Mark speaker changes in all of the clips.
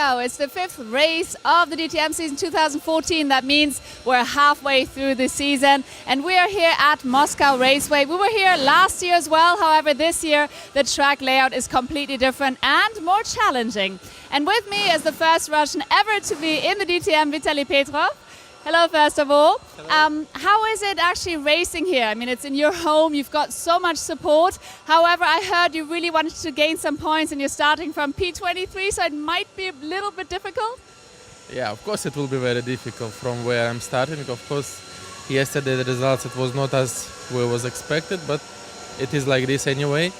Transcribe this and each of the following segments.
Speaker 1: Moscow. It's the 5th race of the DTM season 2014. That means we're halfway through the season and we are here at Moscow Raceway. We were here last year as well. However, this year the track layout is completely different and more challenging. And with me is the first Russian ever to be in the DTM, Vitaly Petrov. Hello, first of all. How is it actually racing here? I mean, it's in your home, you've got so much support. However, I heard you really wanted to gain some points and you're starting from P23, so it might be a little bit difficult.
Speaker 2: Yeah, of course it will be very difficult from where I'm starting. Of course, yesterday the results, it was not as we was expected, but it is like this anyway.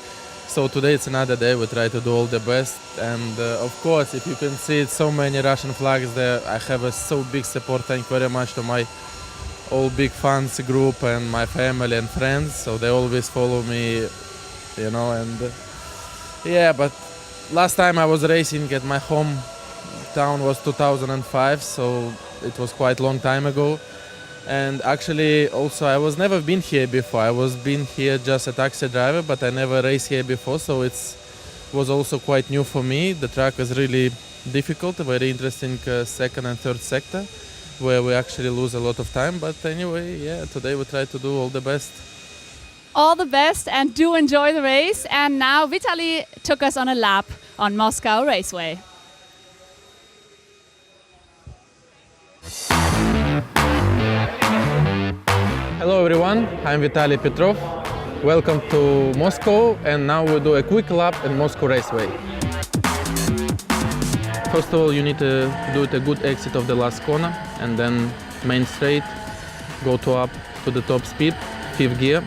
Speaker 2: So today it's another day, we try to do all the best, and of course, if you can see it, so many Russian flags there. I have a so big support. Thank you very much to my all big fans group and my family and friends, so they always follow me, you know, and yeah, but last time I was racing at my hometown was 2005, so it was quite long time ago. And actually, also, I was never been here before. I was been here just a taxi driver, but I never raced here before, so it was also quite new for me. The track was really difficult, a very interesting second and third sector, where we actually lose a lot of time. But anyway, yeah, today we try to do all the best.
Speaker 1: All the best, and do enjoy the race. And now Vitaly took us on a lap on Moscow Raceway.
Speaker 2: Hello everyone, I'm Vitaly Petrov. Welcome to Moscow, and now we'll do a quick lap at Moscow Raceway. First of all, you need to do a good exit of the last corner and then main straight, go up to the top speed, 5th gear.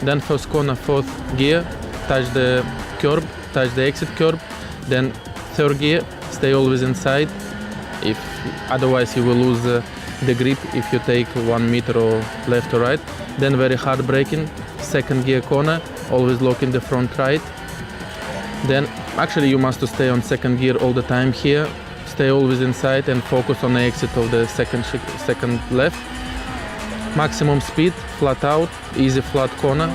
Speaker 2: Then first corner, 4th gear, touch the curb, touch the exit curb. Then 3rd gear, stay always inside. If otherwise you will lose the grip if you take 1 meter or left or right. Then very hard braking, 2nd gear corner, always lock in the front right. Then actually you must stay on 2nd gear all the time here, stay always inside and focus on the exit of the second left. Maximum speed, flat out, easy flat corner.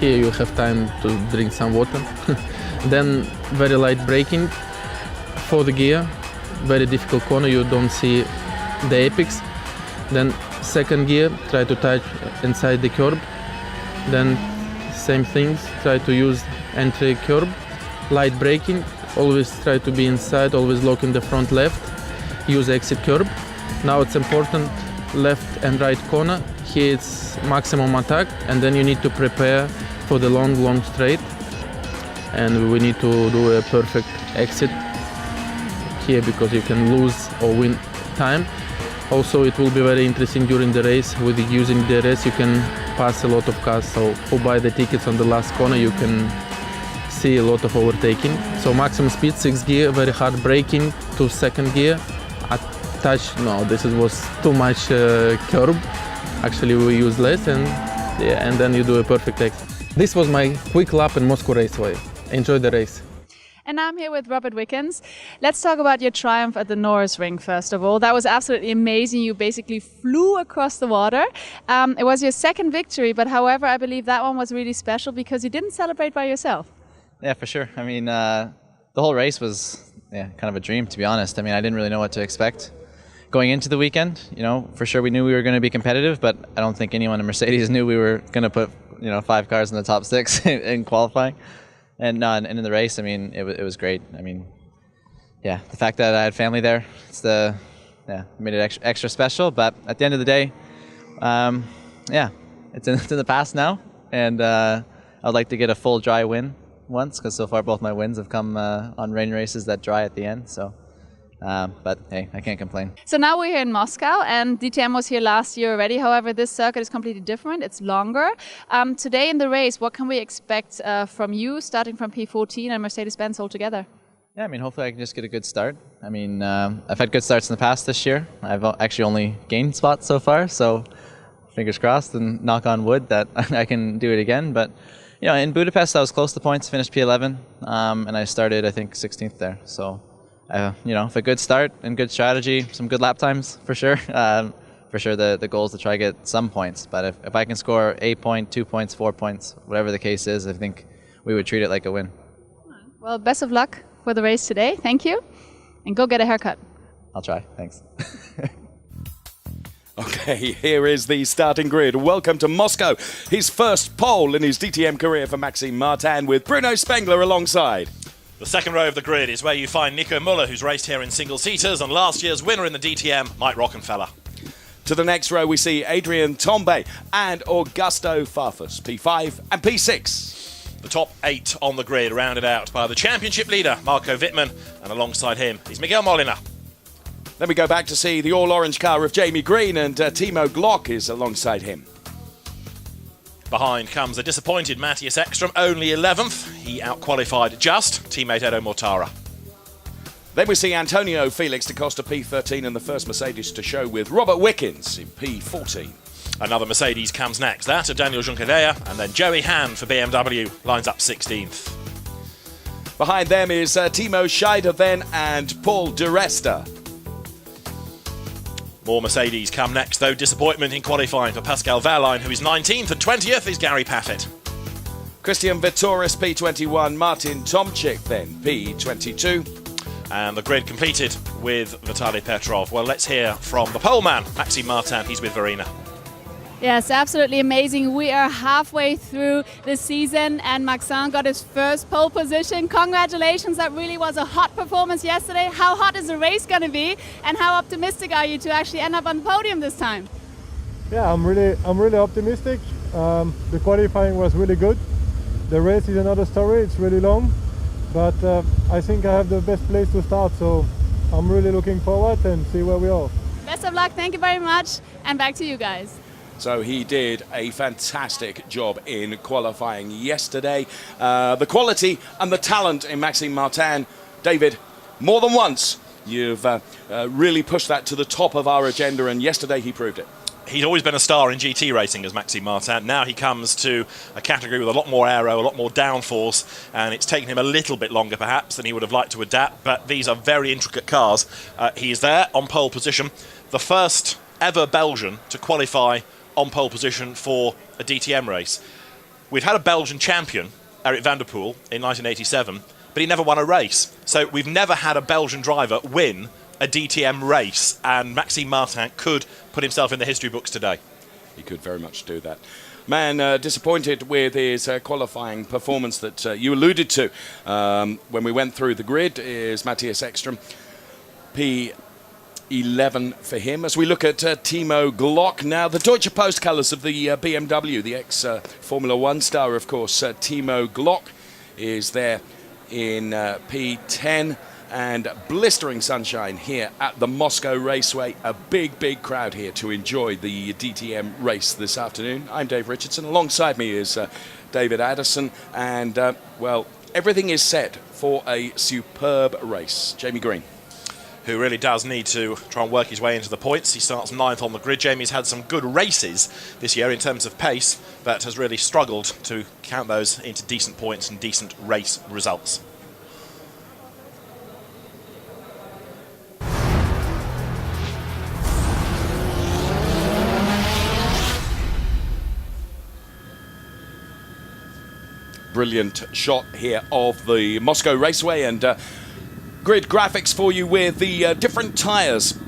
Speaker 2: Here you have time to drink some water. Then very light braking, 4th gear, very difficult corner, you don't see the apex. Then 2nd gear, try to touch inside the curb. Then same things, try to use entry curb. Light braking, always try to be inside, always lock in the front left. Use exit curb. Now it's important, left and right corner. Here it's maximum attack, and then you need to prepare for the long straight. And we need to do a perfect exit here, because you can lose or win time. Also, it will be very interesting during the race. With using the race, you can pass a lot of cars. So who buy the tickets on the last corner, you can see a lot of overtaking. So maximum speed, 6th gear, very hard braking to 2nd gear. Touch, no, this was too much curb. Actually, we use less, and yeah, and then you do a perfect exit. This was my quick lap in Moscow Raceway. Enjoy the race.
Speaker 1: And I'm here with Robert Wickens. Let's talk about your triumph at the Norris Ring, first of all. That was absolutely amazing. You basically flew across the water. It was your 2nd victory, but however, I believe that one was really special because you didn't celebrate by yourself.
Speaker 3: Yeah, for sure. I mean, the whole race was kind of a dream, to be honest. I mean, I didn't really know what to expect going into the weekend. You know, for sure we knew we were going to be competitive, but I don't think anyone in Mercedes knew we were going to put 5 cars in the top 6 in qualifying. And in the race, I mean, it was great. I mean, yeah, the fact that I had family there, made it extra special. But at the end of the day, it's in the past now, and I'd like to get a full dry win once, because so far both my wins have come on rain races that dry at the end. So, but hey, I can't complain.
Speaker 1: So now we're here in Moscow, and DTM was here last year already. However, this circuit is completely different. It's longer. Today in the race, what can we expect from you, starting from P14 and Mercedes-Benz altogether?
Speaker 3: Yeah, I mean, hopefully I can just get a good start. I mean, I've had good starts in the past this year. I've actually only gained spots so far, so fingers crossed and knock on wood that I can do it again. But in Budapest, I was close to points, finished P11, and I started, I think, 16th there. So. If a good start and good strategy, some good lap times for sure. The goal is to try to get some points. But if I can score 8 points, 2 points, 4 points, whatever the case is, I think we would treat it like a win.
Speaker 1: Well, best of luck for the race today. Thank you. And go get a haircut.
Speaker 3: I'll try. Thanks.
Speaker 4: Okay, here is the starting grid. Welcome to Moscow. His first pole in his DTM career for Maxime Martin, with Bruno Spengler alongside.
Speaker 5: The second row of the grid is where you find Nico Müller, who's raced here in single-seaters, and last year's winner in the DTM, Mike Rockenfeller.
Speaker 4: To the next row we see Adrian Tombe and Augusto Farfus, P5 and P6.
Speaker 5: The top 8 on the grid rounded out by the championship leader, Marco Wittmann, and alongside him is Miguel Molina.
Speaker 4: Then we go back to see the all-orange car of Jamie Green, and Timo Glock is alongside him.
Speaker 5: Behind comes a disappointed Matthias Ekström, only 11th. He outqualified just teammate Edo Mortara.
Speaker 4: Then we see Antonio Felix da Costa, P13, and the first Mercedes to show with Robert Wickens in P14.
Speaker 5: Another Mercedes comes next, that of Daniel Junqueira, and then Joey Hand for BMW lines up 16th.
Speaker 4: Behind them is Timo Scheider then and Paul de Resta.
Speaker 5: More Mercedes come next, though. Disappointment in qualifying for Pascal Wehrlein, who is 19th, and 20th is Gary Paffett.
Speaker 4: Christian Vittoris, P21, Martin Tomczyk then, P22.
Speaker 5: And the grid completed with Vitaly Petrov. Well, let's hear from the pole man, Maxime Martin. He's with Verena.
Speaker 1: Yes, absolutely amazing. We are halfway through the season and Maxime got his first pole position. Congratulations, that really was a hot performance yesterday. How hot is the race going to be and how optimistic are you to actually end up on the podium this time?
Speaker 6: Yeah, I'm really optimistic. The qualifying was really good. The race is another story, it's really long, but I think I have the best place to start, so I'm really looking forward and see where we are.
Speaker 1: Best of luck, thank you very much, and back to you guys.
Speaker 4: So he did a fantastic job in qualifying yesterday. The quality and the talent in Maxime Martin, David, more than once, you've really pushed that to the top of our agenda, and yesterday he proved it.
Speaker 5: He's always been a star in GT racing as Maxime Martin. Now he comes to a category with a lot more aero, a lot more downforce, and it's taken him a little bit longer perhaps than he would have liked to adapt, but these are very intricate cars. He is there on pole position, the first ever Belgian to qualify on pole position for a DTM race. We've had a Belgian champion, Eric van der Poel, in 1987, but he never won a race. So we've never had a Belgian driver win a DTM race, and Maxime Martin could put himself in the history books today.
Speaker 4: He could very much do that. Man, disappointed with his qualifying performance that you alluded to when we went through the grid is Matthias Ekström, P11 for him. As we look at Timo Glock now, the Deutsche Post colours of the BMW, the ex-Formula One star, of course. Timo Glock is there in P10. And blistering sunshine here at the Moscow Raceway. A big, big crowd here to enjoy the DTM race this afternoon. I'm Dave Richardson. Alongside me is David Addison. And, well, everything is set for a superb race. Jamie Green,
Speaker 5: who really does need to try and work his way into the points. He starts 9th on the grid. Jamie's had some good races this year in terms of pace, but has really struggled to count those into decent points and decent race results.
Speaker 4: brilliant shot here of the Moscow Raceway, and grid graphics for you with the different tyres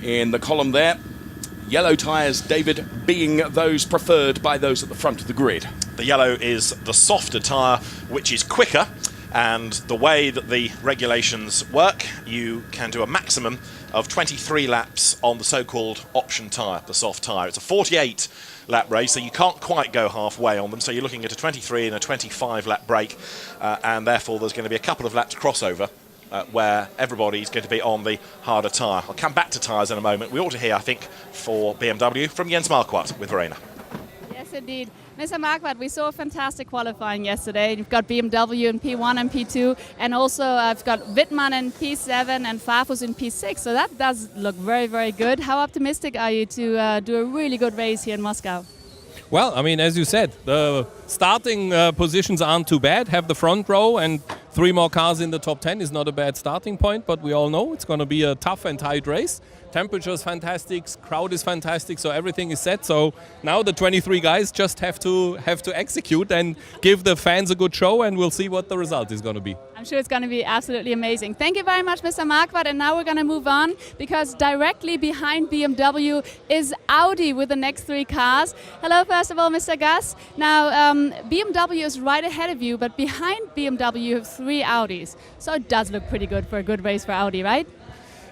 Speaker 4: in the column there. Yellow tyres, David, being those preferred by those at the front of the grid.
Speaker 5: The yellow is the softer tyre, which is quicker, and the way that the regulations work, you can do a maximum of 23 laps on the so-called option tyre, the soft tyre. It's a 48 lap race, so you can't quite go halfway on them, so you're looking at a 23 and a 25 lap break, and therefore there's going to be a couple of laps crossover where everybody's going to be on the harder tyre. I'll come back to tyres in a moment. We ought to hear, I think, for BMW from Jens Marquardt with Verena.
Speaker 1: Yes, indeed. Mr. Marquardt, we saw a fantastic qualifying yesterday. You've got BMW in P1 and P2, and also I've got Wittmann in P7 and Farfus in P6, so that does look very, very good. How optimistic are you to do a really good race here in Moscow?
Speaker 7: Well, I mean, as you said, the starting positions aren't too bad. Have the front row and 3 more cars in the top 10 is not a bad starting point, but we all know it's going to be a tough and tight race. temperature is fantastic, crowd is fantastic, so everything is set. So now the 23 guys just have to execute and give the fans a good show, and we'll see what the result is going to be.
Speaker 1: I'm sure it's going to be absolutely amazing. Thank you very much, Mr. Marquardt. And now we're going to move on, because directly behind BMW is Audi with the next 3 cars. Hello, first of all, Mr. Gass. Now, BMW is right ahead of you, but behind BMW you have 3 Audis. So it does look pretty good for a good race for Audi, right?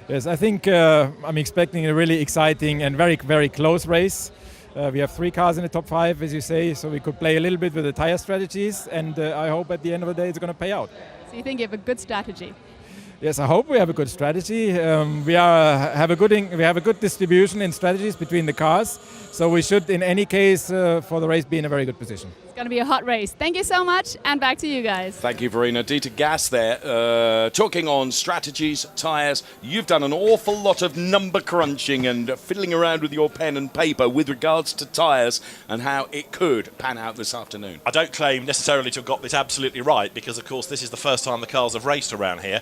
Speaker 8: Yes, I think I'm expecting a really exciting and very, very close race. We have 3 cars in the top 5, as you say, so we could play a little bit with the tire strategies, and I hope at the end of the day it's going to pay out.
Speaker 1: So you think you have a good strategy?
Speaker 8: Yes, I hope we have a good strategy. We have a good distribution in strategies between the cars, so we should, in any case, for the race, be in a very good position.
Speaker 1: It's going to be a hot race. Thank you so much, and back to you guys.
Speaker 4: Thank you, Verena. Dieter Gass there, talking on strategies, tyres. You've done an awful lot of number crunching and fiddling around with your pen and paper with regards to tyres and how it could pan out this afternoon.
Speaker 5: I don't claim necessarily to have got this absolutely right, because, of course, this is the first time the cars have raced around here.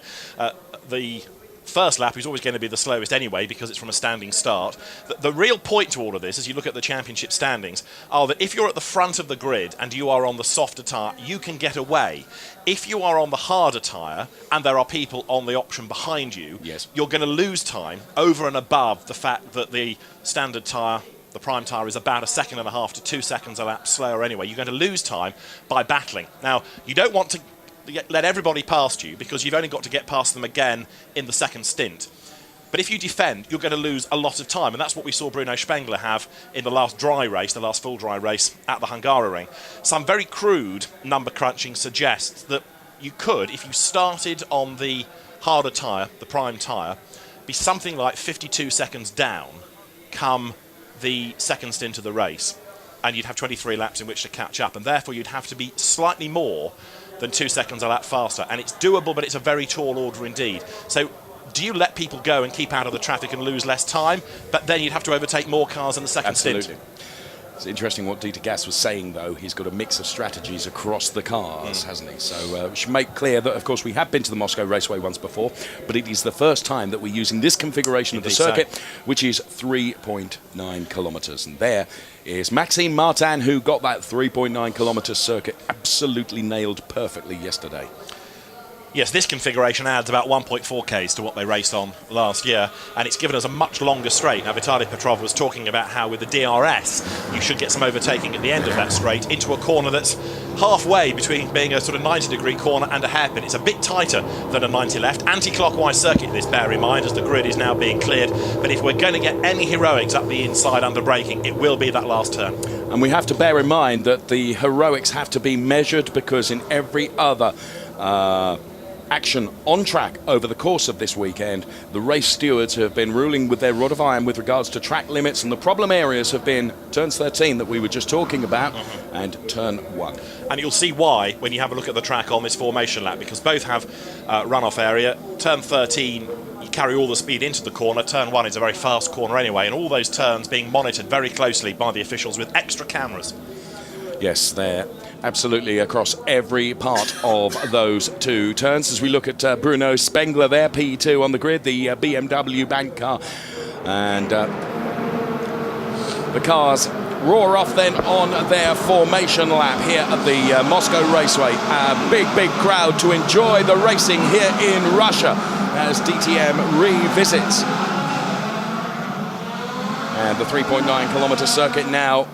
Speaker 5: The first lap is always going to be the slowest anyway, because it's from a standing start. The real point to all of this, as you look at the championship standings, are that if you're at the front of the grid and you are on the softer tyre, you can get away. If you are on the harder tyre and there are people on the option behind you,
Speaker 4: yes,
Speaker 5: you're going to lose time over and above the fact that the standard tyre, the prime tyre, is about 1.5 seconds to 2 seconds a lap slower anyway. You're going to lose time by battling. Now, you don't want to let everybody past you, because you've only got to get past them again in the second stint. But if you defend, you're going to lose a lot of time, and that's what we saw Bruno Spengler have in the last dry race, the last full dry race at the Hungaroring. Some very crude number crunching suggests that you could, if you started on the harder tyre, the prime tyre, be something like 52 seconds down come the second stint of the race, and you'd have 23 laps in which to catch up, and therefore you'd have to be slightly more than 2 seconds a lap faster. And it's doable, but it's a very tall order indeed. So do you let people go and keep out of the traffic and lose less time? But then you'd have to overtake more cars in the second stint.
Speaker 4: It's interesting what Dieter Gass was saying, though. He's got a mix of strategies across the cars, hasn't he? So we should make clear that, of course, we have been to the Moscow Raceway once before, but it is the first time that we're using this configuration of the circuit, which is 3.9 kilometres. And there is Maxime Martin, who got that 3.9 kilometre circuit absolutely nailed perfectly yesterday.
Speaker 5: Yes, this configuration adds about 1.4 Ks to what they raced on last year, and it's given us a much longer straight. Now, Vitaly Petrov was talking about how with the DRS you should get some overtaking at the end of that straight into a corner that's halfway between being a sort of 90-degree corner and a hairpin. It's a bit tighter than a 90 left. Anti-clockwise circuit, this, bear in mind, as the grid is now being cleared. But if we're going to get any heroics up the inside under braking, it will be that last turn.
Speaker 4: And we have to bear in mind that the heroics have to be measured, because in every other action on track over the course of this weekend, the race stewards have been ruling with their rod of iron with regards to track limits, and the problem areas have been turns 13 that we were just talking about and turn 1.
Speaker 5: And you'll see why when you have a look at the track on this formation lap, because both have runoff area. Turn 13, you carry all the speed into the corner. Turn 1 is a very fast corner anyway, and all those turns being monitored very closely by the officials with extra cameras.
Speaker 4: Yes, they're absolutely across every part of those 2 turns. As we look at Bruno Spengler there, P2 on the grid, the BMW bank car. And the cars roar off then on their formation lap here at the Moscow Raceway. A big, big crowd to enjoy the racing here in Russia as DTM revisits. And the 3.9 kilometre circuit now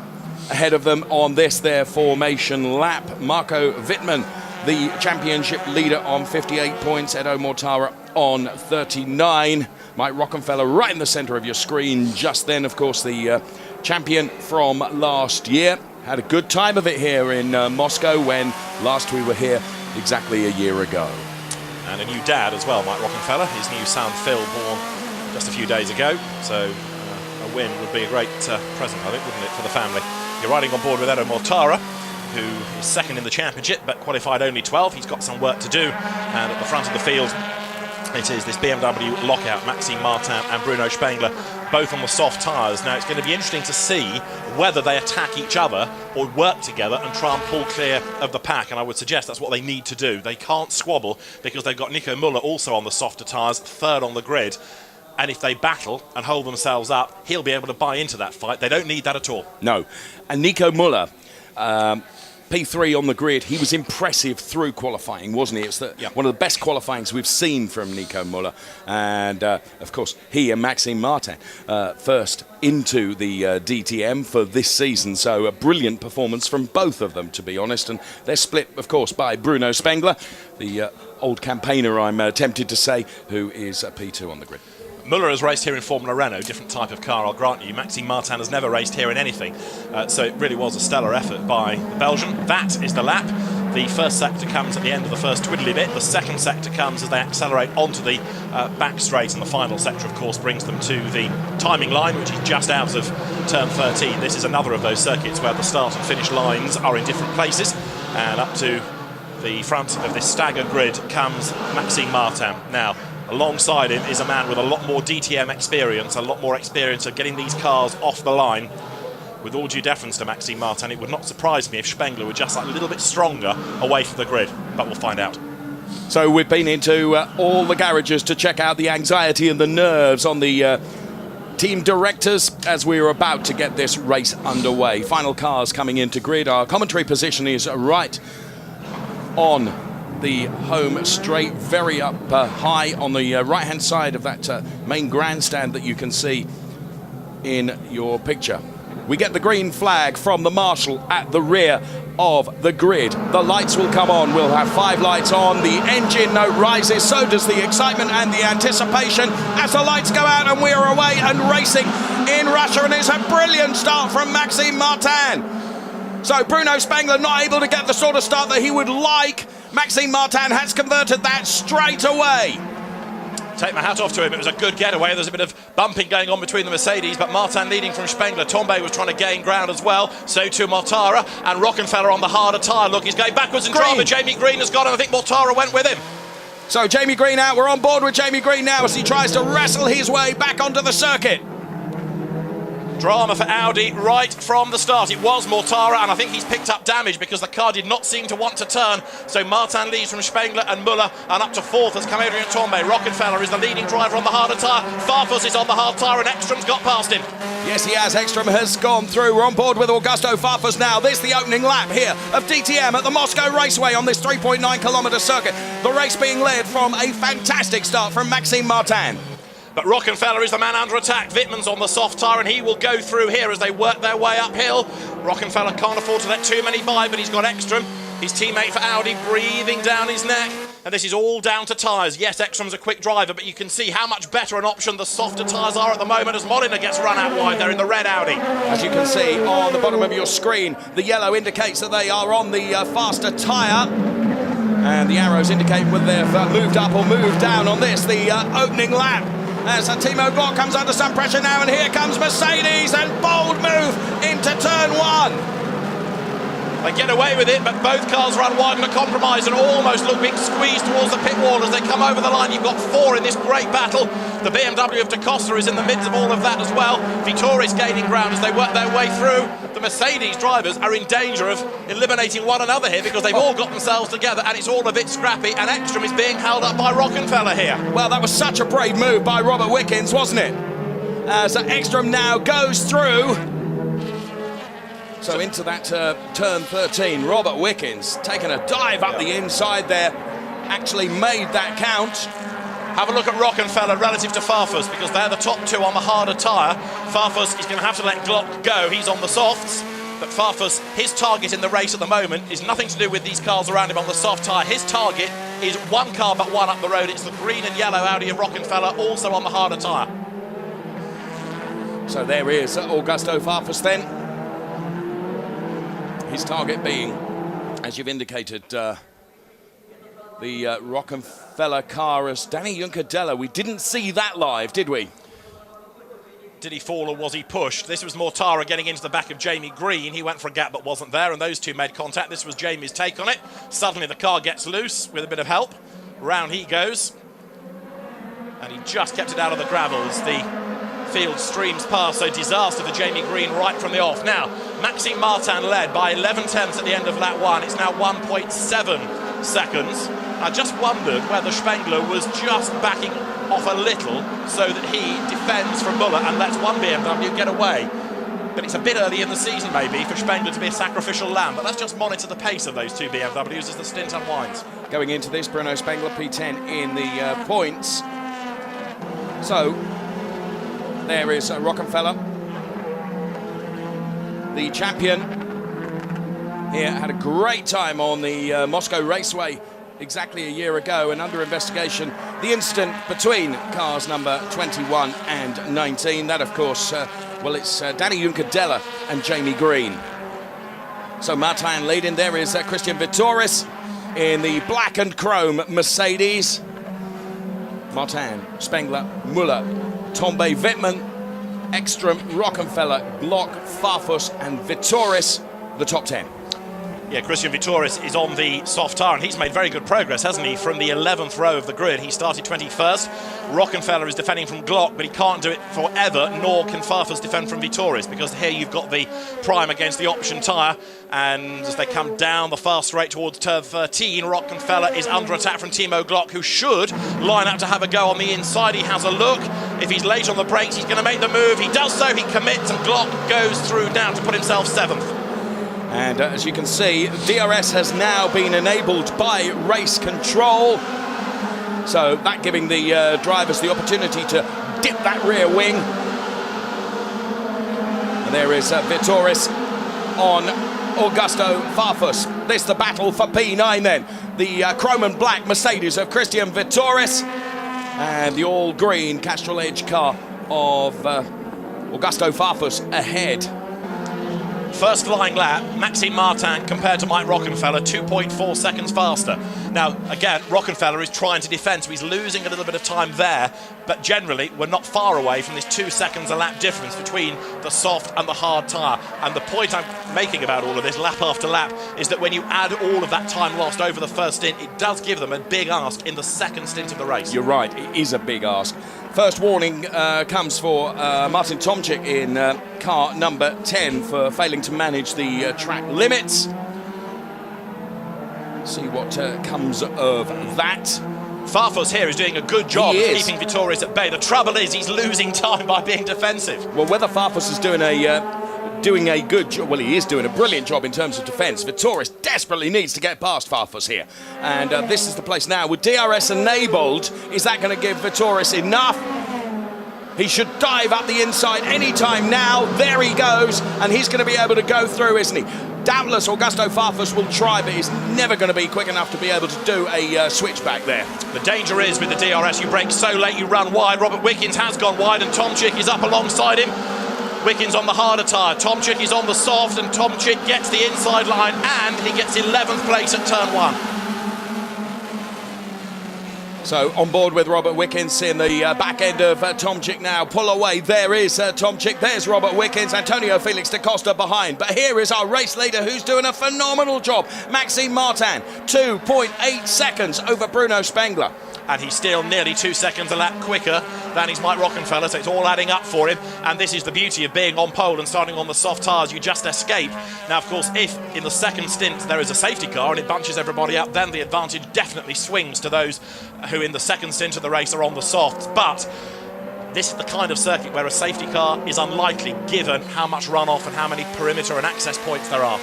Speaker 4: ahead of them on this, their formation lap. Marco Wittmann, the championship leader, on 58 points. Edo Mortara on 39. Mike Rockenfeller right in the centre of your screen just then, of course, the champion from last year. Had a good time of it here in Moscow when last we were here exactly a year ago.
Speaker 5: And a new dad as well, Mike Rockenfeller. His new son, Phil, born just a few days ago. So a win would be a great present, I think, wouldn't it, for the family? You're riding on board with Edo Mortara, who is second in the championship, but qualified only 12th. He's got some work to do. And at the front of the field, it is this BMW lockout, Maxime Martin and Bruno Spengler, both on the soft tyres. Now, it's going to be interesting to see whether they attack each other or work together and try and pull clear of the pack. And I would suggest that's what they need to do. They can't squabble because they've got Nico Müller also on the softer tyres, third on the grid. And if they battle and hold themselves up, he'll be able to buy into that fight. They don't need that at all.
Speaker 4: No. And Nico Müller, P3 on the grid, he was impressive through qualifying, wasn't he? It's one of the best qualifyings we've seen from Nico Müller. And, of course, he and Maxime Martin first into the DTM for this season. So a brilliant performance from both of them, to be honest. And they're split, of course, by Bruno Spengler, the old campaigner, I'm tempted to say, who is P2 on the grid.
Speaker 5: Müller has raced here in Formula Renault, different type of car, I'll grant you. Maxime Martin has never raced here in anything, so it really was a stellar effort by the Belgian. That is the lap. The first sector comes at the end of the first twiddly bit. The second sector comes as they accelerate onto the back straight, and the final sector, of course, brings them to the timing line, which is just out of turn 13. This is another of those circuits where the start and finish lines are in different places, and up to the front of this stagger grid comes Maxime Martin. Now, alongside him is a man with a lot more DTM experience, a lot more experience of getting these cars off the line. With all due deference to Maxime Martin, it would not surprise me if Spengler were just a little bit stronger away from the grid, but we'll find out.
Speaker 4: So we've been into all the garages to check out the anxiety and the nerves on the team directors as we are about to get this race underway. Final cars coming into grid. Our commentary position is right on the home straight, very up high on the right-hand side of that main grandstand that you can see in your picture. We get the green flag from the marshal at the rear of the grid. The lights will come on. We'll have 5 lights on. The engine note rises. So does the excitement and the anticipation as the lights go out and we are away and racing in Russia. And it's a brilliant start from Maxime Martin. So Bruno Spengler not able to get the sort of start that he would like. Maxime Martin has converted that straight away.
Speaker 5: Take my hat off to him. It was a good getaway. There's a bit of bumping going on between the Mercedes, but Martin leading from Spengler. Tombe was trying to gain ground as well. So too Mortara, and Rockenfeller on the harder tyre. Look, he's going backwards in drama. Jamie Green has got him. I think Mortara went with him.
Speaker 4: So Jamie Green out. We're on board with Jamie Green now as he tries to wrestle his way back onto the circuit.
Speaker 5: Drama for Audi right from the start. It was Mortara, and I think he's picked up damage because the car did not seem to want to turn. So Martin leads from Spengler and Müller, and up to 4th has come Adrian Tombe. Rockenfeller is the leading driver on the harder tyre. Farfus is on the hard tyre, and Ekstrom's got past him.
Speaker 4: Yes, he has. Ekstrom has gone through. We're on board with Augusto Farfus now. This is the opening lap here of DTM at the Moscow Raceway on this 3.9-kilometre circuit. The race being led from a fantastic start from Maxime Martin.
Speaker 5: But Rockenfeller is the man under attack. Wittmann's on the soft tyre, and he will go through here as they work their way uphill. Rockenfeller can't afford to let too many by, but he's got Ekstrom, his teammate for Audi, breathing down his neck. And this is all down to tyres. Yes, Ekstrom's a quick driver, but you can see how much better an option the softer tyres are at the moment as Molina gets run out wide there in the red Audi.
Speaker 4: As you can see on the bottom of your screen, the yellow indicates that they are on the faster tyre. And the arrows indicate whether they've moved up or moved down on this, the opening lap. As Timo Glock comes under some pressure now, and here comes Mercedes, and bold move into turn 1.
Speaker 5: They get away with it, but both cars run wide and a compromise and almost look being squeezed towards the pit wall as they come over the line. You've got 4 in this great battle. The BMW of Da Costa is in the midst of all of that as well. Vittori's gaining ground as they work their way through. The Mercedes drivers are in danger of eliminating one another here because they've all got themselves together and it's all a bit scrappy, and Ekstrom is being held up by Rockenfeller here.
Speaker 4: Well, that was such a brave move by Robert Wickens, wasn't it? As Ekstrom now goes through. So into that turn 13, Robert Wickens taking a dive up the inside there, actually made that count.
Speaker 5: Have a look at Rockenfeller relative to Farfus because they're the top 2 on the harder tyre. Farfus is going to have to let Glock go. He's on the softs. But Farfus, his target in the race at the moment is nothing to do with these cars around him on the soft tyre. His target is one car but one up the road. It's the green and yellow Audi of Rockenfeller, also on the harder tyre.
Speaker 4: So there is Augusto Farfus then. His target being, as you've indicated, the Rockenfeller car as Danny Juncadella. We didn't see that live, did we?
Speaker 5: Did he fall or was he pushed? This was Mortara getting into the back of Jamie Green. He went for a gap but wasn't there, and those two made contact. This was Jamie's take on it. Suddenly the car gets loose with a bit of help. Round he goes. And he just kept it out of the gravel as the field streams past, so disaster for Jamie Green right from the off. Now, Maxime Martin led by 11 tenths at the end of lap 1. It's now 1.7 seconds. I just wondered whether Spengler was just backing off a little so that he defends from Muller and lets one BMW get away. But it's a bit early in the season maybe for Spengler to be a sacrificial lamb, but let's just monitor the pace of those two BMWs as the stint unwinds.
Speaker 4: Going into this, Bruno Spengler P10 in the points. So there is Rockenfeller, the champion here, had a great time on the Moscow Raceway exactly a year ago, and under investigation the incident between cars number 21 and 19. That, of course, well, it's Danny Juncadella and Jamie Green. So Martin leading. There is Christian Vittoris in the black and chrome Mercedes. Martin, Spengler, Muller, Tombe Wittmann, Ekstrom, Rockenfeller, Glock, Farfus and Vittoris, the top 10.
Speaker 5: Yeah, Christian Vittoris is on the soft tyre, and he's made very good progress, hasn't he? From the 11th row of the grid, he started 21st. Rockenfeller is defending from Glock, but he can't do it forever, nor can Farfus defend from Vittoris, because here you've got the prime against the option tyre, and as they come down the fast straight towards turn 13, Rockenfeller is under attack from Timo Glock, who should line up to have a go on the inside. He has a look. If he's late on the brakes, he's going to make the move. He does so, he commits, and Glock goes through now to put himself 7th.
Speaker 4: And as you can see, DRS has now been enabled by race control. So that giving the drivers the opportunity to dip that rear wing. And there is Vittoris on Augusto Farfus. This the battle for P9 then. The chrome and black Mercedes of Christian Vittoris and the all green Castrol Edge car of Augusto Farfus ahead.
Speaker 5: First flying lap, Maxime Martin compared to Mike Rockenfeller, 2.4 seconds faster. Now, again, Rockenfeller is trying to defend, so he's losing a little bit of time there, but generally, we're not far away from this 2 seconds a lap difference between the soft and the hard tyre. And the point I'm making about all of this, lap after lap, is that when you add all of that time lost over the first stint, it does give them a big ask in the second stint of the race.
Speaker 4: You're right, it is a big ask. First warning comes for Martin Tomczyk in car number 10 for failing to manage the track limits. See what comes of that.
Speaker 5: Farfus here is doing a good job of keeping Vittoris at bay. The trouble is he's losing time by being defensive.
Speaker 4: Well, whether Farfus is doing a good job, well, he is doing a brilliant job in terms of defence. Vittoris desperately needs to get past Farfus here. And this is the place now with DRS enabled. Is that going to give Vittoris enough? He should dive up the inside anytime now. There he goes, and he's going to be able to go through, isn't he? Doubtless Augusto Farfus will try, but he's never going to be quick enough to be able to do a switchback there.
Speaker 5: The danger is with the DRS, you brake so late, you run wide. Robert Wickens has gone wide, and Tomczyk is up alongside him. Wickens on the harder tyre, Tomczyk is on the soft, and Tomczyk gets the inside line, and he gets 11th place at turn 1.
Speaker 4: So on board with Robert Wickens in the back end of Tomczyk now. Pull away, there is Tomczyk, there's Robert Wickens, Antonio Felix da Costa behind. But here is our race leader who's doing a phenomenal job. Maxime Martin, 2.8 seconds over Bruno Spengler.
Speaker 5: And he's still nearly 2 seconds a lap quicker than his Mike Rockenfeller, so it's all adding up for him. And this is the beauty of being on pole and starting on the soft tyres. You just escape. Now, of course, if in the second stint there is a safety car and it bunches everybody up, then the advantage definitely swings to those who in the second stint of the race are on the softs. But this is the kind of circuit where a safety car is unlikely given how much runoff and how many perimeter and access points there are.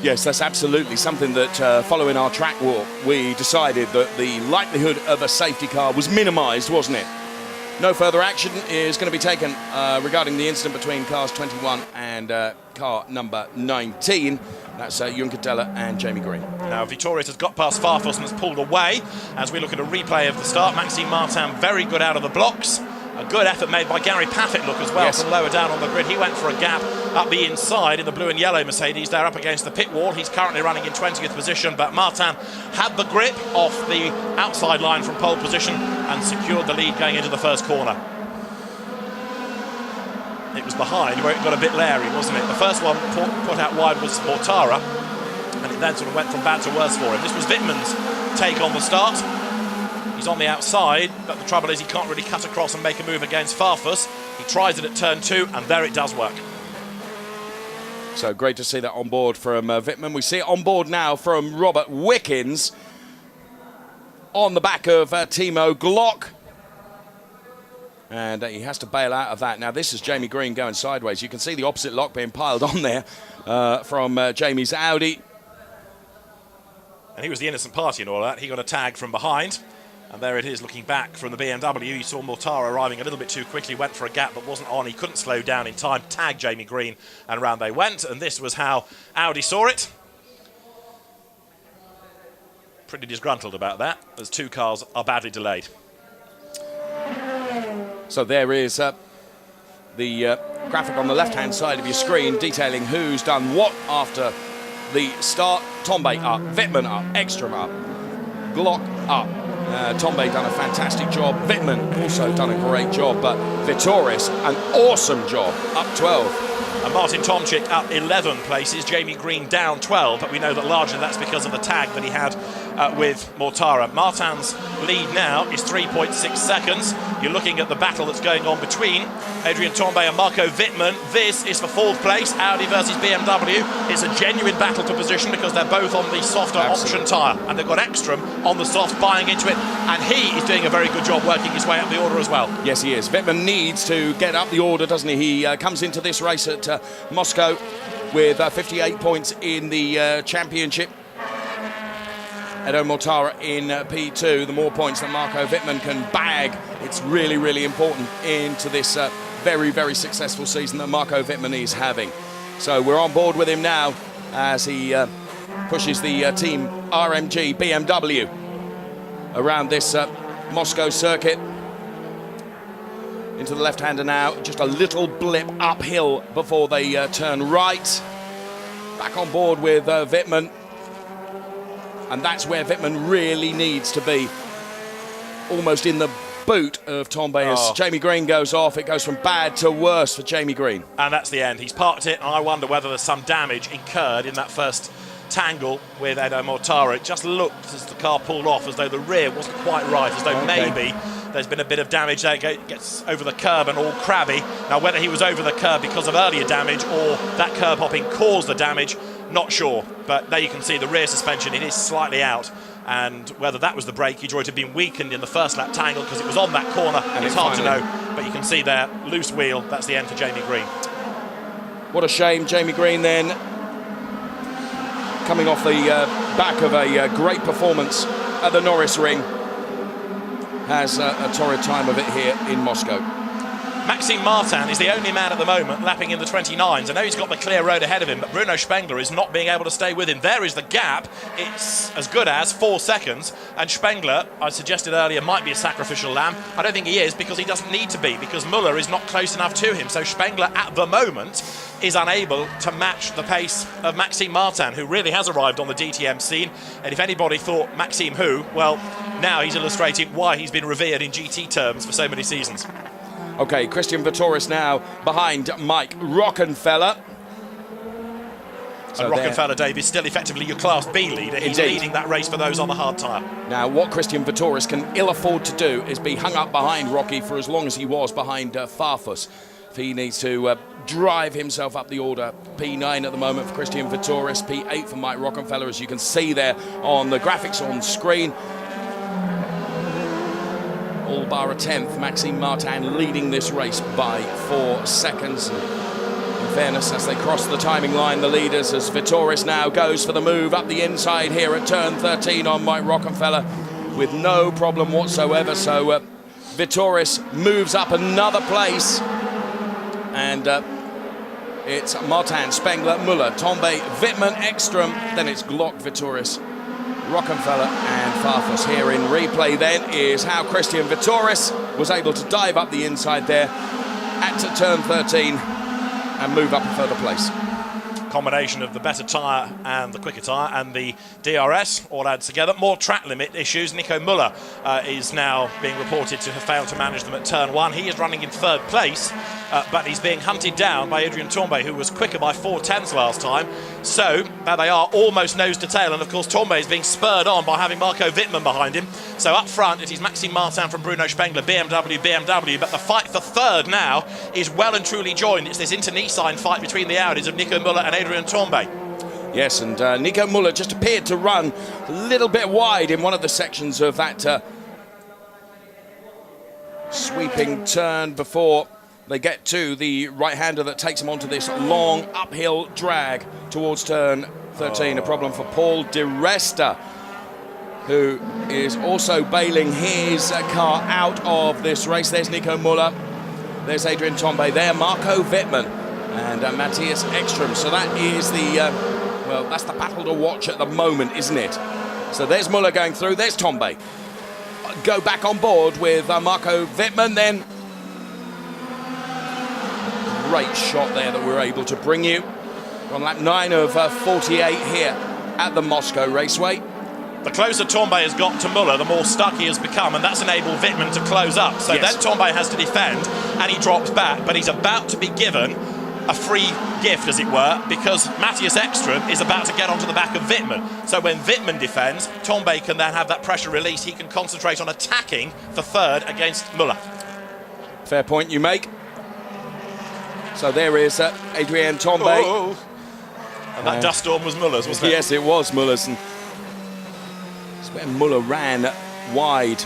Speaker 4: Yes, that's absolutely something that following our track walk, we decided that the likelihood of a safety car was minimised, wasn't it? No further action is going to be taken regarding the incident between cars 21 and car number 19. That's Juncadella and Jamie Green.
Speaker 5: Now, Vittoris has got past Farfus and has pulled away. As we look at a replay of the start, Maxime Martin very good out of the blocks. A good effort made by Gary Paffett, look, as well, from lower down on the grid. He went for a gap up the inside in the blue and yellow Mercedes. They're up against the pit wall. He's currently running in 20th position, but Martin had the grip off the outside line from pole position and secured the lead going into the first corner. It was behind where it got a bit leery, wasn't it? The first one put out wide was Mortara, and it then sort of went from bad to worse for him. This was Wittmann's take on the start. He's on the outside, but the trouble is he can't really cut across and make a move against Farfus. He tries it at turn 2, and there it does work.
Speaker 4: So great to see that on board from Wittmann. We see it on board now from Robert Wickens on the back of Timo Glock. And he has to bail out of that. Now, this is Jamie Green going sideways. You can see the opposite lock being piled on there from Jamie's Audi.
Speaker 5: And he was the innocent party and all that. He got a tag from behind. And there it is, looking back from the BMW. You saw Mortara arriving a little bit too quickly, went for a gap but wasn't on. He couldn't slow down in time, tagged Jamie Green, and round they went. And this was how Audi saw it. Pretty disgruntled about that, as two cars are badly delayed.
Speaker 4: So there is the graphic on the left-hand side of your screen detailing who's done what after the start. Tombe up, Wittmann up, Ekstrom up, Glock up. Tombe done a fantastic job. Wittmann also done a great job, but Vitoris, an awesome job, up 12.
Speaker 5: And Martin Tomczyk up 11 places, Jamie Green down 12, but we know that largely that's because of the tag that he had with Mortara. Martin's lead now is 3.6 seconds. You're looking at the battle that's going on between Adrian Tombe and Marco Wittmann. This is for fourth place, Audi versus BMW. It's a genuine battle for position because they're both on the softer option tyre, and they've got Ekstrom on the soft buying into it, and he is doing a very good job working his way up the order as well.
Speaker 4: Yes, he is. Wittmann needs to get up the order, doesn't he? He comes into this race at Moscow with 58 points in the championship. Edo Mortara in P2. The more points that Marco Wittmann can bag, it's really, really important into this very, very successful season that Marco Wittmann is having. So we're on board with him now as he pushes the team RMG BMW around this Moscow circuit. Into the left-hander now, just a little blip uphill before they turn right. Back on board with Wittmann. And that's where Wittmann really needs to be. Almost in the boot of Tombe as Jamie Green goes off. It goes from bad to worse for Jamie Green.
Speaker 5: And that's the end. He's parked it, and I wonder whether there's some damage incurred in that first tangle with Edo Mortara. It just looked, as the car pulled off, as though the rear wasn't quite right, as though maybe there's been a bit of damage there. It gets over the curb and all crabby. Now, whether he was over the curb because of earlier damage or that curb hopping caused the damage, not sure. But there you can see the rear suspension, it is slightly out. And whether that was the brakage or it had been weakened in the first lap tangle because it was on that corner, and it's hard to know. But you can see there, loose wheel, that's the end for Jamie Green.
Speaker 4: What a shame. Jamie Green then coming off the back of a great performance at the Norris Ring, has a torrid time of it here in Moscow.
Speaker 5: Maxime Martin is the only man at the moment lapping in the 29s. I know he's got the clear road ahead of him, but Bruno Spengler is not being able to stay with him. There is the gap. It's as good as 4 seconds. And Spengler, I suggested earlier, might be a sacrificial lamb. I don't think he is, because he doesn't need to be, because Muller is not close enough to him. So Spengler, at the moment, is unable to match the pace of Maxime Martin, who really has arrived on the DTM scene. And if anybody thought Maxime who, well, now he's illustrating why he's been revered in GT terms for so many seasons.
Speaker 4: Okay, Christian Vitoris now behind Mike Rockenfeller.
Speaker 5: So and Rockenfeller, Dave, is still effectively your Class B leader. He's leading that race for those on the hard tyre.
Speaker 4: Now, what Christian Vitoris can ill afford to do is be hung up behind Rocky for as long as he was behind Farfus. If he needs to drive himself up the order. P9 at the moment for Christian Vitoris, P8 for Mike Rockenfeller, as you can see there on the graphics on screen. All bar a 10th, Maxime Martin leading this race by 4 seconds. In fairness, as they cross the timing line, the leaders, as Vitoris now goes for the move up the inside here at turn 13 on Mike Rockenfeller with no problem whatsoever. So Vitoris moves up another place, and it's Martin, Spengler, Muller, Tombe, Wittmann, Ekstrom, then it's Glock, Vitoris, Rockenfeller and Farfus. Here in replay then is how Christian Vitoris was able to dive up the inside there at turn 13 and move up a further place.
Speaker 5: Combination of the better tyre and the quicker tyre and the DRS all add together. More track limit issues. Nico Muller is now being reported to have failed to manage them at turn 1. He is running in 3rd place, but he's being hunted down by Adrian Tombe, who was quicker by 4/10 last time. So there they are, almost nose to tail, and of course Tombe is being spurred on by having Marco Wittmann behind him. So up front it is Maxime Martin from Bruno Spengler, BMW, but the fight for 3rd now is well and truly joined. It's this internecine fight between the Audis of Nico Muller and Adrian Tombe.
Speaker 4: Yes, and Nico Muller just appeared to run a little bit wide in one of the sections of that sweeping turn before they get to the right-hander that takes him onto this long uphill drag towards turn 13. A problem for Paul Di Resta, who is also bailing his car out of this race. There's Nico Müller, there's Adrian Tombe, there Marco Wittmann and Matthias Ekström. So that is well, that's the battle to watch at the moment, isn't it? So there's Müller going through, there's Tombe. Go back on board with Marco Wittmann then. Great shot there that we're able to bring you on lap 9 of 48 here at the Moscow Raceway.
Speaker 5: The closer Tombe has got to Müller, the more stuck he has become, and that's enabled Wittmann to close up. So
Speaker 4: yes.
Speaker 5: Then Tombe has to defend, and he drops back, but he's about to be given a free gift, as it were, because Matthias Ekström is about to get onto the back of Wittmann. So when Wittmann defends, Tombe can then have that pressure release. He can concentrate on attacking for third against Müller.
Speaker 4: Fair point you make. So there is Adrien Tombe.
Speaker 5: Oh. And that dust storm was Müller's, wasn't it?
Speaker 4: Yes, it was Müller's. And it's where Müller ran wide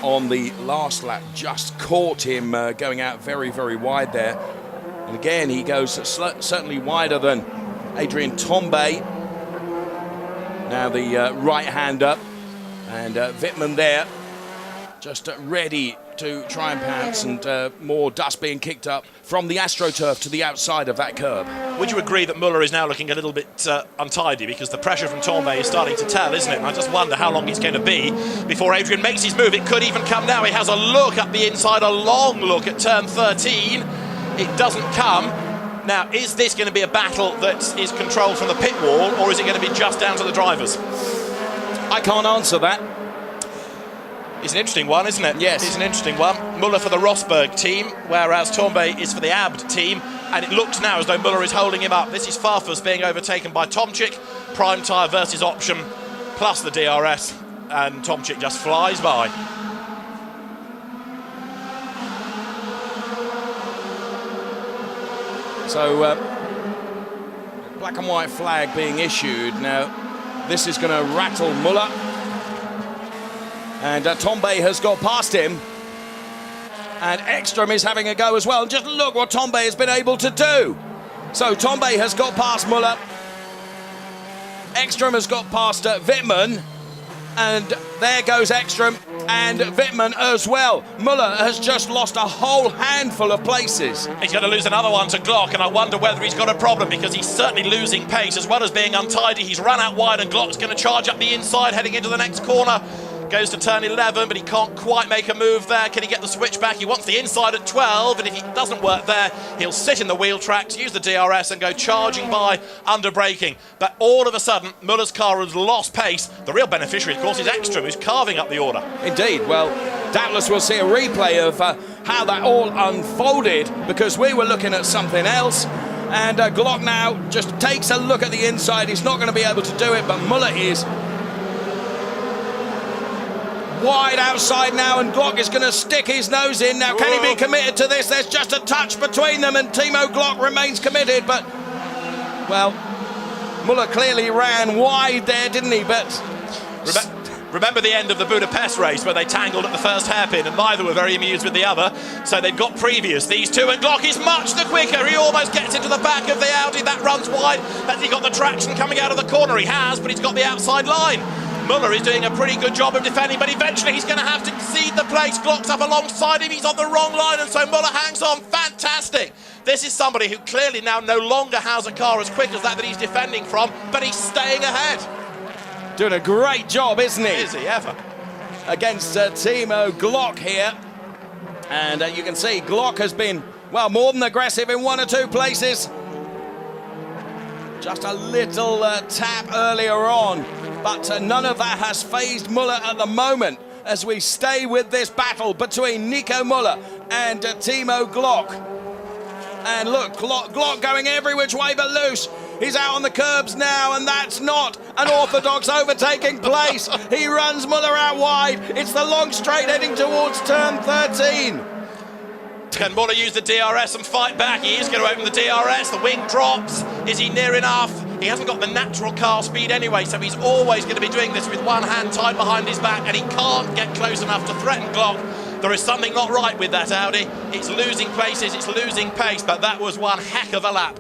Speaker 4: on the last lap, just caught him going out very, very wide there. And again, he goes certainly wider than Adrien Tombe. Now the right-hander, and Wittmann there, just ready to try and pounce, and more dust being kicked up from the AstroTurf to the outside of that curb.
Speaker 5: Would you agree that Müller is now looking a little bit untidy, because the pressure from Tombe is starting to tell, isn't it? And I just wonder how long it's going to be before Adrian makes his move. It could even come now. He has a look up the inside, a long look at turn 13. It doesn't come. Now, is this going to be a battle that is controlled from the pit wall, or is it going to be just down to the drivers?
Speaker 4: I can't answer that.
Speaker 5: It's an interesting one, isn't it?
Speaker 4: Yes.
Speaker 5: It's an interesting one. Müller for the Rosberg team, whereas Tombe is for the Abt team, and it looks now as though Müller is holding him up. This is Farfus being overtaken by Tomczyk, prime tyre versus option, plus the DRS, and Tomczyk just flies by.
Speaker 4: So, black and white flag being issued. Now, this is going to rattle Müller. And Tombe has got past him. And Ekström is having a go as well. Just look what Tombe has been able to do. So Tombe has got past Müller. Ekström has got past Wittmann. And there goes Ekström and Wittmann as well. Müller has just lost a whole handful of places.
Speaker 5: He's going to lose another one to Glock, and I wonder whether he's got a problem, because he's certainly losing pace as well as being untidy. He's run out wide, and Glock's going to charge up the inside heading into the next corner. Goes to turn 11, but he can't quite make a move there. Can he get the switch back? He wants the inside at 12, and if he doesn't work there, he'll sit in the wheel tracks, use the DRS, and go charging by under braking. But all of a sudden, Müller's car has lost pace. The real beneficiary, of course, is Ekström, who's carving up the order.
Speaker 4: Indeed. Well, doubtless we'll see a replay of how that all unfolded, because we were looking at something else. And Glock now just takes a look at the inside. He's not going to be able to do it, but Müller is wide outside now, and Glock is going to stick his nose in. Now, can he be committed to this? There's just a touch between them, and Timo Glock remains committed, but, well, Müller clearly ran wide there, didn't he? But
Speaker 5: remember the end of the Budapest race where they tangled at the first hairpin, and neither were very amused with the other, so they've got previous, these two, and Glock is much the quicker. He almost gets into the back of the Audi. That runs wide. Has he got the traction coming out of the corner? He has, but he's got the outside line. Müller is doing a pretty good job of defending, but eventually he's going to have to cede the place. Glock's up alongside him. He's on the wrong line, and so Müller hangs on. Fantastic. This is somebody who clearly now no longer has a car as quick as that he's defending from, but he's staying ahead.
Speaker 4: Doing a great job, isn't he?
Speaker 5: Is he ever?
Speaker 4: Against Timo Glock here. And you can see Glock has been, well, more than aggressive in one or two places. Just a little tap earlier on. But none of that has fazed Müller at the moment, as we stay with this battle between Nico Müller and Timo Glock. And look, Glock going every which way but loose. He's out on the curbs now, and that's not an orthodox overtaking place. He runs Müller out wide. It's the long straight heading towards turn 13.
Speaker 5: Can Müller use the DRS and fight back? He is going to open the DRS. The wing drops. Is he near enough? He hasn't got the natural car speed anyway, so he's always going to be doing this with one hand tied behind his back, and he can't get close enough to threaten Glock. There is something not right with that Audi. It's losing places, it's losing pace, but that was one heck of a lap.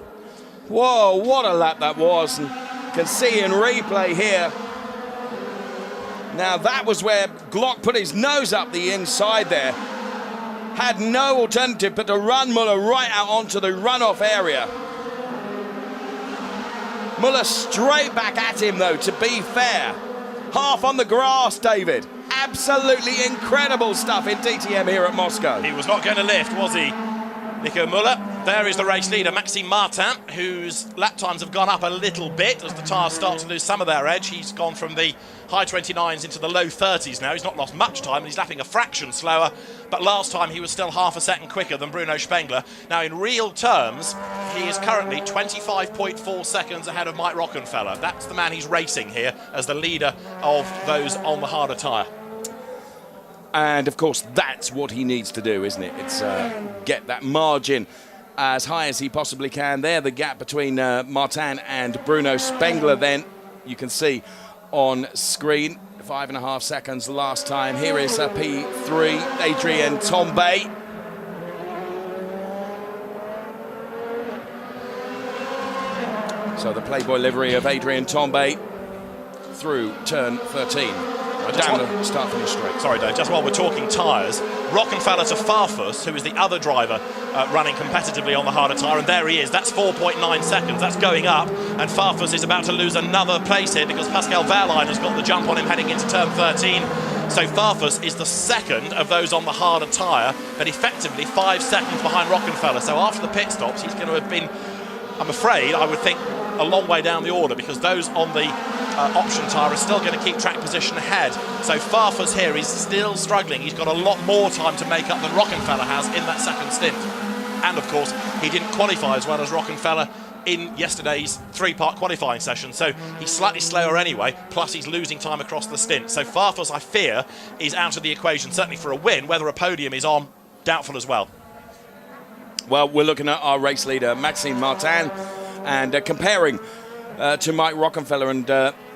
Speaker 4: Whoa, what a lap that was. And you can see in replay here. Now that was where Glock put his nose up the inside there. Had no alternative but to run Muller right out onto the runoff area. Muller straight back at him though, to be fair. Half on the grass, David. Absolutely incredible stuff in DTM here at Moscow.
Speaker 5: He was not going to lift, was he, Nico Muller? There is the race leader, Maxime Martin, whose lap times have gone up a little bit as the tyres start to lose some of their edge. He's gone from the high 29s into the low 30s now. He's not lost much time, and he's lapping a fraction slower, but last time he was still half a second quicker than Bruno Spengler. Now, in real terms, he is currently 25.4 seconds ahead of Mike Rockenfeller. That's the man he's racing here as the leader of those on the harder tyre.
Speaker 4: And of course, that's what he needs to do, isn't it? It's get that margin as high as he possibly can. There, the gap between Martin and Bruno Spengler, then you can see on screen 5.5 seconds last time. Here is P3, Adrien Tombay. So the Playboy livery of Adrien Tombay through turn 13. Down the start-finish straight.
Speaker 5: Sorry, Dave, just while we're talking tyres, Rockenfeller to Farfus, who is the other driver running competitively on the harder tyre, and there he is. That's 4.9 seconds. That's going up, and Farfus is about to lose another place here because Pascal Wehrlein has got the jump on him heading into turn 13. So Farfus is the second of those on the harder tyre, but effectively 5 seconds behind Rockenfeller. So after the pit stops, he's going to have been, I'm afraid, I would think, a long way down the order because those on the option tyre are still going to keep track position ahead. So Farfus here is still struggling. He's got a lot more time to make up than Rockenfeller has in that second stint. And of course, he didn't qualify as well as Rockenfeller in yesterday's three-part qualifying session. So he's slightly slower anyway, plus he's losing time across the stint. So Farfus, I fear, is out of the equation, certainly for a win. Whether a podium is on, doubtful as well.
Speaker 4: Well, we're looking at our race leader, Maxime Martin, and comparing to Mike Rockenfeller and,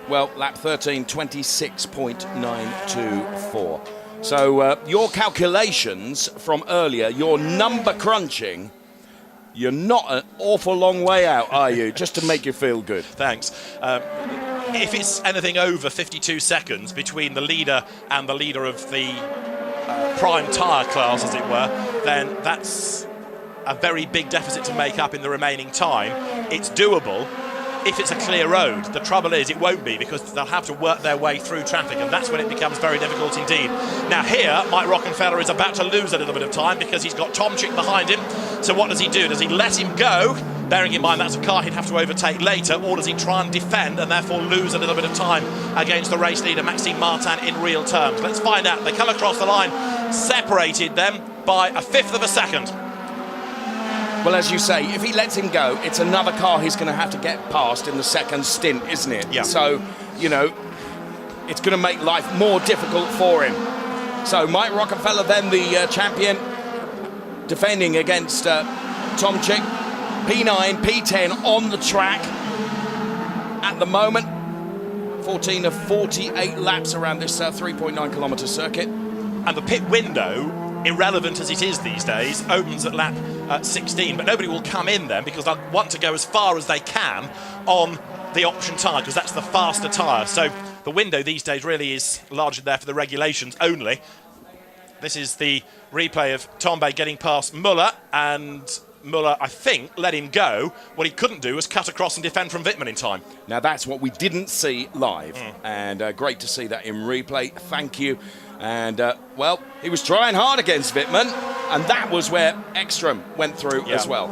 Speaker 4: well, lap 13, 26.924. So your calculations from earlier, your number crunching, you're not an awful long way out, are you? Just to make you feel good.
Speaker 5: Thanks. If it's anything over 52 seconds between the leader and the leader of the prime tyre class, as it were, then that's a very big deficit to make up in the remaining time. It's doable if it's a clear road. The trouble is it won't be because they'll have to work their way through traffic, and that's when it becomes very difficult indeed. Now here, Mike Rockenfeller is about to lose a little bit of time because he's got Tomczyk behind him. So what does he do? Does he let him go, bearing in mind that's a car he'd have to overtake later, or does he try and defend and therefore lose a little bit of time against the race leader, Maxime Martin, in real terms? Let's find out. They come across the line, separated them by 1/5 of a second.
Speaker 4: Well, as you say, if he lets him go, it's another car he's going to have to get past in the second stint, isn't it?
Speaker 5: Yeah.
Speaker 4: So, you know, it's going to make life more difficult for him. So Mike Rockenfeller, then the champion, defending against Tomczyk. P9, P10 on the track at the moment. 14 of 48 laps around this 3.9 kilometre circuit.
Speaker 5: And the pit window, irrelevant as it is these days, opens at lap 16, but nobody will come in then because they'll want to go as far as they can on the option tyre because that's the faster tyre. So the window these days really is largely there for the regulations only. This is the replay of Tombay getting past Muller, and Muller, I think, let him go. What he couldn't do was cut across and defend from Wittmann in time.
Speaker 4: Now that's what we didn't see live, and great to see that in replay. Thank you. And, well, he was trying hard against Wittmann, and that was where Ekstrom went through as well.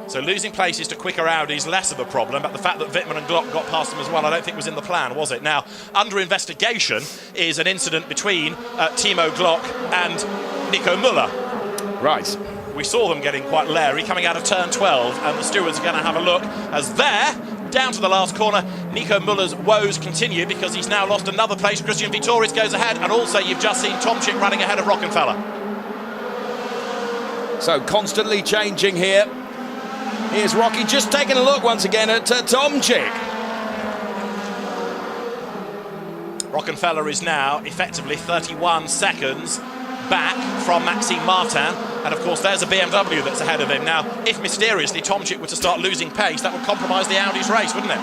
Speaker 5: So losing places to quicker Audis, less of a problem, but the fact that Wittmann and Glock got past him as well, I don't think was in the plan, was it? Now, under investigation is an incident between Timo Glock and Nico Muller.
Speaker 4: Right.
Speaker 5: We saw them getting quite leery coming out of turn 12, and the stewards are going to have a look as there, down to the last corner, Nico Muller's woes continue because he's now lost another place. Christian Vitoris goes ahead, and also you've just seen Tomczyk running ahead of Rockenfeller. So
Speaker 4: constantly changing here. Here's Rocky just taking a look once again at Tomczyk.
Speaker 5: Rockenfeller is now effectively 31 seconds back from Maxime Martin, and of course there's a BMW that's ahead of him. Now, if mysteriously Tomczyk were to start losing pace, that would compromise the Audi's race, wouldn't it?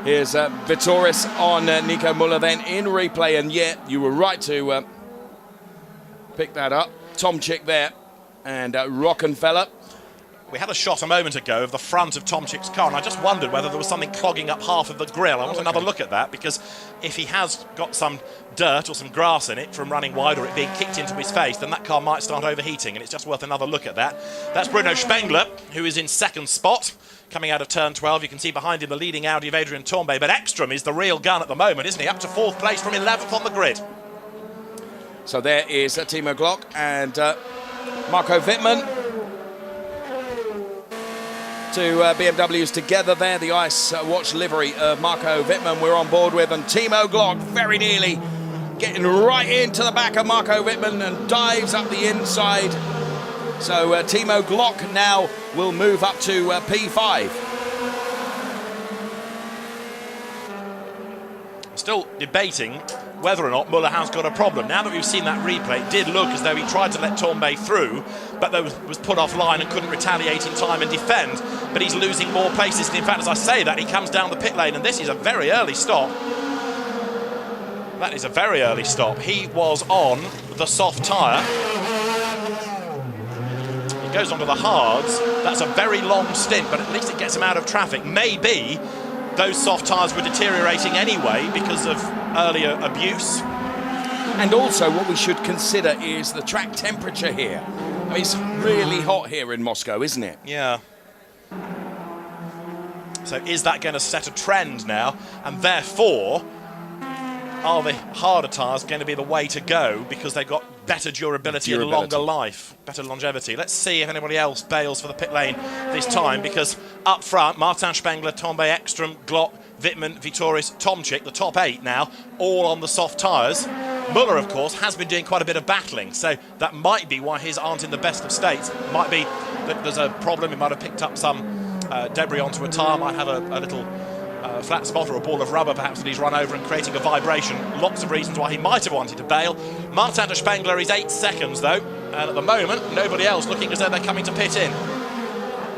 Speaker 4: Here's Vitoris on Nico Müller then in replay, and yet you were right to pick that up. Tomczyk there and Rockenfeller.
Speaker 5: We had a shot a moment ago of the front of Tomczyk's car, and I just wondered whether there was something clogging up half of the grille. I want another look at that, because if he has got some dirt or some grass in it from running wide or it being kicked into his face, then that car might start overheating, and it's just worth another look at that. That's Bruno Spengler, who is in second spot, coming out of turn 12. You can see behind him the leading Audi of Adrian Tombe, but Ekstrom is the real gun at the moment, isn't he? Up to 4th place from 11th on the grid.
Speaker 4: So there is Timo Glock and Marco Wittmann. Two BMWs together there, the Ice Watch livery of Marco Wittmann we're on board with, and Timo Glock very nearly getting right into the back of Marco Wittmann and dives up the inside. So Timo Glock now will move up to P5.
Speaker 5: Still debating whether or not Müller has got a problem. Now that we've seen that replay, it did look as though he tried to let Tombe through, but that was put offline and couldn't retaliate in time and defend. But he's losing more places. And in fact, as I say that, he comes down the pit lane, and this is a very early stop. That is a very early stop. He was on the soft tyre. He goes onto the hards. That's a very long stint, but at least it gets him out of traffic. Maybe those soft tyres were deteriorating anyway because of earlier abuse.
Speaker 4: And also what we should consider is the track temperature here. I mean, it's really hot here in Moscow, isn't it?
Speaker 5: Yeah. So is that going to set a trend now? And therefore, are the harder tyres going to be the way to go because they've got better durability and longer life, better longevity? Let's see if anybody else bails for the pit lane this time, because up front, Martin Spengler, Tombe Ekstrom, Glock, Wittmann, Vitoris, Tomczyk, the top 8 now, all on the soft tyres. Müller, of course, has been doing quite a bit of battling, so that might be why his aren't in the best of states. Might be that there's a problem, he might have picked up some debris onto a tyre, might have a little flat spot or a ball of rubber perhaps that he's run over and creating a vibration. Lots of reasons why he might have wanted to bail. Martin Spengler is 8 seconds though, and at the moment nobody else looking as though they're coming to pit in.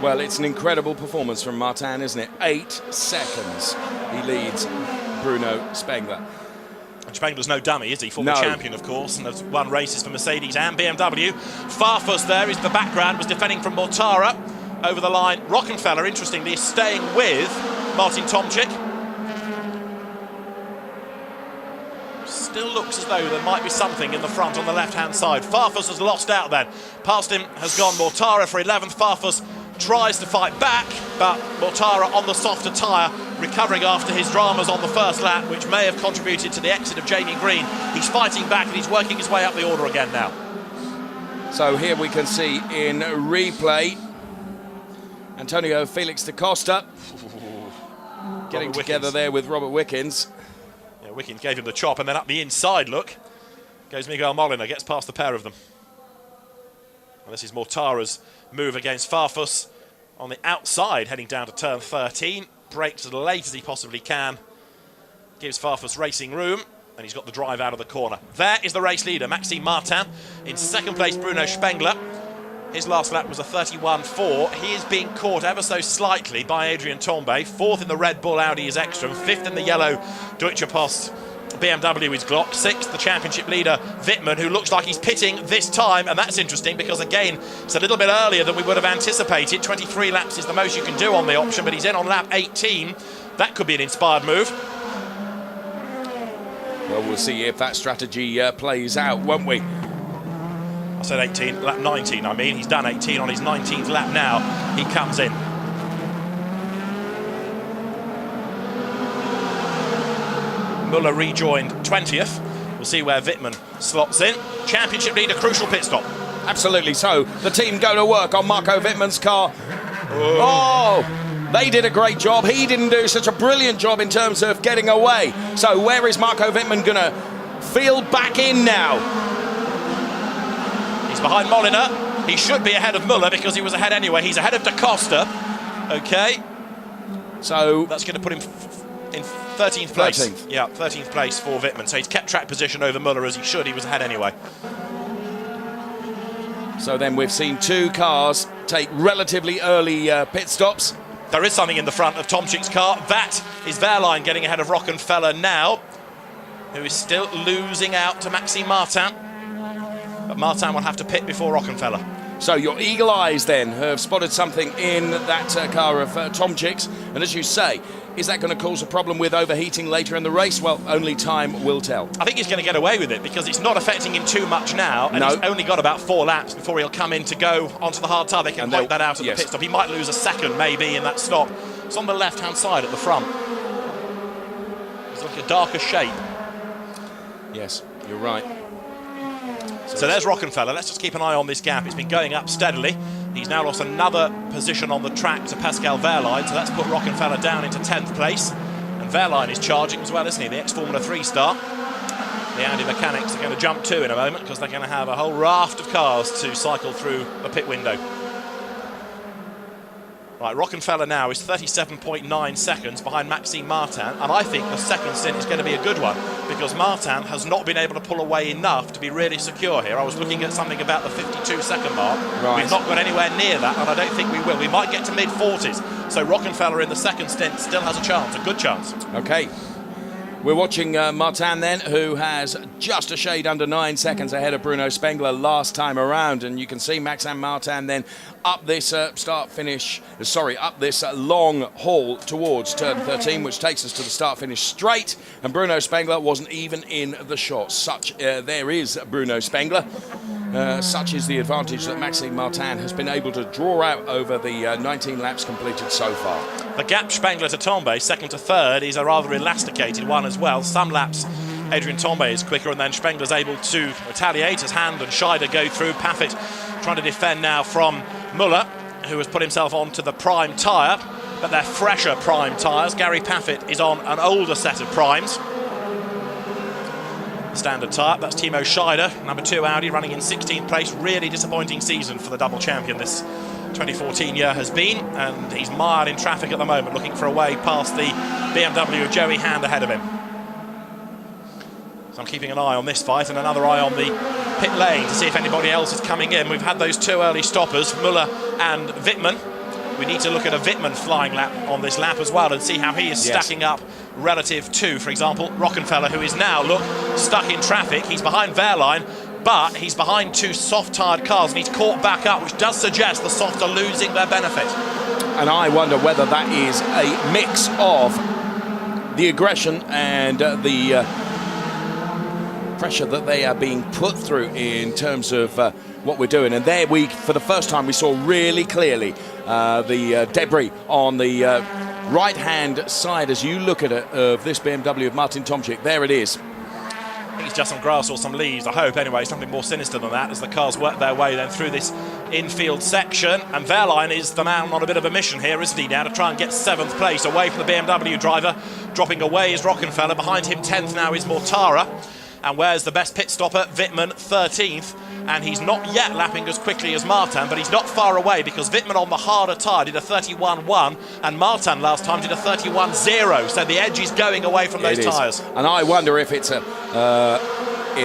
Speaker 4: Well, it's an incredible performance from Martin, isn't it? 8 seconds he leads Bruno Spengler.
Speaker 5: And Spengler's no dummy, is he? Former champion, of course, and has won races for Mercedes and BMW. Farfus there is the background, was defending from Mortara over the line. Rockenfeller, interestingly, is staying with Martin Tomczyk. Still looks as though there might be something in the front on the left-hand side. Farfus has lost out then. Past him has gone Mortara for 11th. Farfus tries to fight back, but Mortara on the softer tyre, recovering after his dramas on the first lap, which may have contributed to the exit of Jamie Green. He's fighting back and he's working his way up the order again now.
Speaker 4: So here we can see in replay Antonio Felix da Costa getting together there with Robert Wickens.
Speaker 5: Yeah, Wickens gave him the chop, and then up the inside, look, goes Miguel Molina, gets past the pair of them. And this is Mortara's move against Farfus on the outside, heading down to turn 13. Brakes as late as he possibly can. Gives Farfus racing room, and he's got the drive out of the corner. There is the race leader, Maxime Martin. In second place, Bruno Spengler. His last lap was a 31.4. He is being caught ever so slightly by Adrian Tombe. 4th in the Red Bull Audi is Ekstrom. 5th in the yellow Deutsche Post BMW is Glock. 6th, the championship leader, Wittmann, who looks like he's pitting this time. And that's interesting because, again, it's a little bit earlier than we would have anticipated. 23 laps is the most you can do on the option, but he's in on lap 18. That could be an inspired move.
Speaker 4: Well, we'll see if that strategy plays out, won't we?
Speaker 5: I said 18, lap 19 I mean. He's done 18 on his 19th lap now. He comes in. Müller rejoined 20th. We'll see where Wittmann slots in. Championship leader, crucial pit stop.
Speaker 4: Absolutely. So the team go to work on Marco Wittmann's car. Oh, they did a great job. He didn't do such a brilliant job in terms of getting away. So where is Marco Wittmann going to field back in now? He's
Speaker 5: behind Molina. He should be ahead of Müller because he was ahead anyway. He's ahead of da Costa. Okay. So that's going to put him in 13th place. 13th. Yeah, 13th place for Wittmann. So he's kept track position over Müller as he should. He was ahead anyway.
Speaker 4: So then we've seen two cars take relatively early pit stops.
Speaker 5: There is something in the front of Tomčic's car. That is Wehrlein getting ahead of Rockenfeller now, who is still losing out to Maxime Martin. But Martin will have to pit before Rockenfeller.
Speaker 4: So your eagle eyes then have spotted something in that car of Tomčic's. And as you say, is that going to cause a problem with overheating later in the race? Well, only time will tell.
Speaker 5: I think he's going to get away with it because it's not affecting him too much now. And he's only got about 4 laps before he'll come in to go onto the hard tyre. They can wipe that out at the pit stop. He might lose a second maybe in that stop. It's on the left-hand side at the front. It's like a darker shape.
Speaker 4: Yes, you're right.
Speaker 5: So there's Rockenfeller. Let's just keep an eye on this gap. It's been going up steadily. He's now lost another position on the track to Pascal Wehrlein, so that's put Rockenfeller down into 10th place. And Wehrlein is charging as well, isn't he? The ex-Formula 3 star. The Audi mechanics are going to jump too in a moment because they're going to have a whole raft of cars to cycle through the pit window. Right, Rockenfeller now is 37.9 seconds behind Maxime Martin, and I think the second stint is going to be a good one because Martin has not been able to pull away enough to be really secure here. I was looking at something about the 52-second mark. Right. We've not got anywhere near that, and I don't think we will. We might get to mid-40s, so Rockenfeller in the second stint still has a chance, a good chance.
Speaker 4: Okay. We're watching Martin then, who has just a shade under 9 seconds ahead of Bruno Spengler last time around. And you can see Maxime Martin then up this up this long haul towards turn 13, which takes us to the start-finish straight. And Bruno Spengler wasn't even in the shot. There is Bruno Spengler. Such is the advantage that Maxime Martin has been able to draw out over the 19 laps completed so far.
Speaker 5: The gap Spengler to Tombe, second to third, is a rather elasticated one as well. Some laps Adrian Tombe is quicker, and then Spengler's able to retaliate as Hand and Scheider go through. Paffett trying to defend now from Muller, who has put himself onto the prime tyre, but they're fresher prime tyres. Gary Paffett is on an older set of primes. Standard tyre, that's Timo Scheider, number 2 Audi, running in 16th place. Really disappointing season for the double champion this 2014 year has been, and he's mired in traffic at the moment, looking for a way past the BMW of Joey Hand ahead of him. So I'm keeping an eye on this fight and another eye on the pit lane to see if anybody else is coming in. We've had those 2 early stoppers, Muller and Wittmann. We need to look at a Wittmann flying lap on this lap as well and see how he is stacking up relative to, for example, Rockenfeller, who is now, look, stuck in traffic. He's behind Wehrlein, but he's behind 2 soft-tyred cars and he's caught back up, which does suggest the softs are losing their benefit.
Speaker 4: And I wonder whether that is a mix of the aggression and the pressure that they are being put through in terms of what we're doing. And there for the first time, we saw really clearly the debris on the right-hand side as you look at it of this BMW of Martin Tomčik. There it is.
Speaker 5: I think it's just some grass or some leaves, I hope anyway, something more sinister than that as the cars work their way then through this infield section. And Wehrlein is the man on a bit of a mission here, isn't he, now, to try and get 7th place away from the BMW driver. Dropping away is Rockenfeller, behind him 10th now is Mortara. And where's the best pit stopper? Wittmann, 13th. And he's not yet lapping as quickly as Martin, but he's not far away because Wittmann on the harder tyre did a 31.1 and Martin last time did a 31.0. So the edge is going away from those tyres.
Speaker 4: And I wonder if it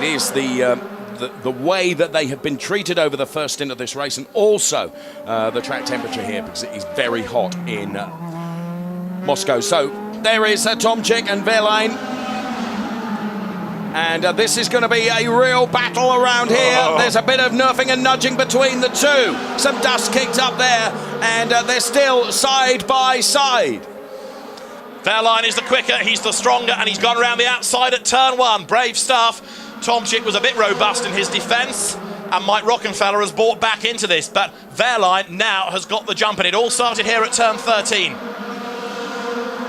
Speaker 4: is the way that they have been treated over the first stint of this race, and also the track temperature here, because it is very hot in Moscow. So there is Tomčik and Wehrlein. And this is going to be a real battle around here. There's a bit of nerfing and nudging between the two. Some dust kicked up there, and they're still side by side.
Speaker 5: Wehrlein is the quicker, he's the stronger, and he's gone around the outside at turn 1. Brave stuff. Tomčik was a bit robust in his defence, and Mike Rockenfeller has bought back into this, but Wehrlein now has got the jump, and it all started here at turn 13.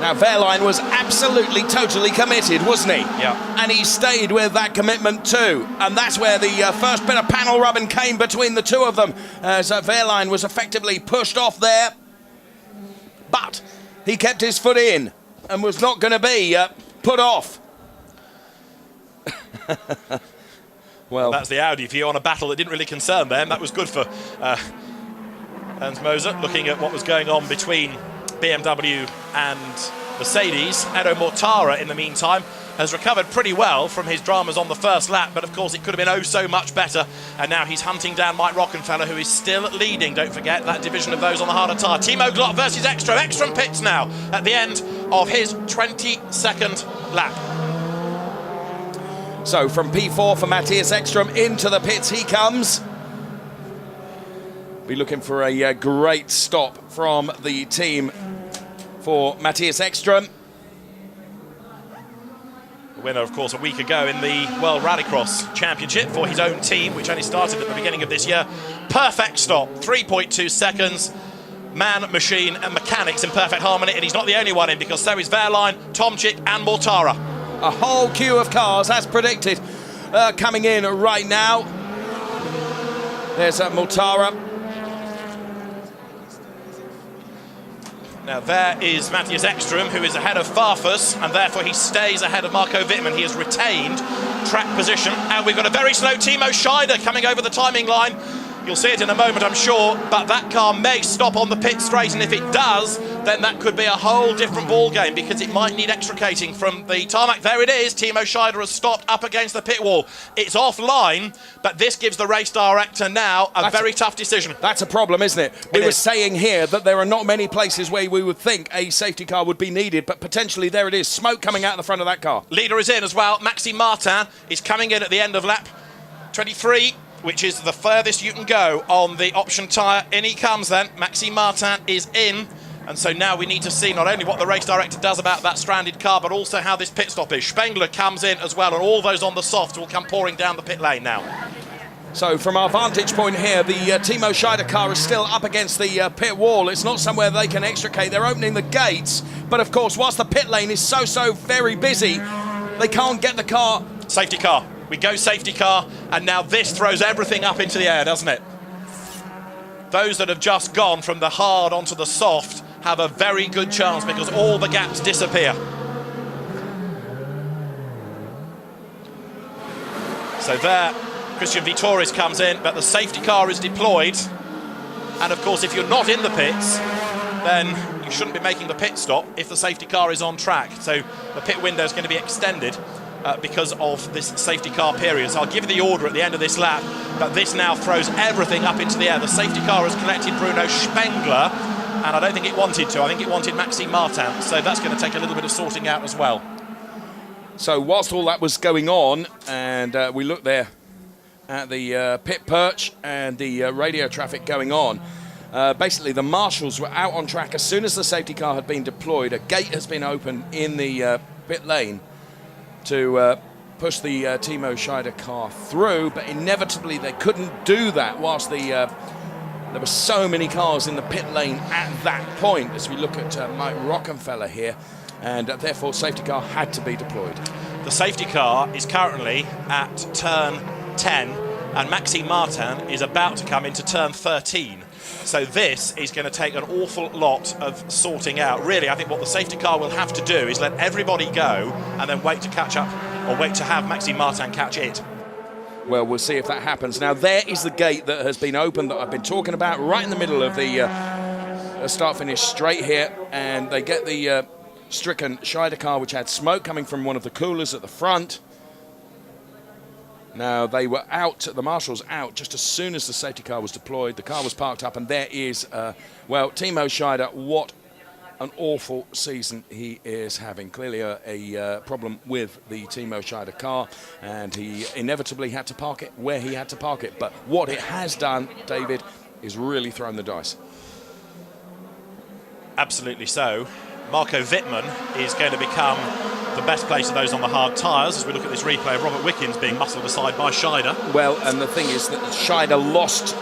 Speaker 4: Now, Wehrlein was absolutely, totally committed, wasn't he?
Speaker 5: Yeah.
Speaker 4: And he stayed with that commitment too. And that's where the first bit of panel rubbing came between the two of them, as Wehrlein was effectively pushed off there. But he kept his foot in and was not going to be put off.
Speaker 5: Well, that's the Audi view on a battle that didn't really concern them. That was good for Ernst Moser, looking at what was going on between BMW and Mercedes. Edo Mortara, in the meantime, has recovered pretty well from his dramas on the first lap, but of course it could have been oh so much better, and now he's hunting down Mike Rockenfeller, who is still leading. Don't forget that division of those on the harder tyre. Timo Glock versus Ekstrom. Ekstrom pits now at the end of his 22nd lap.
Speaker 4: So from P4 for Matthias Ekstrom into the pits he comes. Be looking for a great stop from the team for Matthias Ekstrom.
Speaker 5: The winner, of course, a week ago in the World Rallycross Championship for his own team, which only started at the beginning of this year. Perfect stop, 3.2 seconds. Man, machine and mechanics in perfect harmony, and he's not the only one in, because so is Wehrlein, Tomczyk and Mortara.
Speaker 4: A whole queue of cars, as predicted, coming in right now. There's Mortara.
Speaker 5: Now there is Matthias Ekstrom, who is ahead of Farfus, and therefore he stays ahead of Marco Wittmann. He has retained track position, and we've got a very slow Timo Scheider coming over the timing line. You'll see it in a moment, I'm sure, but that car may stop on the pit straight, and if it does, then that could be a whole different ball game, because it might need extricating from the tarmac. There it is. Timo Scheider has stopped up against the pit wall. It's offline, but this gives the race director now a very tough decision.
Speaker 4: That's a problem, isn't it? We were saying here that there are not many places where we would think a safety car would be needed, but potentially there it is. Smoke coming out the front of that car.
Speaker 5: Leader is in as well. Maxime Martin is coming in at the end of lap 23. Which is the furthest you can go on the option tyre. In he comes then. Maxime Martin is in. And so now we need to see not only what the race director does about that stranded car, but also how this pit stop is. Spengler comes in as well, and all those on the softs will come pouring down the pit lane now.
Speaker 4: So from our vantage point here, the Timo Scheider car is still up against the pit wall. It's not somewhere they can extricate. They're opening the gates. But of course, whilst the pit lane is so very busy, they can't get the car.
Speaker 5: Safety car. We go safety car, and now this throws everything up into the air, doesn't it? Those that have just gone from the hard onto the soft have a very good chance, because all the gaps disappear. So there, Christian Vittoris comes in, but the safety car is deployed. And of course, if you're not in the pits, then you shouldn't be making the pit stop if the safety car is on track. So the pit window is going to be extended because of this safety car period. So I'll give the order at the end of this lap, but this now throws everything up into the air. The safety car has collected Bruno Spengler, and I don't think it wanted to. I think it wanted Maxime Martin, so that's going to take a little bit of sorting out as well.
Speaker 4: So whilst all that was going on, and we looked there at the pit perch and the radio traffic going on, basically the marshals were out on track. As soon as the safety car had been deployed, a gate has been opened in the pit lane to push the Timo Scheider car through, but inevitably they couldn't do that whilst there were so many cars in the pit lane at that point, as we look at Mike Rockenfeller here, and therefore safety car had to be deployed.
Speaker 5: The safety car is currently at turn 10, and Maxime Martin is about to come into turn 13. So this is going to take an awful lot of sorting out. Really, I think what the safety car will have to do is let everybody go and then wait to catch up, or wait to have Maxime Martin catch it.
Speaker 4: Well, we'll see if that happens. Now, there is the gate that has been opened that I've been talking about, right in the middle of the start-finish straight here, and they get the stricken Scheider car, which had smoke coming from one of the coolers at the front. Now, they were out, the marshals out, just as soon as the safety car was deployed. The car was parked up, and there is, well, Timo Scheider, what an awful season he is having. Clearly a problem with the Timo Scheider car, and he inevitably had to park it where he had to park it. But what it has done, David, is really thrown the dice.
Speaker 5: Absolutely so. Marco Wittmann is going to become the best place of those on the hard tyres as we look at this replay of Robert Wickens being muscled aside by Scheider.
Speaker 4: Well, and the thing is that Scheider lost.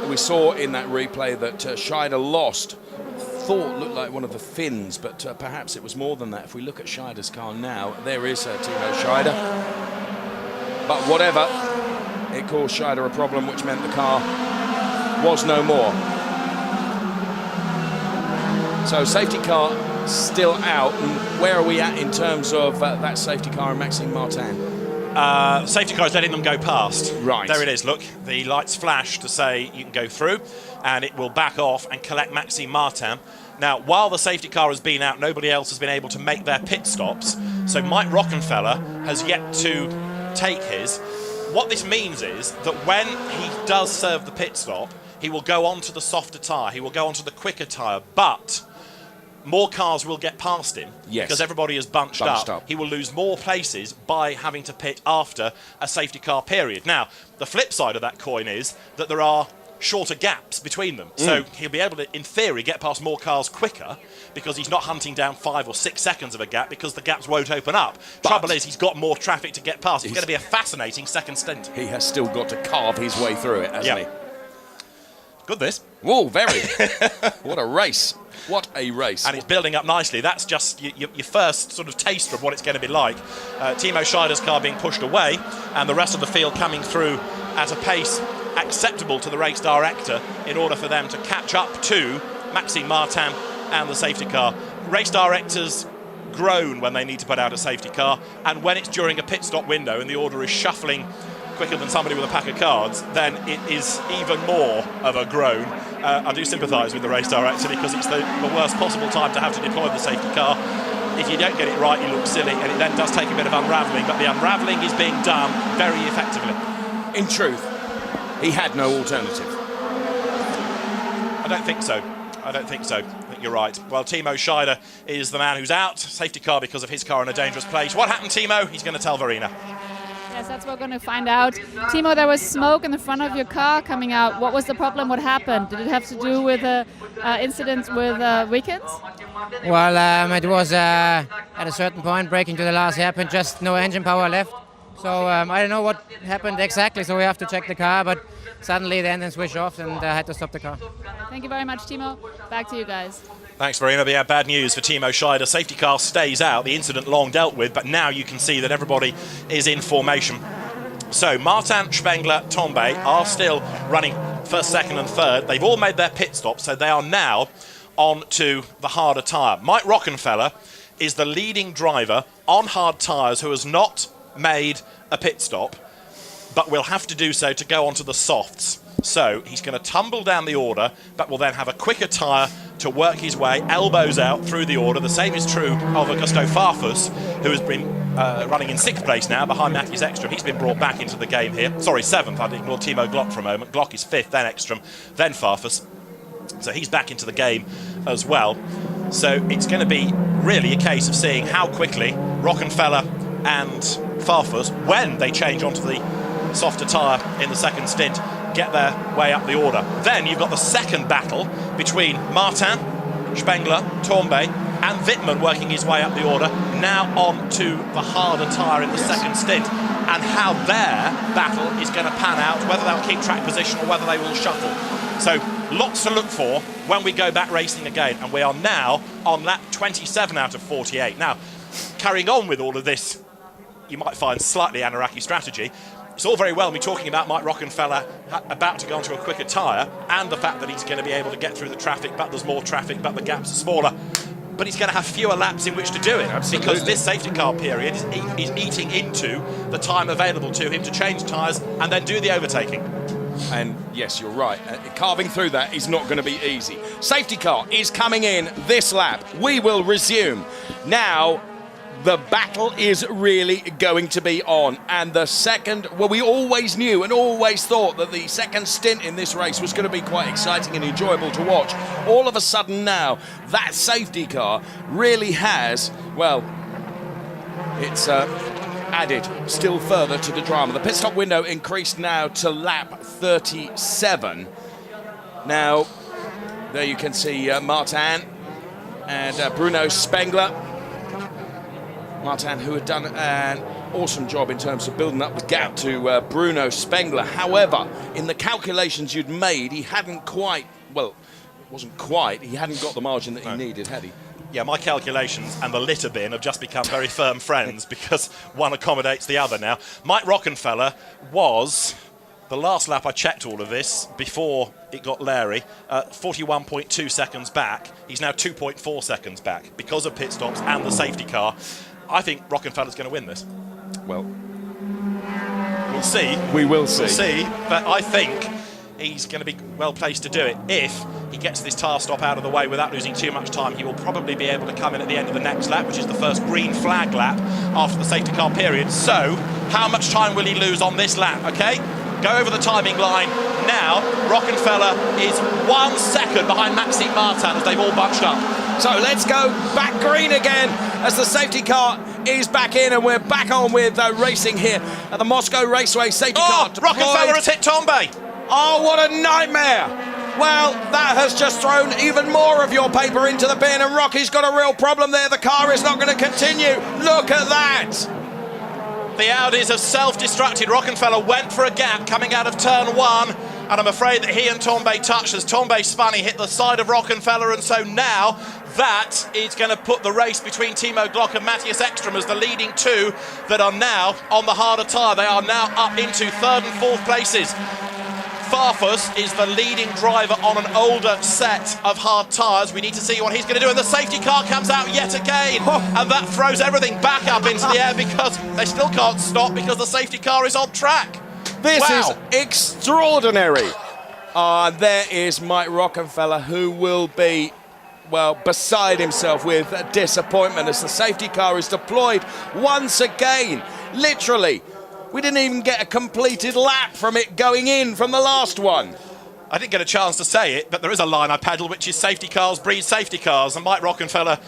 Speaker 4: We saw in that replay that Scheider lost. Thought looked like one of the fins, but perhaps it was more than that. If we look at Scheider's car now, there is Timo Scheider. But whatever, it caused Scheider a problem, which meant the car was no more. So safety car still out, and where are we at in terms of that safety car and Maxime Martin?
Speaker 5: Safety car is letting them go past.
Speaker 4: Right.
Speaker 5: There it is, look. The lights flash to say you can go through, and it will back off and collect Maxime Martin. Now, while the safety car has been out, nobody else has been able to make their pit stops. So Mike Rockenfeller has yet to take his. What this means is that when he does serve the pit stop, he will go on to the softer tyre, he will go on to the quicker tyre, but more cars will get past him because everybody is bunched up. He will lose more places by having to pit after a safety car period. Now, the flip side of that coin is that there are shorter gaps between them. So he'll be able to, in theory, get past more cars quicker because he's not hunting down 5 or 6 seconds of a gap because the gaps won't open up. But trouble is, he's got more traffic to get past. It's going to be a fascinating second stint.
Speaker 4: He has still got to carve his way through it, hasn't he?
Speaker 5: Good this.
Speaker 4: Whoa, very. What a race. What a race.
Speaker 5: And it's building up nicely. That's just your first sort of taster of what it's going to be like. Timo Scheider's car being pushed away and the rest of the field coming through at a pace acceptable to the race director in order for them to catch up to Maxime Martin and the safety car. Race directors groan when they need to put out a safety car, and when it's during a pit stop window and the order is shuffling quicker than somebody with a pack of cards, then it is even more of a groan. I do sympathise with the race director because it's the worst possible time to have to deploy the safety car. If you don't get it right, you look silly, and it then does take a bit of unravelling, but the unravelling is being done very effectively.
Speaker 4: In truth, he had no alternative.
Speaker 5: I don't think so. I think you're right. Well, Timo Scheider is the man who's out. Safety car because of his car in a dangerous place. What happened, Timo? He's going to tell Verena.
Speaker 1: Yes, that's what we're going to find out. Timo, there was smoke in the front of your car coming out. What was the problem? What happened? Did it have to do with incidents with weekends?
Speaker 9: Well, it was at a certain point, braking to the last hairpin, just no engine power left. So I don't know what happened exactly, so we have to check the car, but suddenly the engine switched off and I had to stop the car.
Speaker 1: Thank you very much, Timo. Back to you guys.
Speaker 5: Thanks, Verena. We have bad news for Timo Scheider. Safety car stays out. The incident long dealt with, but now you can see that everybody is in formation. So Martin, Spengler, Tombe are still running first, second and third. They've all made their pit stop, so they are now on to the harder tyre. Mike Rockenfeller is the leading driver on hard tyres who has not made a pit stop, but will have to do so to go onto the softs. So he's going to tumble down the order, but will then have a quicker tyre to work his way, elbows out through the order. The same is true of Augusto Farfus, who has been running in 6th place now, behind Matthews Ekstrom. He's been brought back into the game here. Sorry, 7th. I'd ignore Timo Glock for a moment. Glock is 5th, then Ekstrom, then Farfus. So he's back into the game as well. So it's going to be really a case of seeing how quickly Rockenfeller and Farfus, when they change onto the softer tyre in the second stint, get their way up the order. Then you've got the second battle between Martin, Spengler, Tombe and Wittmann working his way up the order, now on to the harder tyre in the second stint, and how their battle is going to pan out, whether they'll keep track position or whether they will shuffle. So lots to look for when we go back racing again, and we are now on lap 27 out of 48. Now, carrying on with all of this, you might find slightly Anaraki strategy. It's all very well me talking about Mike Rockenfeller about to go onto a quicker tyre and the fact that he's going to be able to get through the traffic, but there's more traffic, but the gaps are smaller. But he's going to have fewer laps in which to do it. Absolutely. Because this safety car period is eating into the time available to him to change tyres and then do the overtaking.
Speaker 4: And yes, you're right. Carving through that is not going to be easy. Safety car is coming in this lap. We will resume. Now, the battle is really going to be on. And the second, well, we always knew and always thought that the second stint in this race was going to be quite exciting and enjoyable to watch. All of a sudden now, that safety car really has, well, it's added still further to the drama. The pit stop window increased now to lap 37. Now, there you can see Martin and Bruno Spengler. Martin, who had done an awesome job in terms of building up the gap to Bruno Spengler. However, in the calculations you'd made, he hadn't quite, well, it wasn't quite, he hadn't got the margin that he needed, had he?
Speaker 5: Yeah, my calculations and the litter bin have just become very firm friends because one accommodates the other now. Mike Rockenfeller was, the last lap I checked all of this before it got Larry, 41.2 seconds back. He's now 2.4 seconds back because of pit stops and the safety car. I think Rockenfeller's going to win this.
Speaker 4: Well,
Speaker 5: see.
Speaker 4: We will see.
Speaker 5: We'll see, but I think he's going to be well placed to do it. If he gets this tyre stop out of the way without losing too much time, he will probably be able to come in at the end of the next lap, which is the first green flag lap after the safety car period. So, how much time will he lose on this lap, okay? Go over the timing line now. Rockenfeller is 1 second behind Maxime Martin as they've all bunched up.
Speaker 4: So let's go back green again as the safety car is back in, and we're back on with racing here at the Moscow Raceway. Safety car deployed.
Speaker 5: Rockenfeller has hit Tombe.
Speaker 4: Oh, what a nightmare! Well, that has just thrown even more of your paper into the bin, and Rocky's got a real problem there. The car is not going to continue. Look at that!
Speaker 5: The Audis have self-destructed. Rockenfeller went for a gap coming out of turn 1, and I'm afraid that he and Tombe touched as Tombe spun. He hit the side of Rockenfeller, and so now that is going to put the race between Timo Glock and Matthias Ekstrom as the leading two that are now on the harder tyre. They are now up into 3rd and 4th places. Farfus is the leading driver on an older set of hard tyres. We need to see what he's going to do, and the safety car comes out yet again, and that throws everything back up into the air because they still can't stop because the safety car is on track.
Speaker 4: This
Speaker 5: Wow.
Speaker 4: is extraordinary. There is Mike Rockenfeller, who will be, well, beside himself with disappointment as the safety car is deployed once again. Literally, we didn't even get a completed lap from it going in from the last one.
Speaker 5: I didn't get a chance to say it, but there is a line I pedal, which is safety cars breed safety cars, and Mike Rockenfeller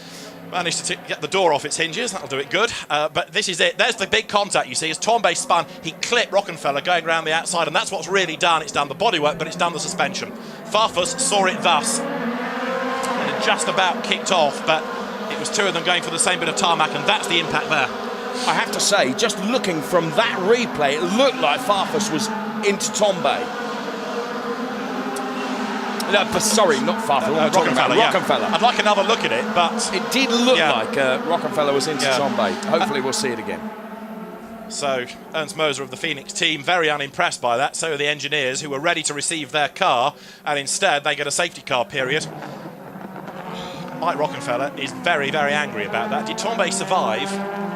Speaker 5: managed to get the door off its hinges. That'll do it good. But this is it. There's the big contact you see. As Tombe spun, he clipped Rockenfeller going around the outside, and that's what's really done. It's done the bodywork, but it's done the suspension. Farfus saw it thus, and it just about kicked off, but it was two of them going for the same bit of tarmac, and that's the impact there.
Speaker 4: I have to say, just looking from that replay, it looked like Farfus was into Tombe. No, but sorry, not Farfus. Rockenfeller.
Speaker 5: I'd like another look at it, but
Speaker 4: it did look like Rockenfeller was into Tombe. Hopefully we'll see it again.
Speaker 5: So Ernst Moser of the Phoenix team, very unimpressed by that. So are the engineers, who were ready to receive their car, and instead they get a safety car period. Mike Rockenfeller is very, very angry about that. Did Tombe survive?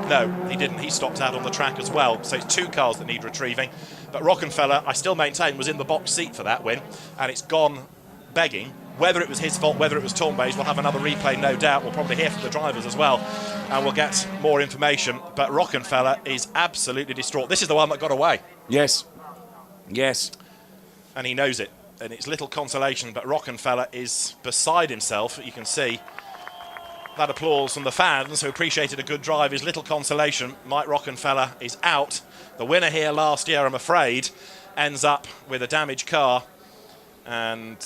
Speaker 5: No, he didn't. He stopped out on the track as well. So it's two cars that need retrieving. But Rockenfeller, I still maintain, was in the box seat for that win, and it's gone begging. Whether it was his fault, whether it was Tombe's, we'll have another replay, no doubt. We'll probably hear from the drivers as well, and we'll get more information. But Rockenfeller is absolutely distraught. This is the one that got away.
Speaker 4: Yes. Yes.
Speaker 5: And he knows it. And it's little consolation, but Rockenfeller is beside himself. You can see that applause from the fans who appreciated a good drive is little consolation. Mike Rockenfeller is out. The winner here last year, I'm afraid, ends up with a damaged car, and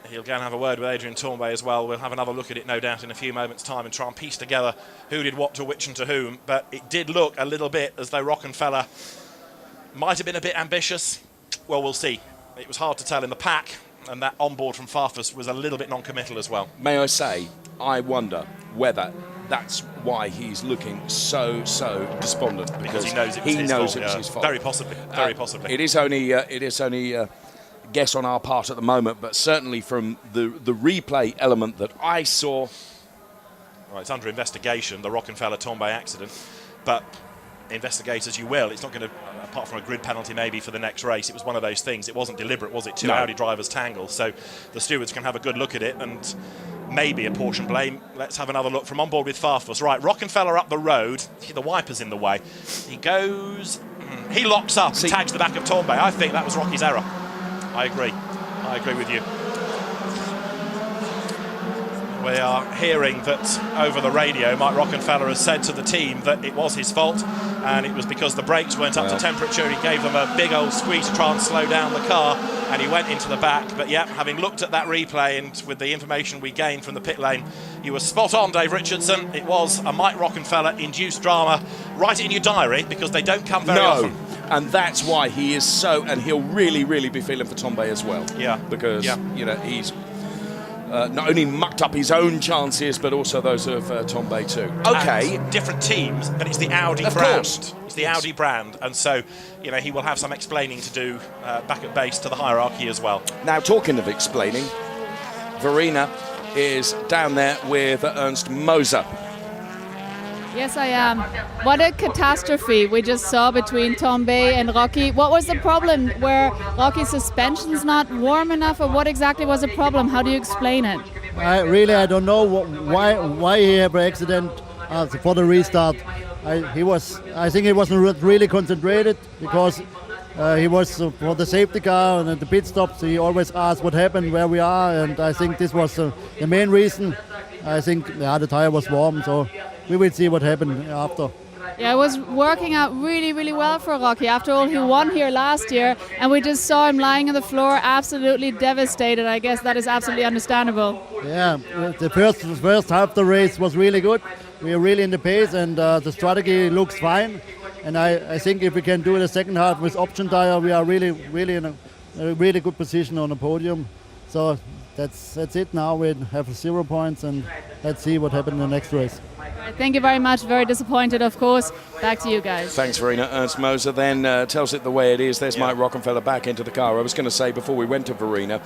Speaker 5: he'll go and have a word with Adrian Tombe as well. We'll have another look at it, no doubt, in a few moments' time and try and piece together who did what to which and to whom. But it did look a little bit as though Rockenfeller might have been a bit ambitious. Well, we'll see. It was hard to tell in the pack, and that onboard from Farfus was a little bit non-committal as well.
Speaker 4: May I say, I wonder whether that's why he's looking so despondent,
Speaker 5: because he knows it was his fault. Very possibly. Very possibly.
Speaker 4: It is only a guess on our part at the moment, but certainly from the replay element that I saw.
Speaker 5: Right, it's under investigation, the Rockenfeller-Tombe accident, but investigate as you will. It's not going to, apart from a grid penalty maybe for the next race, it was one of those things. It wasn't deliberate, was it? Two Audi drivers tangle, so the stewards can have a good look at it and maybe apportion blame. Let's have another look from on board with Farfus. Right, Rockenfeller up the road. The wiper's in the way. He goes, he locks up and tags the back of Tombe. I think that was Rocky's error. I agree with you. We are hearing that over the radio, Mike Rockenfeller has said to the team that it was his fault, and it was because the brakes weren't up to temperature. He gave them a big old squeeze to try and slow down the car, and he went into the back. But yeah, having looked at that replay and with the information we gained from the pit lane, you were spot on, Dave Richardson. It was a Mike Rockenfeller induced drama. Write it in your diary, because they don't come very often.
Speaker 4: And that's why he is so, and he'll really be feeling for Tombe as well.
Speaker 5: Yeah.
Speaker 4: Because, you know, he's not only mucked up his own chances, but also those of Tombe too. Okay.
Speaker 5: And different teams, but it's the Audi
Speaker 4: of
Speaker 5: brand.
Speaker 4: Course.
Speaker 5: It's the Audi brand. And so, you know, he will have some explaining to do back at base to the hierarchy as well.
Speaker 4: Now, talking of explaining, Verena is down there with Ernst Moser.
Speaker 1: Yes, I am. What a catastrophe we just saw between Tombe and Rocky. What was the problem? Were Rocky's suspensions not warm enough, or what exactly was the problem? How do you explain it?
Speaker 10: I don't know why he had an accident for the restart. I think he wasn't really concentrated because he was for the safety car and at the pit stops. He always asked what happened, where we are, and I think this was the main reason. I think the tire was warm, so we will see what happened after.
Speaker 1: Yeah, it was working out really, really well for Rocky. After all, he won here last year, and we just saw him lying on the floor, absolutely devastated. I guess that is absolutely understandable.
Speaker 10: Yeah, the first half of the race was really good. We are really in the pace, and the strategy looks fine. And I think if we can do the second half with option tire, we are really in a really good position on the podium. So that's it now. We have 0 points, and let's see what happens in the next race.
Speaker 1: Thank you very much. Very disappointed, of course. Back to you guys.
Speaker 4: Thanks, Verena. Ernst Moser then tells it the way it is. There's Mike Rockenfeller back into the car. I was going to say before we went to Verena,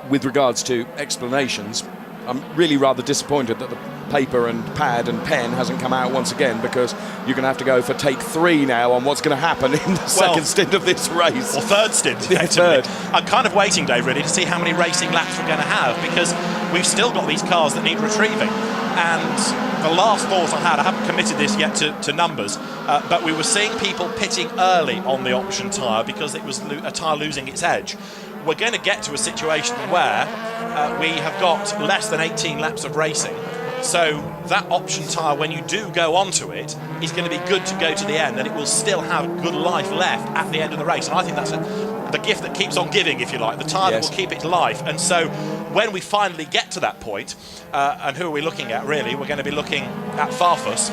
Speaker 4: with regards to explanations, I'm really rather disappointed that the paper and pad and pen hasn't come out once again, because you're going to have to go for take 3 now on what's going to happen in the second stint of this race.
Speaker 5: Or third stint.
Speaker 4: Yeah, third.
Speaker 5: I'm kind of waiting, Dave, really, to see how many racing laps we're going to have, because we've still got these cars that need retrieving. And the last thought I had, I haven't committed this yet to numbers, but we were seeing people pitting early on the option tyre because it was a tyre losing its edge. We're going to get to a situation where we have got less than 18 laps of racing. So that option tyre, when you do go onto it, is going to be good to go to the end, and it will still have good life left at the end of the race. And I think that's the gift that keeps on giving, if you like, the tyre that will keep its life. And so when we finally get to that point, and who are we looking at, really? We're going to be looking at Farfus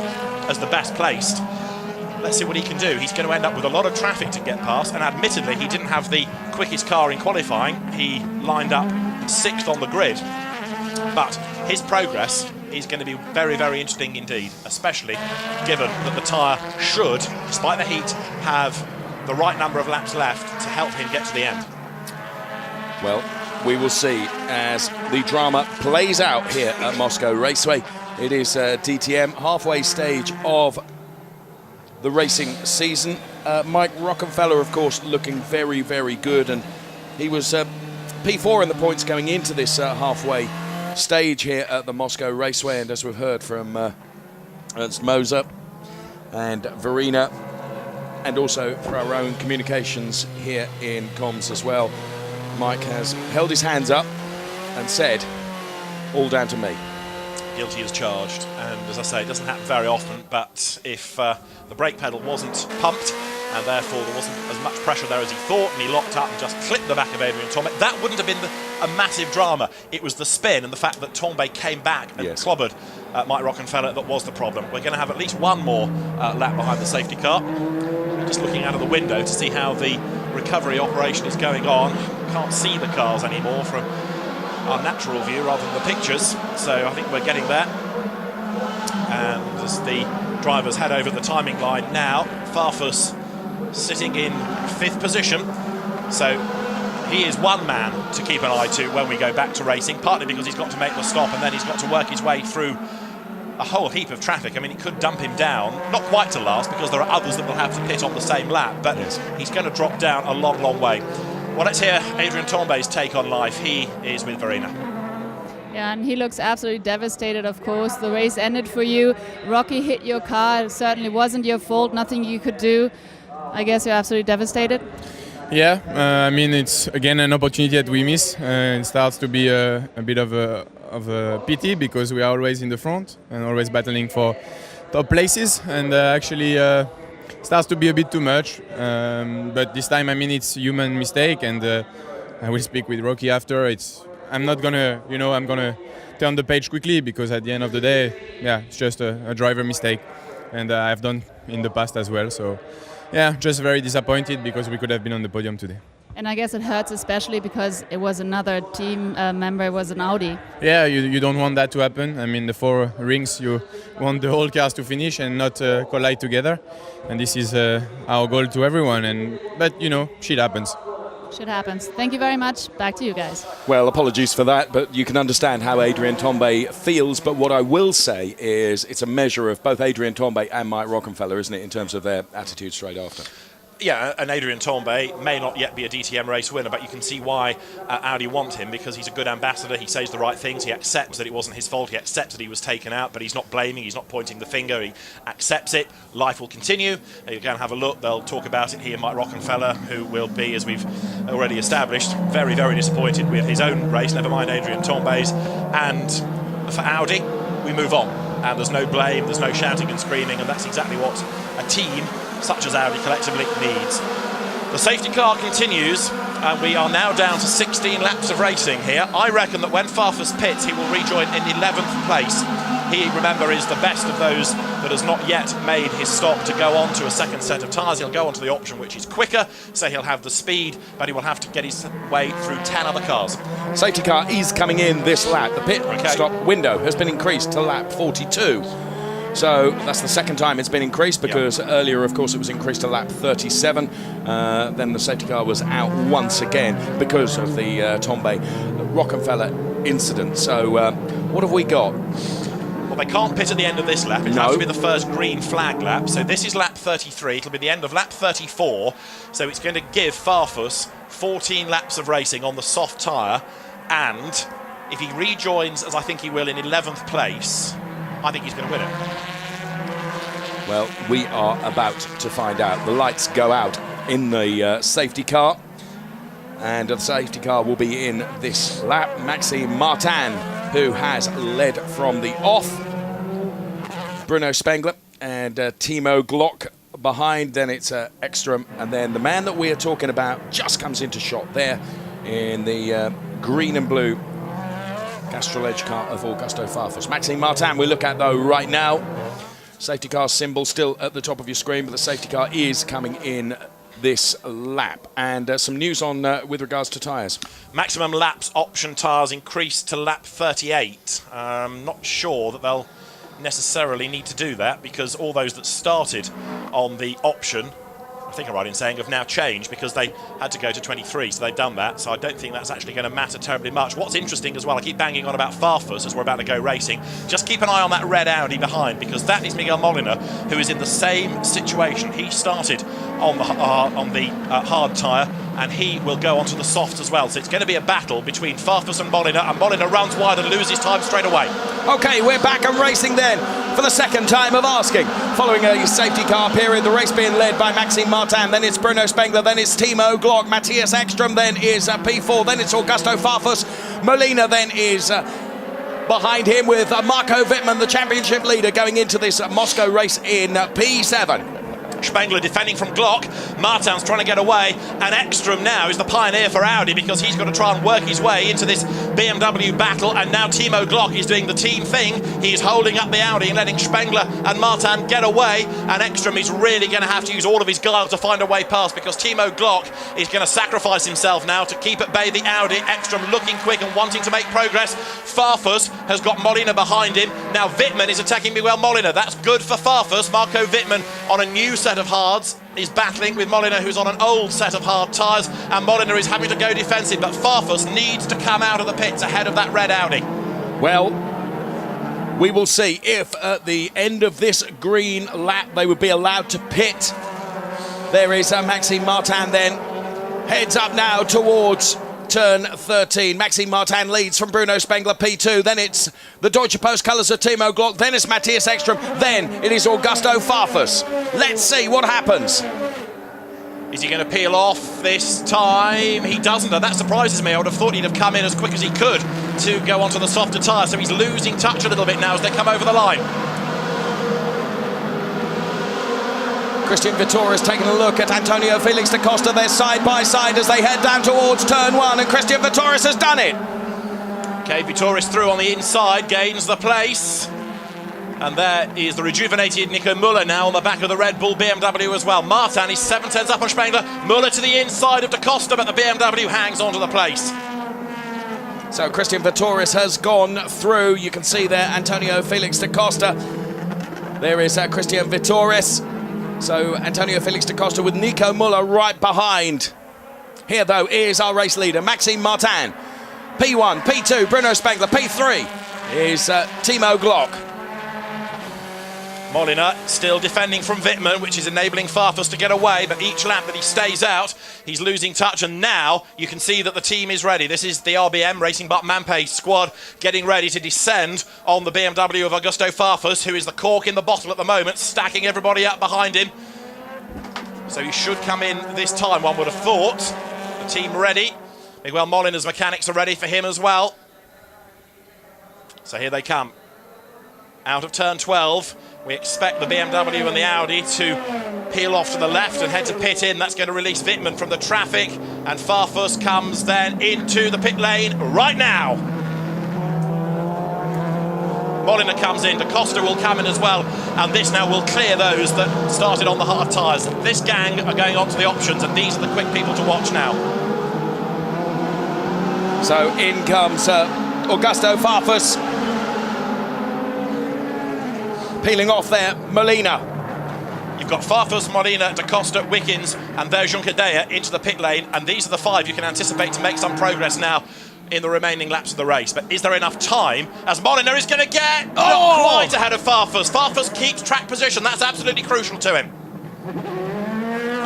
Speaker 5: as the best placed. Let's see what he can do. He's going to end up with a lot of traffic to get past, and admittedly, he didn't have the quickest car in qualifying. He lined up 6th on the grid, but his progress is going to be very, very interesting indeed, especially given that the tyre should, despite the heat, have the right number of laps left to help him get to the end.
Speaker 4: Well, we will see as the drama plays out here at Moscow Raceway. It is DTM, halfway stage of the racing season. Mike Rockenfeller, of course, looking very, very good, and he was P4 in the points going into this halfway stage here at the Moscow Raceway, and as we've heard from Ernst Moser and Verena, and also for our own communications here in comms as well, Mike has held his hands up and said, all down to me.
Speaker 5: Guilty as charged, and as I say, it doesn't happen very often, but if the brake pedal wasn't pumped and therefore there wasn't as much pressure there as he thought, and he locked up and just clipped the back of Adrian Tombe, that wouldn't have been a massive drama. It was the spin and the fact that Tombe came back and clobbered Mike Rockenfeller that was the problem. We're going to have at least one more lap behind the safety car. Just looking out of the window to see how the recovery operation is going on. Can't see the cars anymore from our natural view rather than the pictures, so I think we're getting there. And as the drivers head over the timing line now, Farfus sitting in 5th position, so he is one man to keep an eye to when we go back to racing, partly because he's got to make the stop and then he's got to work his way through a whole heap of traffic. I mean, it could dump him down, not quite to last because there are others that will have to pit on the same lap, but he's going to drop down a long, long way. Well, let's hear Adrian Tombe's take on life. He is with Verena.
Speaker 1: Yeah, and he looks absolutely devastated, of course. The race ended for you. Rocky hit your car. It certainly wasn't your fault. Nothing you could do. I guess you're absolutely devastated.
Speaker 8: Yeah, I mean, it's again an opportunity that we miss. It starts to be a bit of a pity because we are always in the front and always battling for top places, and actually starts to be a bit too much. But this time, I mean, it's human mistake, and I will speak with Rocky after. I'm not gonna, I'm gonna turn the page quickly because at the end of the day, it's just a driver mistake, and I've done in the past as well. So. Yeah, just very disappointed because we could have been on the podium today.
Speaker 1: And I guess it hurts especially because it was another team member, it was an Audi.
Speaker 8: Yeah, you don't want that to happen. I mean, the 4 rings, you want the whole cars to finish and not collide together. And this is our goal to everyone. But, shit happens.
Speaker 1: Shit happens. Thank you very much. Back to you guys.
Speaker 4: Well, apologies for that, but you can understand how Adrian Tombe feels. But what I will say is it's a measure of both Adrian Tombe and Mike Rockenfeller, isn't it, in terms of their attitude straight after?
Speaker 5: Yeah, and Adrian Tombe may not yet be a DTM race winner, but you can see why Audi want him, because he's a good ambassador. He says the right things. He accepts that it wasn't his fault. He accepts that he was taken out, but he's not blaming. He's not pointing the finger. He accepts it. Life will continue. You can have a look. They'll talk about it. He and Mike Rockenfeller, who will be, as we've already established, very, very disappointed with his own race, never mind Adrian Tombe's. And for Audi, we move on. And there's no blame, there's no shouting and screaming, and that's exactly what a team such as Audi collectively needs. The safety car continues, and we are now down to 16 laps of racing here. I reckon that when Farfus pits, he will rejoin in 11th place. He, remember, is the best of those that has not yet made his stop to go on to a second set of tyres. He'll go on to the option which is quicker, so he'll have the speed, but he will have to get his way through 10 other cars.
Speaker 4: Safety car is coming in this lap. The pit stop window has been increased to lap 42. So that's the second time it's been increased, because earlier, of course, it was increased to lap 37. Then the safety car was out once again because of the Tombe Rockenfeller incident. So what have we got?
Speaker 5: Well, they can't pit at the end of this lap. It has to be the first green flag lap. So this is lap 33. It'll be the end of lap 34. So it's going to give Farfus 14 laps of racing on the soft tyre. And if he rejoins, as I think he will, in 11th place, I think he's going to win it.
Speaker 4: Well, we are about to find out. The lights go out in the safety car. And the safety car will be in this lap. Maxime Martin, who has led from the off. Bruno Spengler and Timo Glock behind. Then it's Ekstrom. And then the man that we are talking about just comes into shot there in the green and blue Castrol Edge car of Augusto Farfus. Maxime Martin we look at, though, right now. Safety car symbol still at the top of your screen, but the safety car is coming in this lap. And some news on with regards to tyres.
Speaker 5: Maximum laps option tyres increased to lap 38. Not sure that they'll necessarily need to do that, because all those that started on the option, I think I'm right in saying, have now changed because they had to go to 23, so they've done that. So I don't think that's actually going to matter terribly much. What's interesting as well, I keep banging on about Farfus as we're about to go racing. Just keep an eye on that red Audi behind, because that is Miguel Molina, who is in the same situation. He started on the hard tyre, and he will go onto the soft as well. So it's going to be a battle between Farfus and Molina runs wide and loses time straight away.
Speaker 4: OK, we're back and racing then for the second time of asking. Following a safety car period, the race being led by Maxime Martin, then it's Bruno Spengler, then it's Timo Glock, Matthias Ekstrom, then is P4, then it's Augusto Farfus. Molina then is behind him with Marco Wittmann, the championship leader, going into this Moscow race in P7.
Speaker 5: Spengler defending from Glock. Martin's trying to get away, and Ekstrom now is the pioneer for Audi, because he's got to try and work his way into this BMW battle. And now Timo Glock is doing the team thing. He's holding up the Audi and letting Spengler and Martin get away, and Ekstrom is really going to have to use all of his guile to find a way past, because Timo Glock is going to sacrifice himself now to keep at bay the Audi. Ekstrom looking quick and wanting to make progress. Farfus has got Molina behind him. Now Wittmann is attacking Miguel Molina. That's good for Farfus. Marco Wittmann on a new set of hards is battling with Molina, who's on an old set of hard tyres, and Molina is having to go defensive, but Farfus needs to come out of the pits ahead of that red Audi.
Speaker 4: Well, we will see if at the end of this green lap they would be allowed to pit. There is Maxime Martin then, heads up now towards turn 13. Maxime Martin leads from Bruno Spengler, P2. Then it's the Deutsche Post colours of Timo Glock. Then it's Matthias Ekstrom. Then it is Augusto Farfus. Let's see what happens.
Speaker 5: Is he going to peel off this time? He doesn't, and that surprises me. I would have thought he'd have come in as quick as he could to go onto the softer tyre, so he's losing touch a little bit now as they come over the line.
Speaker 4: Christian Vittori has taken a look at Antonio Felix da Costa. They're side by side as they head down towards turn 1, and Christian Vittori has done it.
Speaker 5: Okay, Vittori through on the inside, gains the place. And there is the rejuvenated Nico Müller now on the back of the Red Bull BMW as well. Martin is 7/10 up on Spengler. Müller to the inside of da Costa, but the BMW hangs onto the place.
Speaker 4: So Christian Vittori has gone through. You can see there Antonio Felix da Costa. There is Christian Vittori. So Antonio Felix da Costa with Nico Müller right behind Here, though, is our race leader, Maxime Martin. P1, P2, Bruno Spengler. P3 is Timo Glock.
Speaker 5: Molina still defending from Wittmann, which is enabling Farfus to get away, but each lap that he stays out, he's losing touch, and now you can see that the team is ready. This is the RBM Racing Butt Mampe squad getting ready to descend on the BMW of Augusto Farfus, who is the cork in the bottle at the moment, stacking everybody up behind him. So he should come in this time, one would have thought. The team ready. Miguel Molina's mechanics are ready for him as well. So here they come. Out of turn 12. We expect the BMW and the Audi to peel off to the left and head to pit in. That's going to release Wittmann from the traffic. And Farfus comes then into the pit lane right now. Molina comes in. Da Costa will come in as well. And this now will clear those that started on the hard tyres. This gang are going on to the options, and these are the quick people to watch now.
Speaker 4: So in comes Augusto Farfus. Peeling off there, Molina.
Speaker 5: You've got Farfus, Molina, Da Costa, Wickens, and there's Juncadella into the pit lane, and these are the 5 you can anticipate to make some progress now in the remaining laps of the race. But is there enough time, as Molina is going to get not quite ahead of Farfus. Farfus keeps track position. That's absolutely crucial to him.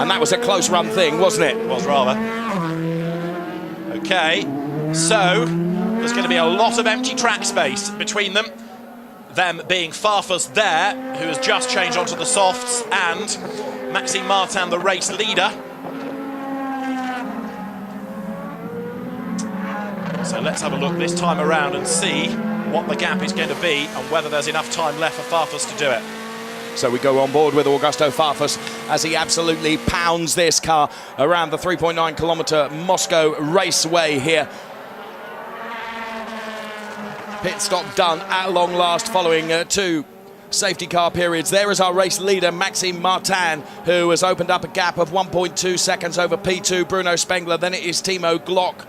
Speaker 4: And that was a close run thing, wasn't it?
Speaker 5: It was rather. Okay, so there's going to be a lot of empty track space between them. Them being Farfus there, who has just changed onto the softs, and Maxime Martin, the race leader. So let's have a look this time around and see what the gap is going to be and whether there's enough time left for Farfus to do it.
Speaker 4: So we go on board with Augusto Farfus as he absolutely pounds this car around the 3.9 kilometre Moscow Raceway here. Pit stop done at long last following 2 safety car periods. There is our race leader, Maxime Martin, who has opened up a gap of 1.2 seconds over P2, Bruno Spengler. Then it is Timo Glock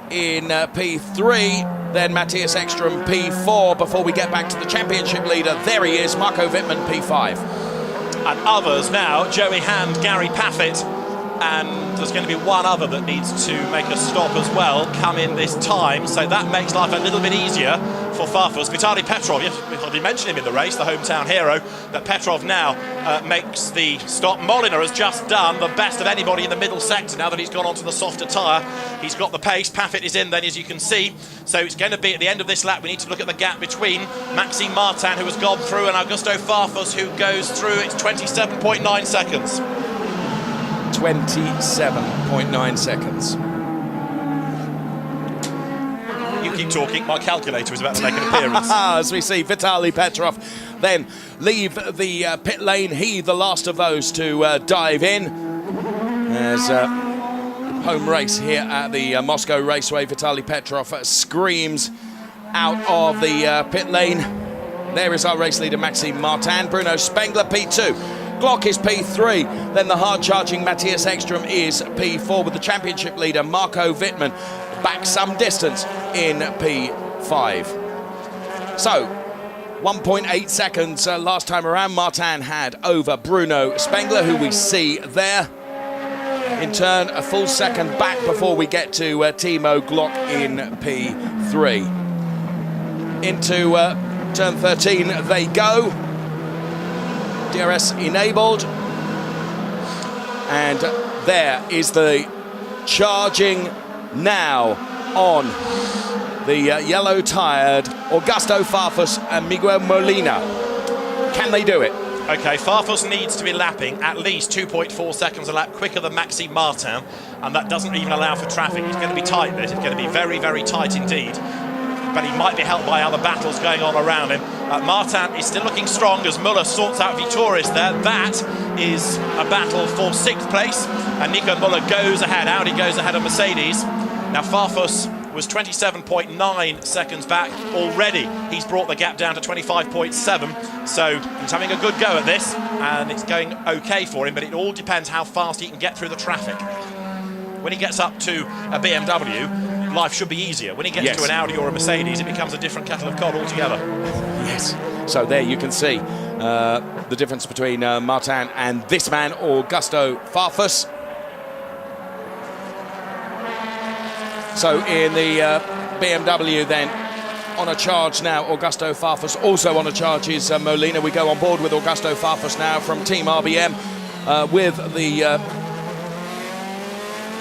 Speaker 4: in P3, then Matthias Ekstrom P4 before we get back to the championship leader. There he is, Marco Wittmann P5.
Speaker 5: And others now, Joey Hand, Gary Paffett, and there's going to be one other that needs to make a stop as well, come in this time, so that makes life a little bit easier for Farfus. Vitaly Petrov, yes, we hardly mentioned him in the race, the hometown hero, that Petrov now makes the stop. Molina has just done the best of anybody in the middle sector now that he's gone onto the softer tyre. He's got the pace, Paffett is in then, as you can see, so it's going to be at the end of this lap, we need to look at the gap between Maxime Martin, who has gone through, and Augusto Farfus, who goes through. It's 27.9 seconds.
Speaker 4: 27.9 seconds.
Speaker 5: You keep talking, my calculator is about to make an appearance.
Speaker 4: As we see Vitaly Petrov then leave the pit lane, he the last of those to dive in. There's home race here at the Moscow Raceway. Vitaly Petrov screams out of the pit lane. There is our race leader, Maxime Martin. Bruno Spengler, P2. Glock is P3, then the hard-charging Matthias Ekstrom is P4 with the championship leader Marco Wittmann back some distance in P5. So, 1.8 seconds last time around Martin had over Bruno Spengler, who we see there. In turn, a full second back before we get to Timo Glock in P3. Into turn 13 they go. DRS enabled, and there is the charging now on the yellow-tired Augusto Farfus and Miguel Molina. Can they do it?
Speaker 5: Okay, Farfus needs to be lapping at least 2.4 seconds a lap quicker than Maxime Martin, and that doesn't even allow for traffic. It's going to be tight, this. It's going to be very, very tight indeed. But he might be helped by other battles going on around him. Martin is still looking strong as Muller sorts out Vitoris there. That is a battle for 6th place, and Nico Muller goes ahead. Audi goes ahead of Mercedes. Now Farfus was 27.9 seconds back already. He's brought the gap down to 25.7, so he's having a good go at this, and it's going okay for him, but it all depends how fast he can get through the traffic. When he gets up to a BMW, life should be easier. When he gets to an Audi or a Mercedes, it becomes a different kettle of cod altogether.
Speaker 4: Yes. So there you can see the difference between Martin and this man, Augusto Farfus. So in the BMW then, on a charge now, Augusto Farfus. Also on a charge is Molina. We go on board with Augusto Farfus now from Team RBM with the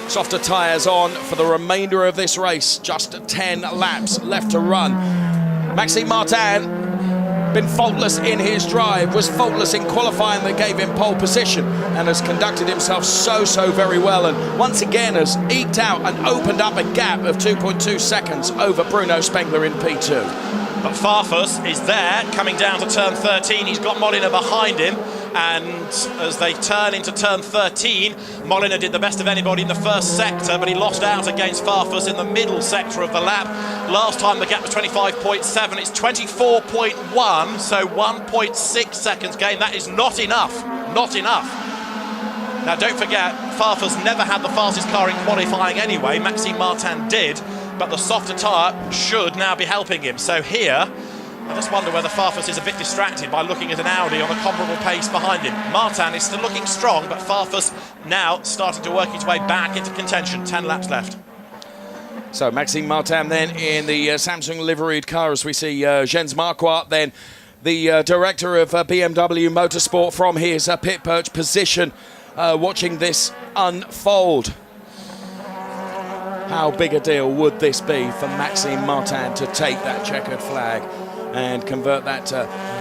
Speaker 4: softer tyres on for the remainder of this race. Just 10 laps left to run. Maxime Martin been faultless in his drive, was faultless in qualifying that gave him pole position, and has conducted himself so very well, and once again has eked out and opened up a gap of 2.2 seconds over Bruno Spengler in P2.
Speaker 5: But Farfus is there, coming down to turn 13. He's got Molina behind him, and as they turn into turn 13, Molina did the best of anybody in the first sector, but he lost out against Farfus in the middle sector of the lap. Last time the gap was 25.7, it's 24.1, so 1.6 seconds gain. That is not enough, not enough. Now don't forget, Farfus never had the fastest car in qualifying anyway. Maxime Martin did, but the softer tyre should now be helping him. So here, I just wonder whether Farfus is a bit distracted by looking at an Audi on a comparable pace behind him. Martin is still looking strong, but Farfus now starting to work his way back into contention. 10 laps left.
Speaker 4: So Maxime Martin then in the Samsung liveried car, as we see Jens Marquardt then, the director of BMW Motorsport, from his pit perch position, watching this unfold. How big a deal would this be for Maxime Martin to take that checkered flag and convert that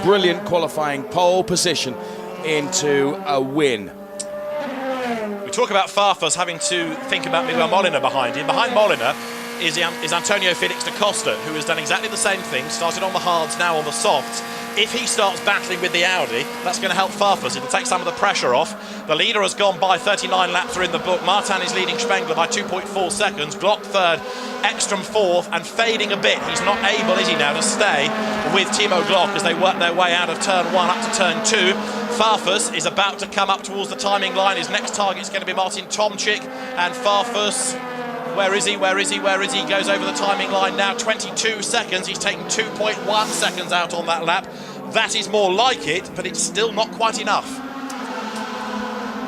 Speaker 4: brilliant qualifying pole position into a win?
Speaker 5: We talk about Farfus having to think about Miguel Molina behind him. Behind Molina is Antonio Felix da Costa, who has done exactly the same thing, started on the hards, now on the softs. If he starts battling with the Audi, that's going to help Farfus. It'll take some of the pressure off. The leader has gone by. 39 laps are in the book. Martin is leading Spengler by 2.4 seconds. Glock third, Ekstrom fourth, and fading a bit. He's not able, is he now, to stay with Timo Glock as they work their way out of turn 1 up to turn 2. Farfus is about to come up towards the timing line. His next target is going to be Martin Tomczyk, and Farfus, where is he? Where is he? Where is he? Goes over the timing line now, 22 seconds. He's taken 2.1 seconds out on that lap. That is more like it, but it's still not quite enough.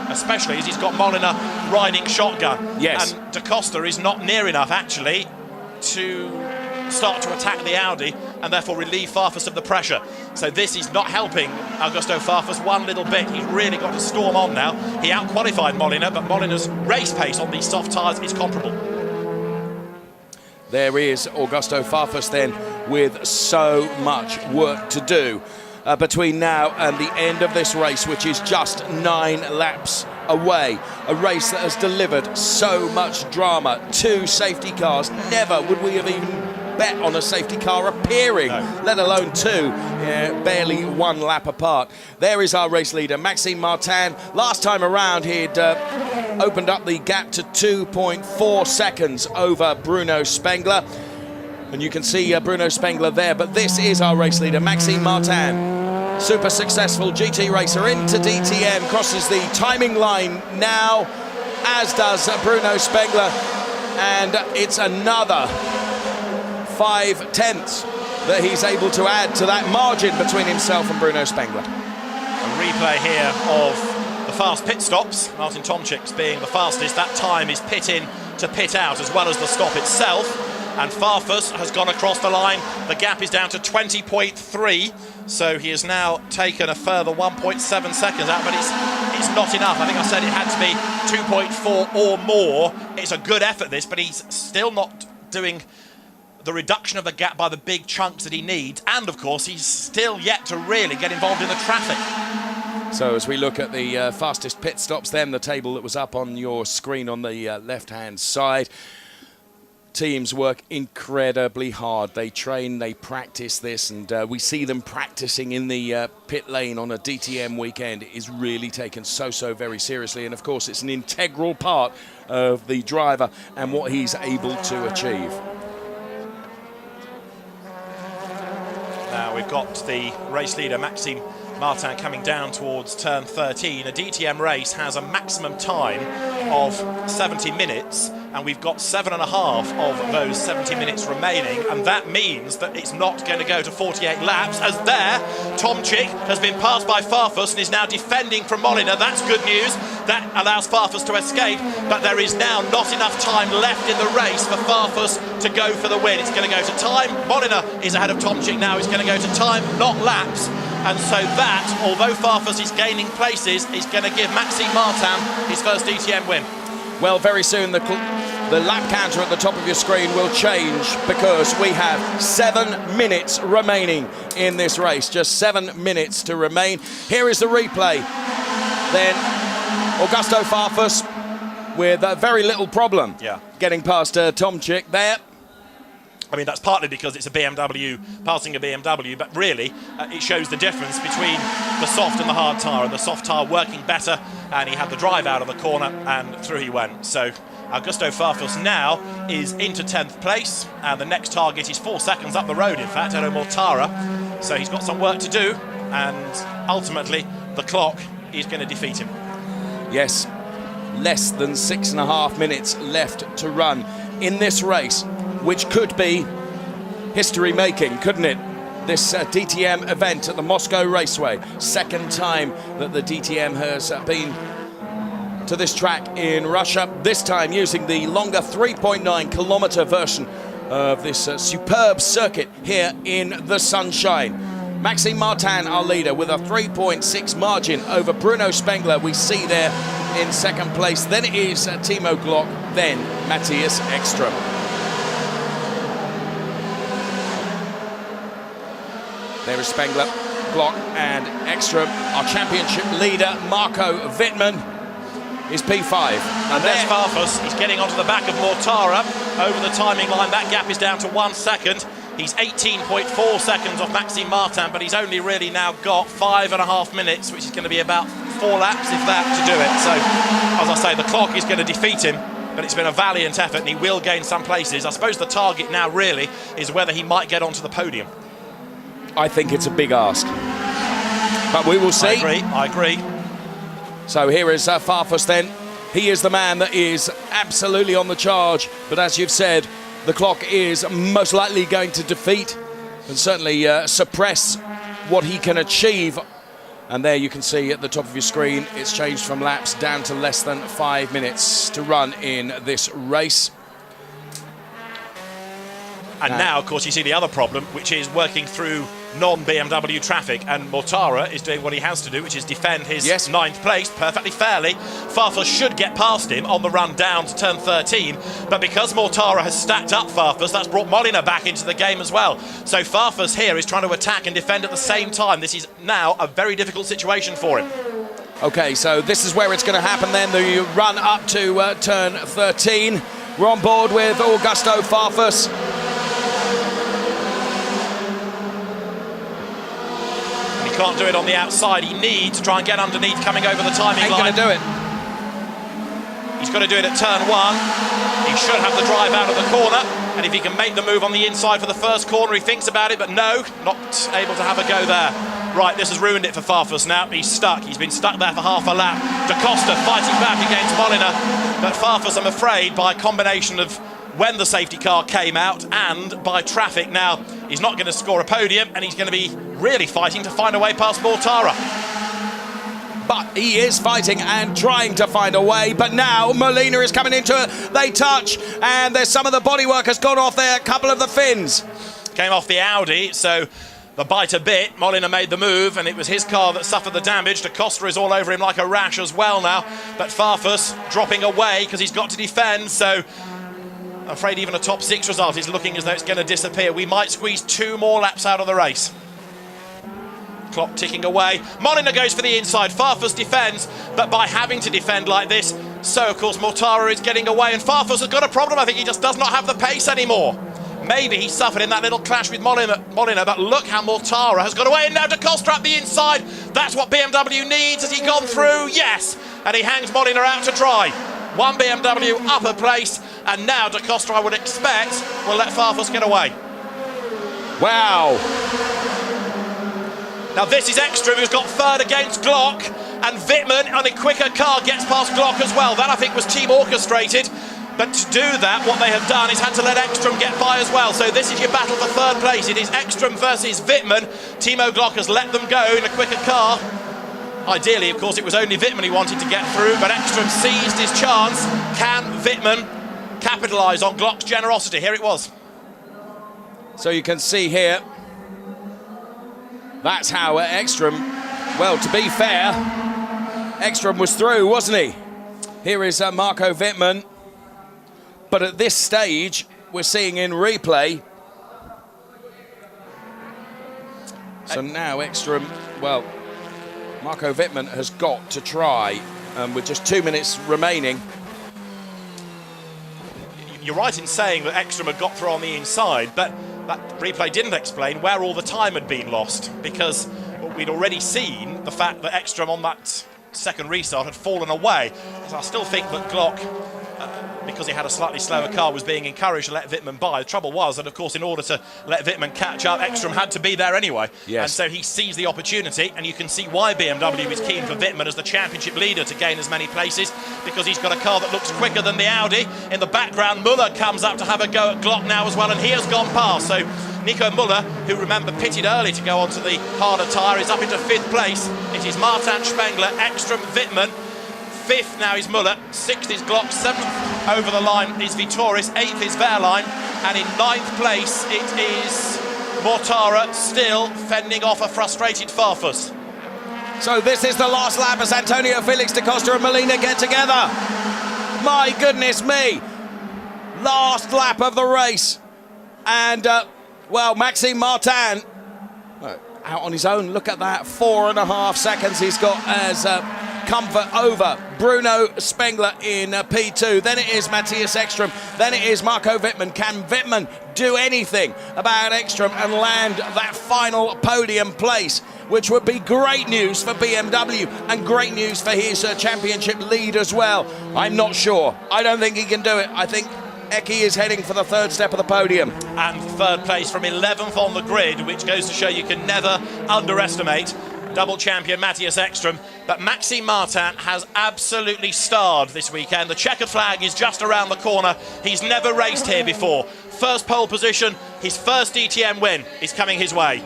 Speaker 5: Especially as he's got Molina riding shotgun.
Speaker 4: Yes.
Speaker 5: And Da Costa is not near enough, actually, to start to attack the Audi and therefore relieve Farfus of the pressure. So this is not helping Augusto Farfus one little bit. He's really got to storm on now. He out-qualified Molina, but Molina's race pace on these soft tyres is comparable.
Speaker 4: There is Augusto Farfus then with so much work to do between now and the end of this race, which is just 9 laps away. A race that has delivered so much drama. 2 safety cars. Never would we have even bet on a safety car appearing, let alone 2, barely 1 lap apart. There is our race leader, Maxime Martin. Last time around, he'd opened up the gap to 2.4 seconds over Bruno Spengler. And you can see Bruno Spengler there, but this is our race leader, Maxime Martin. Super successful GT racer into DTM, crosses the timing line now, as does Bruno Spengler. And it's another 5/10 that he's able to add to that margin between himself and Bruno Spengler.
Speaker 5: A replay here of the fast pit stops. Martin Tomczyk's being the fastest. That time is pit in to pit out, as well as the stop itself. And Farfus has gone across the line. The gap is down to 20.3, so he has now taken a further 1.7 seconds out, but it's not enough. I think I said it had to be 2.4 or more. It's a good effort, this, but he's still not doing the reduction of the gap by the big chunks that he needs, and of course he's still yet to really get involved in the traffic.
Speaker 4: So as we look at the fastest pit stops, then the table that was up on your screen on the left-hand side, teams work incredibly hard. They train, they practice this, and we see them practicing in the pit lane on a DTM weekend. It is really taken so very seriously, and of course it's an integral part of the driver and what he's able to achieve.
Speaker 5: Now we've got the race leader Maxime Martin coming down towards turn 13. A DTM race has a maximum time of 70 minutes, and we've got 7.5 of those 70 minutes remaining, and that means that it's not going to go to 48 laps, as there, Tomczyk has been passed by Farfus and is now defending from Molina. That's good news. That allows Farfus to escape, but there is now not enough time left in the race for Farfus to go for the win. It's going to go to time. Molina is ahead of Tomczyk now. It's going to go to time, not laps. And so that, although Farfus is gaining places, is going to give Maxime Martin his first DTM win.
Speaker 4: Well, very soon the lap counter at the top of your screen will change, because we have 7 minutes remaining in this race. Just 7 minutes to remain. Here is the replay. Then Augusto Farfus with very little problem getting past Tomczyk there.
Speaker 5: I mean, that's partly because it's a BMW passing a BMW, but really it shows the difference between the soft and the hard tyre, and the soft tyre working better, and he had the drive out of the corner and through he went. So Augusto Farfus now is into 10th place, and the next target is 4 seconds up the road, in fact, Edo Mortara. So he's got some work to do, and ultimately the clock is going to defeat him.
Speaker 4: Yes, less than 6.5 minutes left to run in this race, which could be history-making, couldn't it? This DTM event at the Moscow Raceway. Second time that the DTM has been to this track in Russia, this time using the longer 3.9 kilometer version of this superb circuit here in the sunshine. Maxime Martin, our leader, with a 3.6 margin over Bruno Spengler, we see there in second place. Then it is Timo Glock, then Matthias Ekström. There is Spengler, Glock and Ekström. Our championship leader, Marco Wittmann, is P5.
Speaker 5: And there's Farfus. He's getting onto the back of Mortara over the timing line. That gap is down to 1 second. He's 18.4 seconds off Maxime Martin, but he's only really now got 5.5 minutes, which is going to be about 4 laps, if that, to do it. So, as I say, the clock is going to defeat him, but it's been a valiant effort, and he will gain some places. I suppose the target now really is whether he might get onto the podium.
Speaker 4: I think it's a big ask, but we will see.
Speaker 5: I agree.
Speaker 4: So here is Farfus then. He is the man that is absolutely on the charge, but as you've said, the clock is most likely going to defeat and certainly suppress what he can achieve. And there you can see at the top of your screen, it's changed from laps down to less than 5 minutes to run in this race.
Speaker 5: And now, of course, you see the other problem, which is working through non-BMW traffic, and Mortara is doing what he has to do, which is defend his 9th place perfectly fairly. Farfus should get past him on the run down to turn 13, but because Mortara has stacked up Farfus, that's brought Molina back into the game as well. So Farfus here is trying to attack and defend at the same time. This is now a very difficult situation for him.
Speaker 4: Okay, so this is where it's going to happen then, the run up to turn 13. We're on board with Augusto Farfus.
Speaker 5: Can't do it on the outside. He needs to try and get underneath coming over the timing line.
Speaker 4: Ain't gonna do it.
Speaker 5: He's got to do it at turn 1. He should have the drive out of the corner, and if he can make the move on the inside for the first corner, he thinks about it, but no, not able to have a go there. Right, this has ruined it for Farfus now. He's stuck. He's been stuck there for half a lap. Da Costa fighting back against Molina, but Farfus, I'm afraid, by a combination of when the safety car came out and by traffic now, he's not going to score a podium, and he's going to be really fighting to find a way past Mortara.
Speaker 4: But he is fighting and trying to find a way, but now Molina is coming into it. They touch, and there's some of the bodywork has gone off there, a couple of the fins.
Speaker 5: Came off the Audi, so the bite a bit. Molina made the move, and it was his car that suffered the damage. Da Costa is all over him like a rash as well now, but Farfus dropping away because he's got to defend, so I'm afraid even a top 6 result is looking as though it's going to disappear. We might squeeze 2 more laps out of the race. Clock ticking away. Molina goes for the inside. Farfus defends, but by having to defend like this, so of course Mortara is getting away, and Farfus has got a problem. I think he just does not have the pace anymore. Maybe he suffered in that little clash with Molina, but look how Mortara has got away, and now Da Costa up the inside. That's what BMW needs. Has he gone through? Yes. And he hangs Molina out to dry. One BMW upper place, and now Da Costa, I would expect, will let Farfus get away.
Speaker 4: Wow.
Speaker 5: Now this is Ekström, who's got third against Glock, and Wittmann on a quicker car gets past Glock as well. That I think was team orchestrated. But to do that, what they have done is had to let Ekstrom get by as well. So this is your battle for third place. It is Ekstrom versus Wittmann. Timo Glock has let them go in a quicker car. Ideally, of course, it was only Wittmann he wanted to get through, but Ekstrom seized his chance. Can Wittmann capitalise on Glock's generosity? Here it was.
Speaker 4: So you can see here, that's how Ekstrom, well, to be fair, Ekstrom was through, wasn't he? Here is Marco Wittmann. But at this stage, we're seeing in replay. So now Ekstrom, well, Marco Wittmann has got to try, with just 2 minutes remaining.
Speaker 5: You're right in saying that Ekstrom had got through on the inside, but that replay didn't explain where all the time had been lost, because we'd already seen the fact that Ekstrom on that second restart had fallen away. So I still think that Glock, because he had a slightly slower car, was being encouraged to let Wittmann by. The trouble was that, of course, in order to let Wittmann catch up, Ekstrom had to be there anyway.
Speaker 4: Yes.
Speaker 5: And so he seized the opportunity, and you can see why BMW is keen for Wittmann as the championship leader to gain as many places, because he's got a car that looks quicker than the Audi. In the background, Muller comes up to have a go at Glock now as well, and he has gone past. So Nico Muller, who remember pitted early to go onto the harder tyre, is up into 5th place. It is Martin Spengler, Ekstrom, Wittmann. 5th now is Muller, 6th is Glock, 7th over the line is Vitoris, 8th is Wehrlein, and in 9th place it is Mortara, still fending off a frustrated Farfus.
Speaker 4: So this is the last lap as Antonio Felix da Costa and Molina get together. My goodness me. Last lap of the race. And, well, Maxime Martin out on his own. Look at that, 4.5 seconds he's got as comfort over Bruno Spengler in P2. Then it is Matthias Ekstrom. Then it is Marco Wittmann. Can Wittmann do anything about Ekstrom and land that final podium place, which would be great news for BMW and great news for his championship lead as well? I'm not sure. I don't think he can do it. I think Eki is heading for the 3rd step of the podium.
Speaker 5: And 3rd place from 11th on the grid, which goes to show you can never underestimate double champion Matthias Ekstrom. But Maxime Martin has absolutely starred this weekend. The checkered flag is just around the corner. He's never raced here before. First pole position, his first DTM win is coming his way.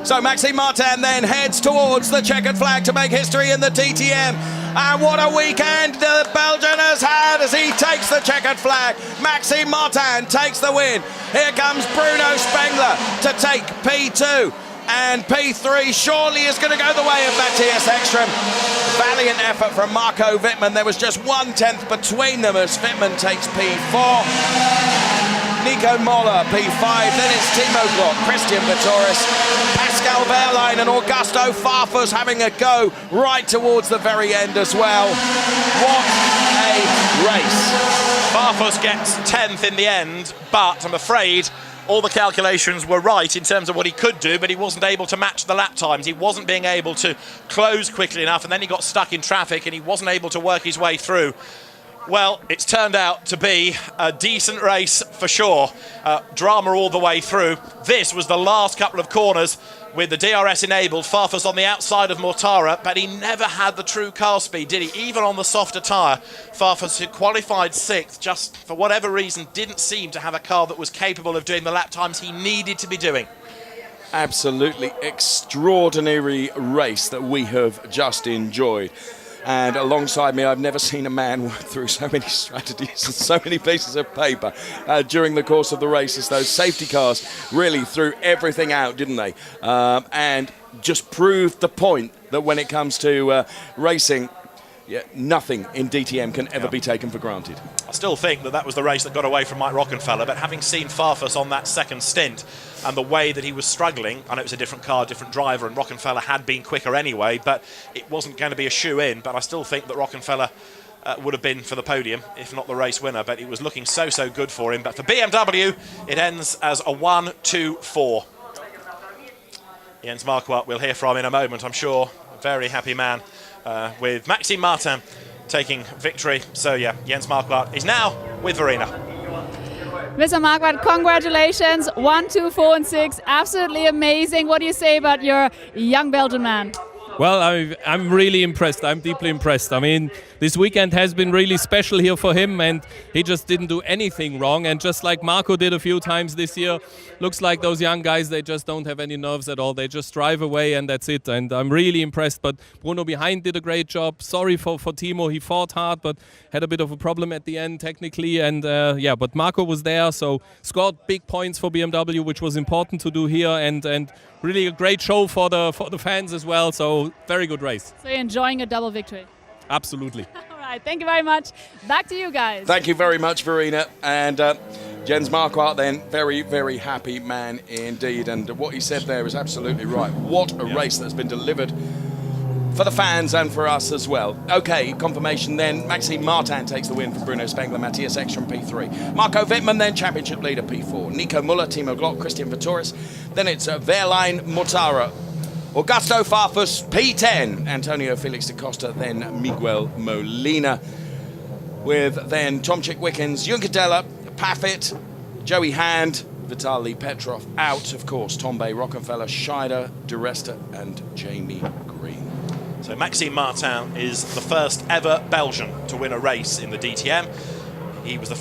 Speaker 4: So Maxime Martin then heads towards the checkered flag to make history in the DTM. And what a weekend the Belgian has had as he takes the checkered flag. Maxime Martin takes the win. Here comes Bruno Spengler to take P2. And P3 surely is going to go the way of Matthias Ekstrom. Valiant effort from Marco Wittmann. There was just 1/10 between them as Wittmann takes P4. Nico Moller, P5. Then it's Timo Glock, Christian Vitoris, Pascal Wehrlein and Augusto Farfus having a go right towards the very end as well. What a race.
Speaker 5: Farfus gets 10th in the end, but I'm afraid all the calculations were right in terms of what he could do, but he wasn't able to match the lap times. He wasn't being able to close quickly enough, and then he got stuck in traffic and he wasn't able to work his way through. Well, it's turned out to be a decent race for sure. Drama all the way through. This was the last couple of corners with the DRS enabled. Farfus on the outside of Mortara, but he never had the true car speed, did he? Even on the softer tyre, Farfus, who qualified 6th, just for whatever reason, didn't seem to have a car that was capable of doing the lap times he needed to be doing.
Speaker 4: Absolutely extraordinary race that we have just enjoyed. And alongside me, I've never seen a man work through so many strategies and so many pieces of paper during the course of the races. Those safety cars really threw everything out, didn't they? And just proved the point that when it comes to racing, nothing in DTM can ever be taken for granted.
Speaker 5: I still think that was the race that got away from Mike Rockenfeller, but having seen Farfus on that second stint and the way that he was struggling, I know it was a different car, different driver, and Rockenfeller had been quicker anyway, but it wasn't going to be a shoe-in. But I still think that Rockenfeller would have been for the podium, if not the race winner, but it was looking so good for him. But for BMW, it ends as a 1-2-4. Jens Marquardt, we'll hear from in a moment, I'm sure. A very happy man with Maxime Martin taking victory. So yeah, Jens Marquardt is now with Verena.
Speaker 1: Mr. Marquardt, congratulations. 1, 2, 4 and 6. Absolutely amazing. What do you say about your young Belgian man?
Speaker 7: Well, I'm really impressed. I'm deeply impressed. I mean, this weekend has been really special here for him, and he just didn't do anything wrong. And just like Marco did a few times this year, looks like those young guys, they just don't have any nerves at all. They just drive away and that's it. And I'm really impressed. But Bruno behind did a great job. Sorry for Timo. He fought hard, but had a bit of a problem at the end technically. And yeah, but Marco was there, so scored big points for BMW, which was important to do here. And really a great show for the fans as well. So very good race.
Speaker 1: So you're enjoying a double victory?
Speaker 7: Absolutely.
Speaker 1: All right, thank you very much. Back to you guys.
Speaker 4: Thank you very much, Verena. And Jens Marquardt then, very, very happy man indeed. And what he said there is absolutely right. What a race that's been delivered for the fans and for us as well. Okay, confirmation then. Maxime Martin takes the win from Bruno Spengler, Matthias Ekstrom P3. Marco Wittmann then championship leader P4. Nico Muller, Timo Glock, Christian Vitoris. Then it's Wehrlein Mortara. Augusto Farfus P10. Antonio Felix da Costa, then Miguel Molina. With then Tomczyk Wickens, Juncadella, Paffett, Joey Hand, Vitaly Petrov out, of course, Tombe Rockefeller, Scheider, Duresta and Jamie Green.
Speaker 5: So Maxime Martin is the first ever Belgian to win a race in the DTM. He was the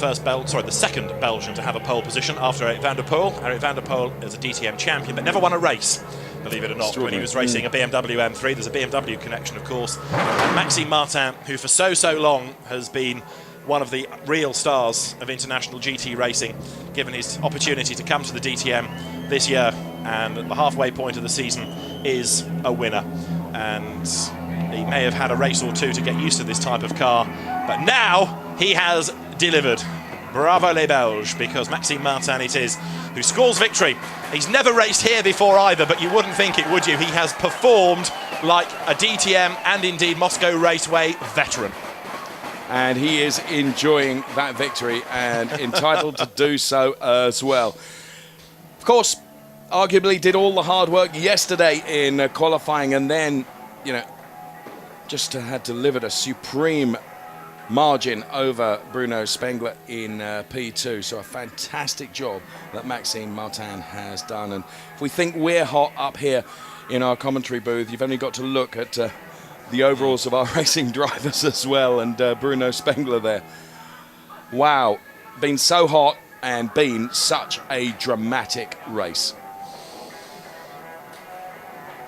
Speaker 5: second Belgian to have a pole position after Eric van der Poel. Eric van der Poel is a DTM champion, but never won a race, believe it or not, when he was racing a BMW M3. There's a BMW connection, of course. And Maxime Martin, who for so long has been one of the real stars of international GT racing, given his opportunity to come to the DTM this year, and at the halfway point of the season is a winner. And he may have had a race or two to get used to this type of car, but now he has delivered. Bravo les Belges, because Maxime Martin it is who scores victory. He's never raced here before either, but you wouldn't think it, would you? He has performed like a DTM and indeed Moscow Raceway veteran.
Speaker 4: And he is enjoying that victory and entitled to do so as well. Of course, arguably did all the hard work yesterday in qualifying, and then, you know, just had delivered a supreme margin over Bruno Spengler in P2. So a fantastic job that Maxime Martin has done. And if we think we're hot up here in our commentary booth, you've only got to look at the overalls of our racing drivers as well, and Bruno Spengler there. Wow, been so hot and been such a dramatic race.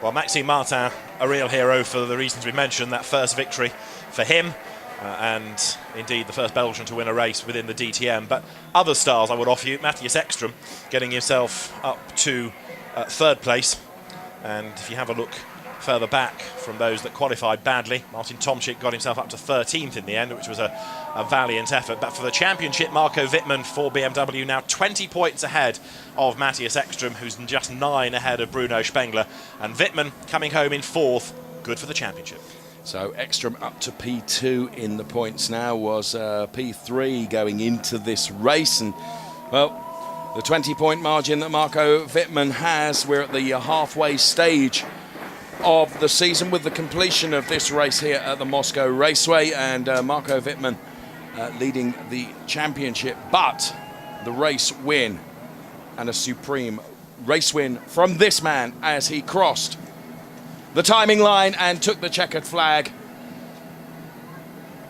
Speaker 5: Well, Maxime Martin, a real hero for the reasons we mentioned. That first victory for him, and indeed the first Belgian to win a race within the DTM. But other stars I would offer you, Matthias Ekstrom getting himself up to third place. And if you have a look further back from those that qualified badly, Martin Tomczyk got himself up to 13th in the end, which was a valiant effort. But for the championship, Marco Wittmann for BMW now 20 points ahead of Matthias Ekstrom, who's just 9 ahead of Bruno Spengler. And Wittmann coming home in 4th, good for the championship.
Speaker 4: So Ekstrom up to P2 in the points now, was P3 going into this race. And, well, the 20-point margin that Marco Wittmann has, we're at the halfway stage of the season with the completion of this race here at the Moscow Raceway, and Marco Wittmann leading the championship, but the race win, and a supreme race win from this man as he crossed the timing line and took the checkered flag.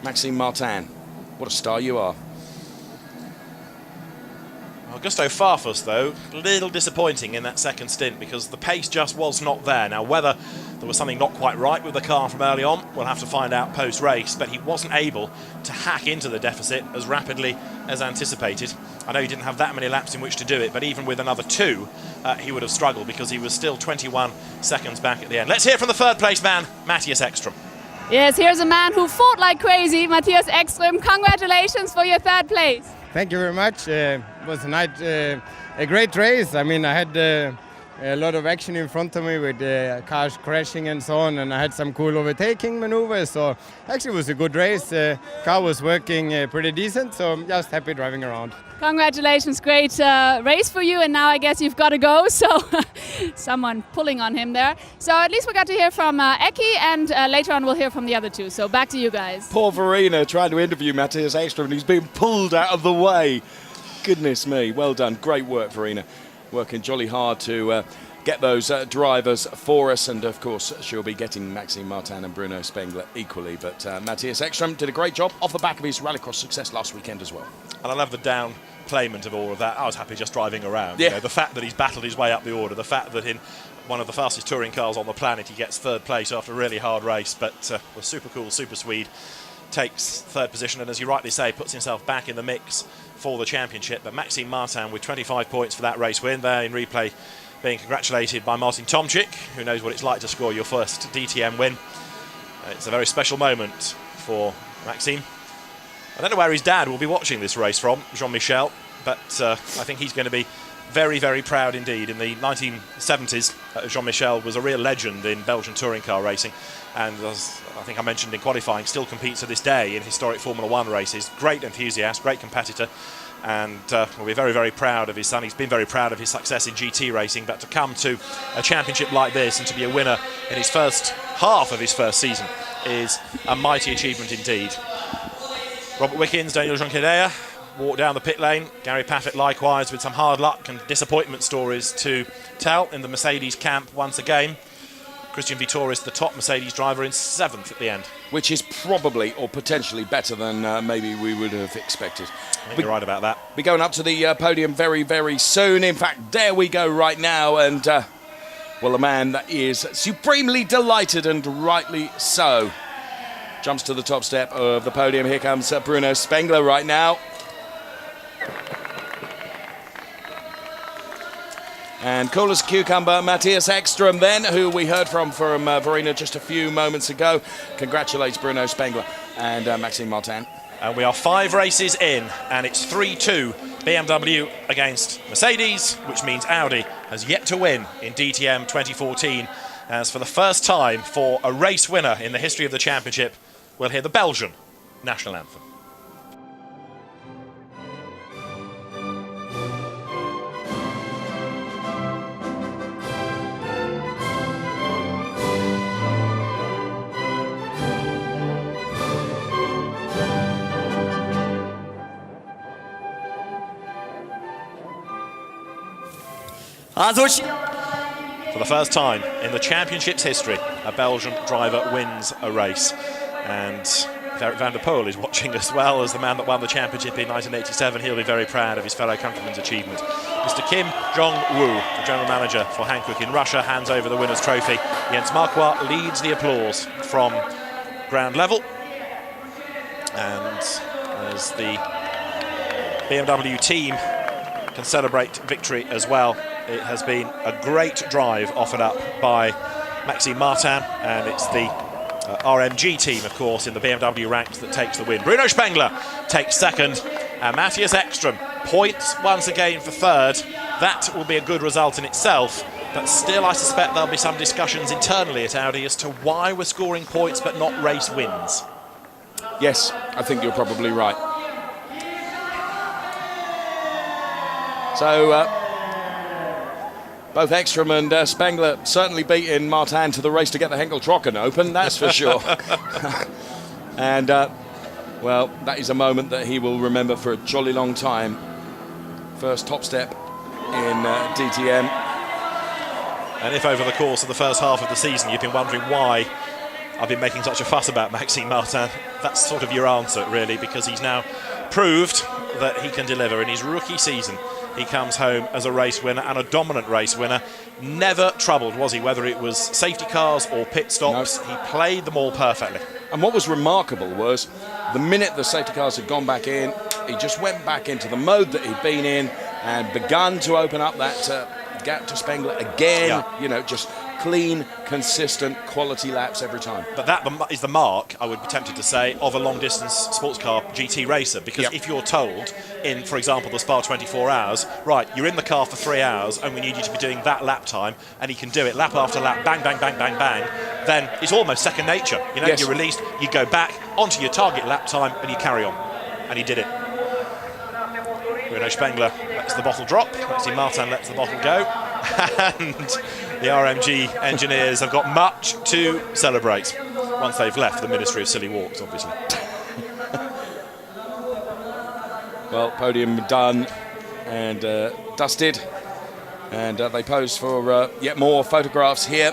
Speaker 4: Maxime Martin, what a star you are.
Speaker 5: Augusto Farfus, though, a little disappointing in that second stint because the pace just was not there. Now, whether there was something not quite right with the car from early on, we'll have to find out post-race, but he wasn't able to hack into the deficit as rapidly as anticipated. I know he didn't have that many laps in which to do it, but even with another 2, he would have struggled because he was still 21 seconds back at the end. Let's hear from the third place man, Matthias Ekstrom.
Speaker 1: Yes, here's a man who fought like crazy, Matthias Ekstrom. Congratulations for your third place.
Speaker 11: Thank you very much. It was a great race. I mean, I had a lot of action in front of me with cars crashing and so on, and I had some cool overtaking maneuvers. So actually it was a good race. Car was working pretty decent, so I'm just happy driving around.
Speaker 1: Congratulations, great race for you, and now I guess you've got to go, so someone pulling on him there. So at least we got to hear from Eki, and later on we'll hear from the other two. So back to you guys.
Speaker 4: Poor Verena trying to interview Matthias Ekstrom, and he's being pulled out of the way. Goodness me, well done, great work, Verena. Working jolly hard to get those drivers for us. And of course, she'll be getting Maxime Martin and Bruno Spengler equally. But Matthias Ekström did a great job off the back of his rallycross success last weekend as well.
Speaker 5: And I love the downplayment of all of that. I was happy just driving around.
Speaker 4: Yeah.
Speaker 5: You know, the fact that he's battled his way up the order, the fact that in one of the fastest touring cars on the planet he gets third place after a really hard race, but was super cool, super Swede, takes third position and, as you rightly say, puts himself back in the mix for the championship. But Maxime Martin with 25 points for that race win there in replay, being congratulated by Martin Tomczyk, who knows what it's like to score your first DTM win. It's a very special moment for Maxime. I don't know where his dad will be watching this race from, Jean-Michel, but I think he's going to be very, very proud indeed. In the 1970s, Jean-Michel was a real legend in Belgian touring car racing, and as I think I mentioned in qualifying, still competes to this day in historic Formula One races. Great enthusiast, great competitor, and we'll be very, very proud of his son. He's been very proud of his success in GT racing, but to come to a championship like this and to be a winner in his first half of his first season is a mighty achievement indeed. Robert Wickens, Daniel Junqueira walk down the pit lane. Gary Paffett likewise with some hard luck and disappointment stories to tell in the Mercedes camp once again. Christian Vitoris, the top Mercedes driver, in 7th at the end.
Speaker 4: Which is probably or potentially better than maybe we would have expected.
Speaker 5: I think you're right about that.
Speaker 4: We're going up to the podium very, very soon. In fact, there we go right now. And, well, a man that is supremely delighted, and rightly so. Jumps to the top step of the podium. Here comes Bruno Spengler right now. And cool as a cucumber, Matthias Ekström then, who we heard from Verena just a few moments ago, congratulates Bruno Spengler and Maxime Martin.
Speaker 5: And we are 5 races in, and it's 3-2 BMW against Mercedes, which means Audi has yet to win in DTM 2014. As for the first time for a race winner in the history of the championship, we'll hear the Belgian national anthem. For the first time in the championship's history, a Belgian driver wins a race. And Van der Poel is watching as well as the man that won the championship in 1987. He'll be very proud of his fellow countryman's achievement. Mr. Kim Jong-woo, the general manager for Hankook in Russia, hands over the winner's trophy. Jens Marquardt leads the applause from ground level. And as the BMW team can celebrate victory as well, it has been a great drive offered up by Maxime Martin, and it's the RMG team, of course, in the BMW ranks that takes the win. Bruno Spengler takes second, and Matthias Ekström points once again for third. That will be a good result in itself, but still I suspect there'll be some discussions internally at Audi as to why we're scoring points but not race wins.
Speaker 4: Yes, I think you're probably right. So, both Ekström and Spengler certainly beating Martin to the race to get the Henkel-Trocken Open, that's for sure. And, well, that is a moment that he will remember for a jolly long time. First top step in DTM.
Speaker 5: And if over the course of the first half of the season you've been wondering why I've been making such a fuss about Maxime Martin, that's sort of your answer, really, because he's now proved that he can deliver in his rookie season. He comes home as a race winner, and a dominant race winner. Never troubled, was he, whether it was safety cars or pit stops. No. He played them all perfectly.
Speaker 4: And what was remarkable was the minute the safety cars had gone back in, he just went back into the mode that he'd been in and begun to open up that gap to Spengler again. Yeah. You know, just clean, consistent, quality laps every time.
Speaker 5: But that is the mark, I would be tempted to say, of a long-distance sports car GT racer. Because if you're told in, for example, the Spa 24 hours, right, you're in the car for 3 hours and we need you to be doing that lap time, and he can do it lap after lap, bang, bang, bang, bang, bang, then it's almost second nature. You know, you're released, you go back onto your target lap time and you carry on. And he did it. Bruno Spengler lets the bottle drop. Maxime Martin lets the bottle go. And the RMG engineers have got much to celebrate once they've left the Ministry of Silly Walks, obviously.
Speaker 4: Well, podium done and dusted. And they pose for yet more photographs here.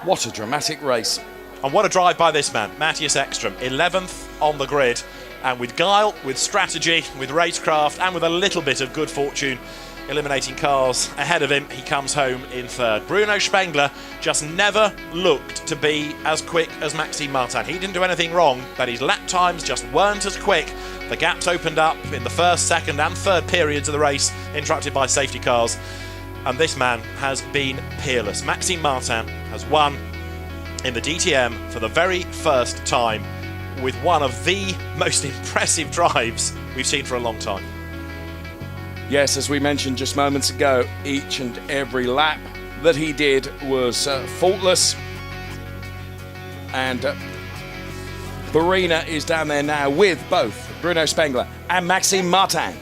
Speaker 4: What a dramatic race.
Speaker 5: And what a drive by this man, Matthias Ekström, 11th on the grid. And with guile, with strategy, with racecraft, and with a little bit of good fortune, eliminating cars ahead of him, he comes home in third. Bruno Spengler just never looked to be as quick as Maxime Martin. He didn't do anything wrong, but his lap times just weren't as quick. The gaps opened up in the first, second and third periods of the race, interrupted by safety cars. And this man has been peerless. Maxime Martin has won in the DTM for the very first time with one of the most impressive drives we've seen for a long time.
Speaker 4: Yes, as we mentioned just moments ago, each and every lap that he did was faultless. And Barina is down there now with both Bruno Spengler and Maxime Martin.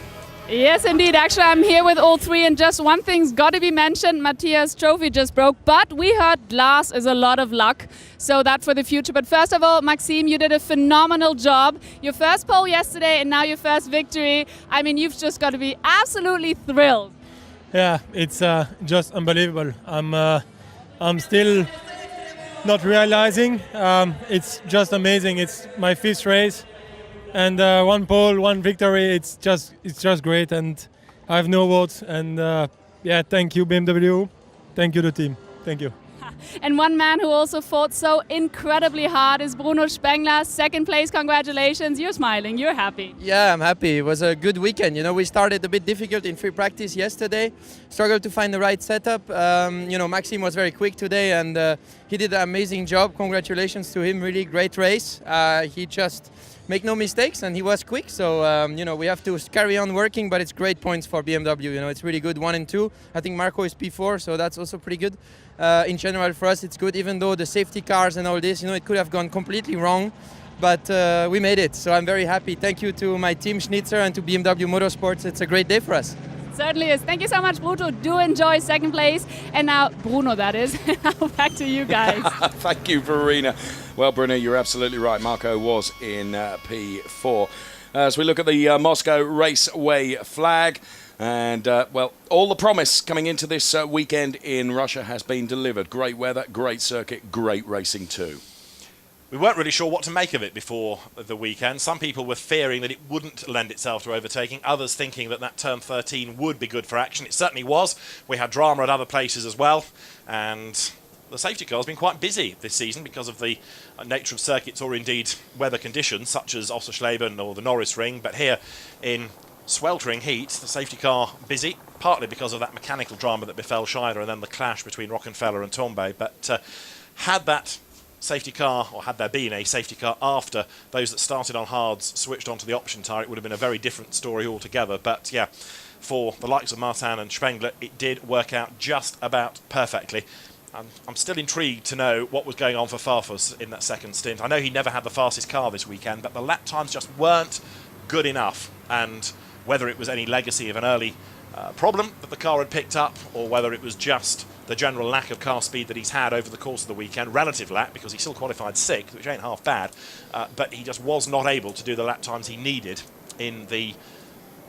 Speaker 1: Yes, indeed. Actually, I'm here with all three, and just one thing's got to be mentioned. Matthias' trophy just broke, but we heard glass is a lot of luck, so that for the future. But first of all, Maxime, you did a phenomenal job. Your first pole yesterday and now your first victory. I mean, you've just got to be absolutely thrilled.
Speaker 6: Yeah, it's just unbelievable. I'm still not realizing. It's just amazing. It's my 5th race. And one pole, one victory, it's just great, and I have no words. And yeah, thank you BMW, thank you the team, thank you.
Speaker 1: And one man who also fought so incredibly hard is Bruno Spengler. 2nd place, congratulations. You're smiling, you're happy.
Speaker 12: Yeah, I'm happy. It was a good weekend. You know, we started a bit difficult in free practice yesterday. Struggled to find the right setup. You know, Maxime was very quick today, and he did an amazing job. Congratulations to him, really great race. He just make no mistakes, and he was quick, so you know, we have to carry on working, but it's great points for BMW. You know, it's really good, 1 and 2. I think Marco is P4, so that's also pretty good. In general, for us, it's good, even though the safety cars and all this, you know, it could have gone completely wrong, but we made it, so I'm very happy. Thank you to my team Schnitzer and to BMW Motorsports. It's a great day for us.
Speaker 1: Certainly is. Thank you so much, Bruno. Do enjoy 2nd place. And now, Bruno, that is. Now back to you guys.
Speaker 4: Thank you, Verena. Well, Bruno, you're absolutely right. Marco was in P4. As we look at the Moscow Raceway flag, and, well, all the promise coming into this weekend in Russia has been delivered. Great weather, great circuit, great racing too.
Speaker 5: We weren't really sure what to make of it before the weekend. Some people were fearing that it wouldn't lend itself to overtaking, others thinking that turn 13 would be good for action. It certainly was. We had drama at other places as well, and the safety car has been quite busy this season because of the nature of circuits or indeed weather conditions, such as Ossersleben or the Norris Ring. But here in sweltering heat, the safety car busy, partly because of that mechanical drama that befell Scheider and then the clash between Rockenfeller and Tombe. But had that safety car, or had there been a safety car after those that started on hards switched onto the option tyre, it would have been a very different story altogether. But yeah, for the likes of Martin and Spengler, it did work out just about perfectly. I'm still intrigued to know what was going on for Farfus in that 2nd stint. I know he never had the fastest car this weekend, but the lap times just weren't good enough, and whether it was any legacy of an early problem that the car had picked up, or whether it was just the general lack of car speed that he's had over the course of the weekend, relative lap, because he still qualified 6th, which ain't half bad, but he just was not able to do the lap times he needed in the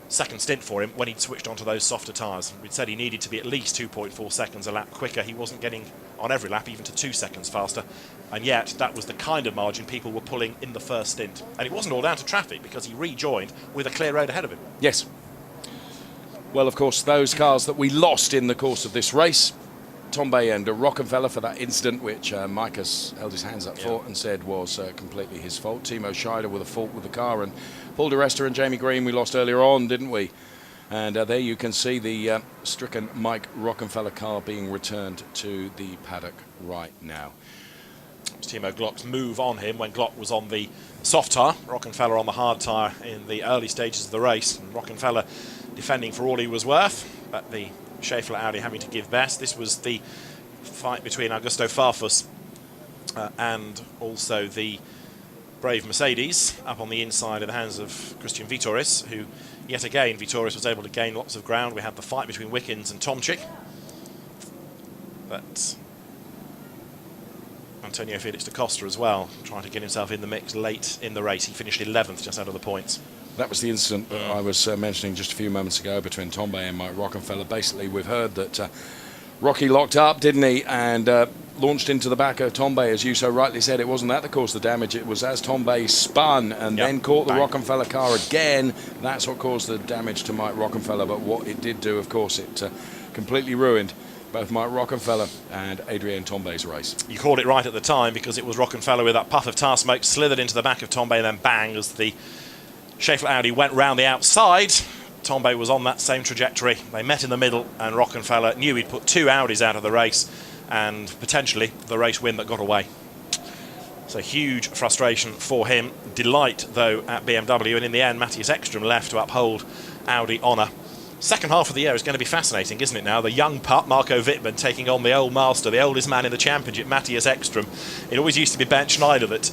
Speaker 5: 2nd stint for him when he'd switched onto those softer tyres. We'd said he needed to be at least 2.4 seconds a lap quicker. He wasn't getting on every lap even to 2 seconds faster, and yet that was the kind of margin people were pulling in the 1st stint. And it wasn't all down to traffic, because he rejoined with a clear road ahead of him.
Speaker 4: Yes. Well, of course, those cars that we lost in the course of this race, Tombe and Rockenfeller, for that incident which Mike has held his hands up for and said was completely his fault. Timo Scheider with a fault with the car, and Paul di Resta and Jamie Green we lost earlier on, didn't we? And there you can see the stricken Mike Rockenfeller car being returned to the paddock right now.
Speaker 5: It was Timo Glock's move on him when Glock was on the soft tyre, Rockenfeller on the hard tyre in the early stages of the race. And Rockenfeller defending for all he was worth, but the Schaeffler Audi having to give best. This was the fight between Augusto Farfus and also the brave Mercedes up on the inside in the hands of Christian Vitoris, who yet again Vitoris was able to gain lots of ground. We had the fight between Wickens and Tomczyk, but Antonio Felix da Costa as well, trying to get himself in the mix late in the race. He finished 11th, just out of the points.
Speaker 4: That was the incident that I was mentioning just a few moments ago between Tombe and Mike Rockenfeller. Basically, we've heard that Rocky locked up, didn't he, and launched into the back of Tombe. As you so rightly said, it wasn't that that caused the damage. It was as Tombe spun and then caught the Rockenfeller car again. That's what caused the damage to Mike Rockenfeller. But what it did do, of course, it completely ruined both Mike Rockenfeller and Adrien Tombe's race.
Speaker 5: You called it right at the time, because it was Rockenfeller with that puff of tar smoke slithered into the back of Tombe, and then bang, as the Schaeffler Audi went round the outside. Tombe was on that same trajectory. They met in the middle, and Rockenfeller knew he'd put two Audis out of the race and potentially the race win that got away. So huge frustration for him. Delight, though, at BMW, and in the end, Matthias Ekström left to uphold Audi honour. Second half of the year is going to be fascinating, isn't it now? The young pup, Marco Wittmann, taking on the old master, the oldest man in the championship, Matthias Ekström. It always used to be Bernd Schneider that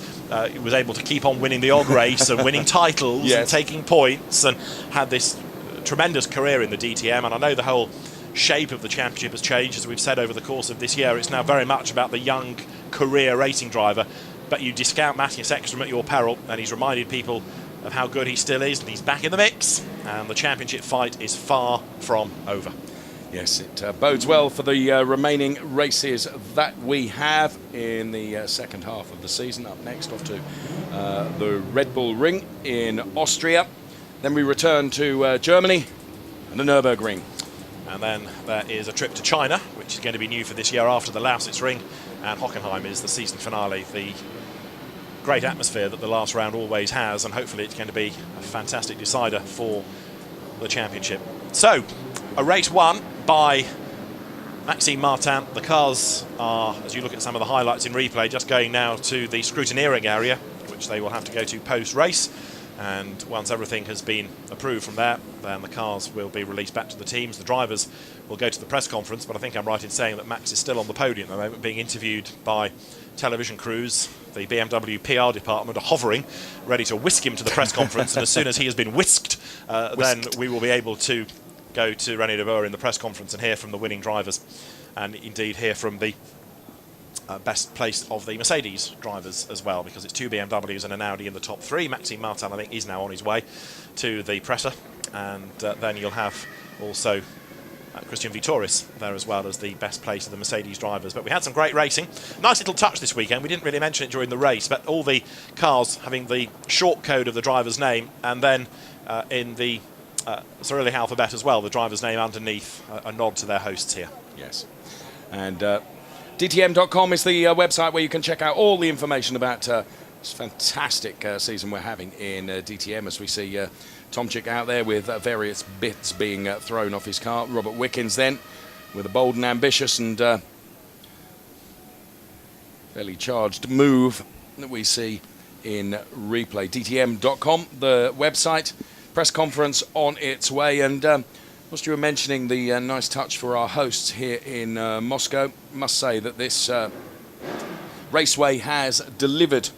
Speaker 5: was able to keep on winning the odd race and winning titles and taking points, and had this tremendous career in the DTM. And I know the whole shape of the championship has changed, as we've said, over the course of this year. It's now very much about the young career racing driver. But you discount Matthias Ekström at your peril, and he's reminded people of how good he still is, and he's back in the mix, and the championship fight is far from over.
Speaker 4: Yes, it bodes well for the remaining races that we have in the second half of the season. Up next, off to the Red Bull Ring in Austria. Then we return to Germany and the Nürburgring.
Speaker 5: And then there is a trip to China, which is going to be new for this year after the Lausitz Ring, and Hockenheim is the season finale. The great atmosphere that the last round always has, and hopefully it's going to be a fantastic decider for the championship. So, a race won by Maxime Martin. The cars are, as you look at some of the highlights in replay, just going now to the scrutineering area, which they will have to go to post-race. And once everything has been approved from there, then the cars will be released back to the teams. The drivers will go to the press conference, but I think I'm right in saying that Max is still on the podium at the moment, being interviewed by television crews. The BMW PR department are hovering, ready to whisk him to the press conference, and as soon as he has been whisked, then we will be able to go to René de Boer in the press conference and hear from the winning drivers, and indeed hear from the best place of the Mercedes drivers as well, because it's two BMWs and an Audi in the top three. Maxime Martin, I think, is now on his way to the presser, and then you'll have also Christian Vitoris there as well as the best place of the Mercedes drivers. But we had some great racing. Nice little touch this weekend. We didn't really mention it during the race, but all the cars having the short code of the driver's name, and then in the Cyrillic alphabet as well, the driver's name underneath, a nod to their hosts here.
Speaker 4: Yes. And DTM.com is the website where you can check out all the information about this fantastic season we're having in DTM, as we see Tomczyk out there with various bits being thrown off his car. Robert Wickens then with a bold and ambitious and fairly charged move that we see in replay. DTM.com, the website. Press conference on its way. And whilst you were mentioning the nice touch for our hosts here in Moscow, must say that this raceway has delivered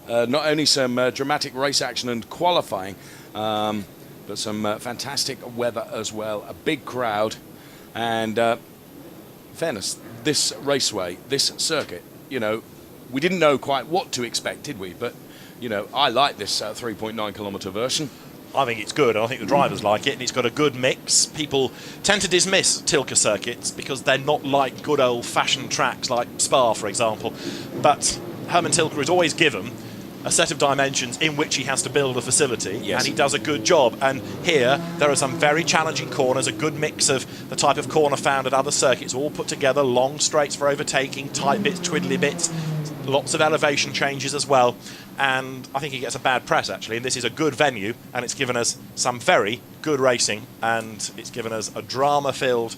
Speaker 4: not only some dramatic race action and qualifying, but some fantastic weather as well, a big crowd, and fairness, this raceway, this circuit, you know, we didn't know quite what to expect, did we? But, you know, I like this 3.9 kilometre version.
Speaker 5: I think it's good, and I think the drivers like it, and it's got a good mix. People tend to dismiss Tilke circuits because they're not like good old-fashioned tracks like Spa, for example. But Hermann Tilke is always given a set of dimensions in which he has to build a facility, and he does a good job. And here, there are some very challenging corners, a good mix of the type of corner found at other circuits, all put together, long straights for overtaking, tight bits, twiddly bits, lots of elevation changes as well. And I think he gets a bad press, actually, and this is a good venue, and it's given us some very good racing, and it's given us a drama-filled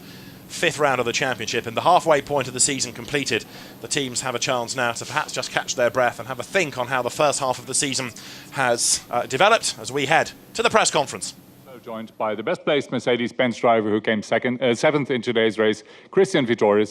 Speaker 5: fifth round of the championship. And the halfway point of the season completed, the teams have a chance now to perhaps just catch their breath and have a think on how the first half of the season has developed as we head to the press conference.
Speaker 13: Joined by the best placed Mercedes-Benz driver who came seventh in today's race, Christian Vitoris.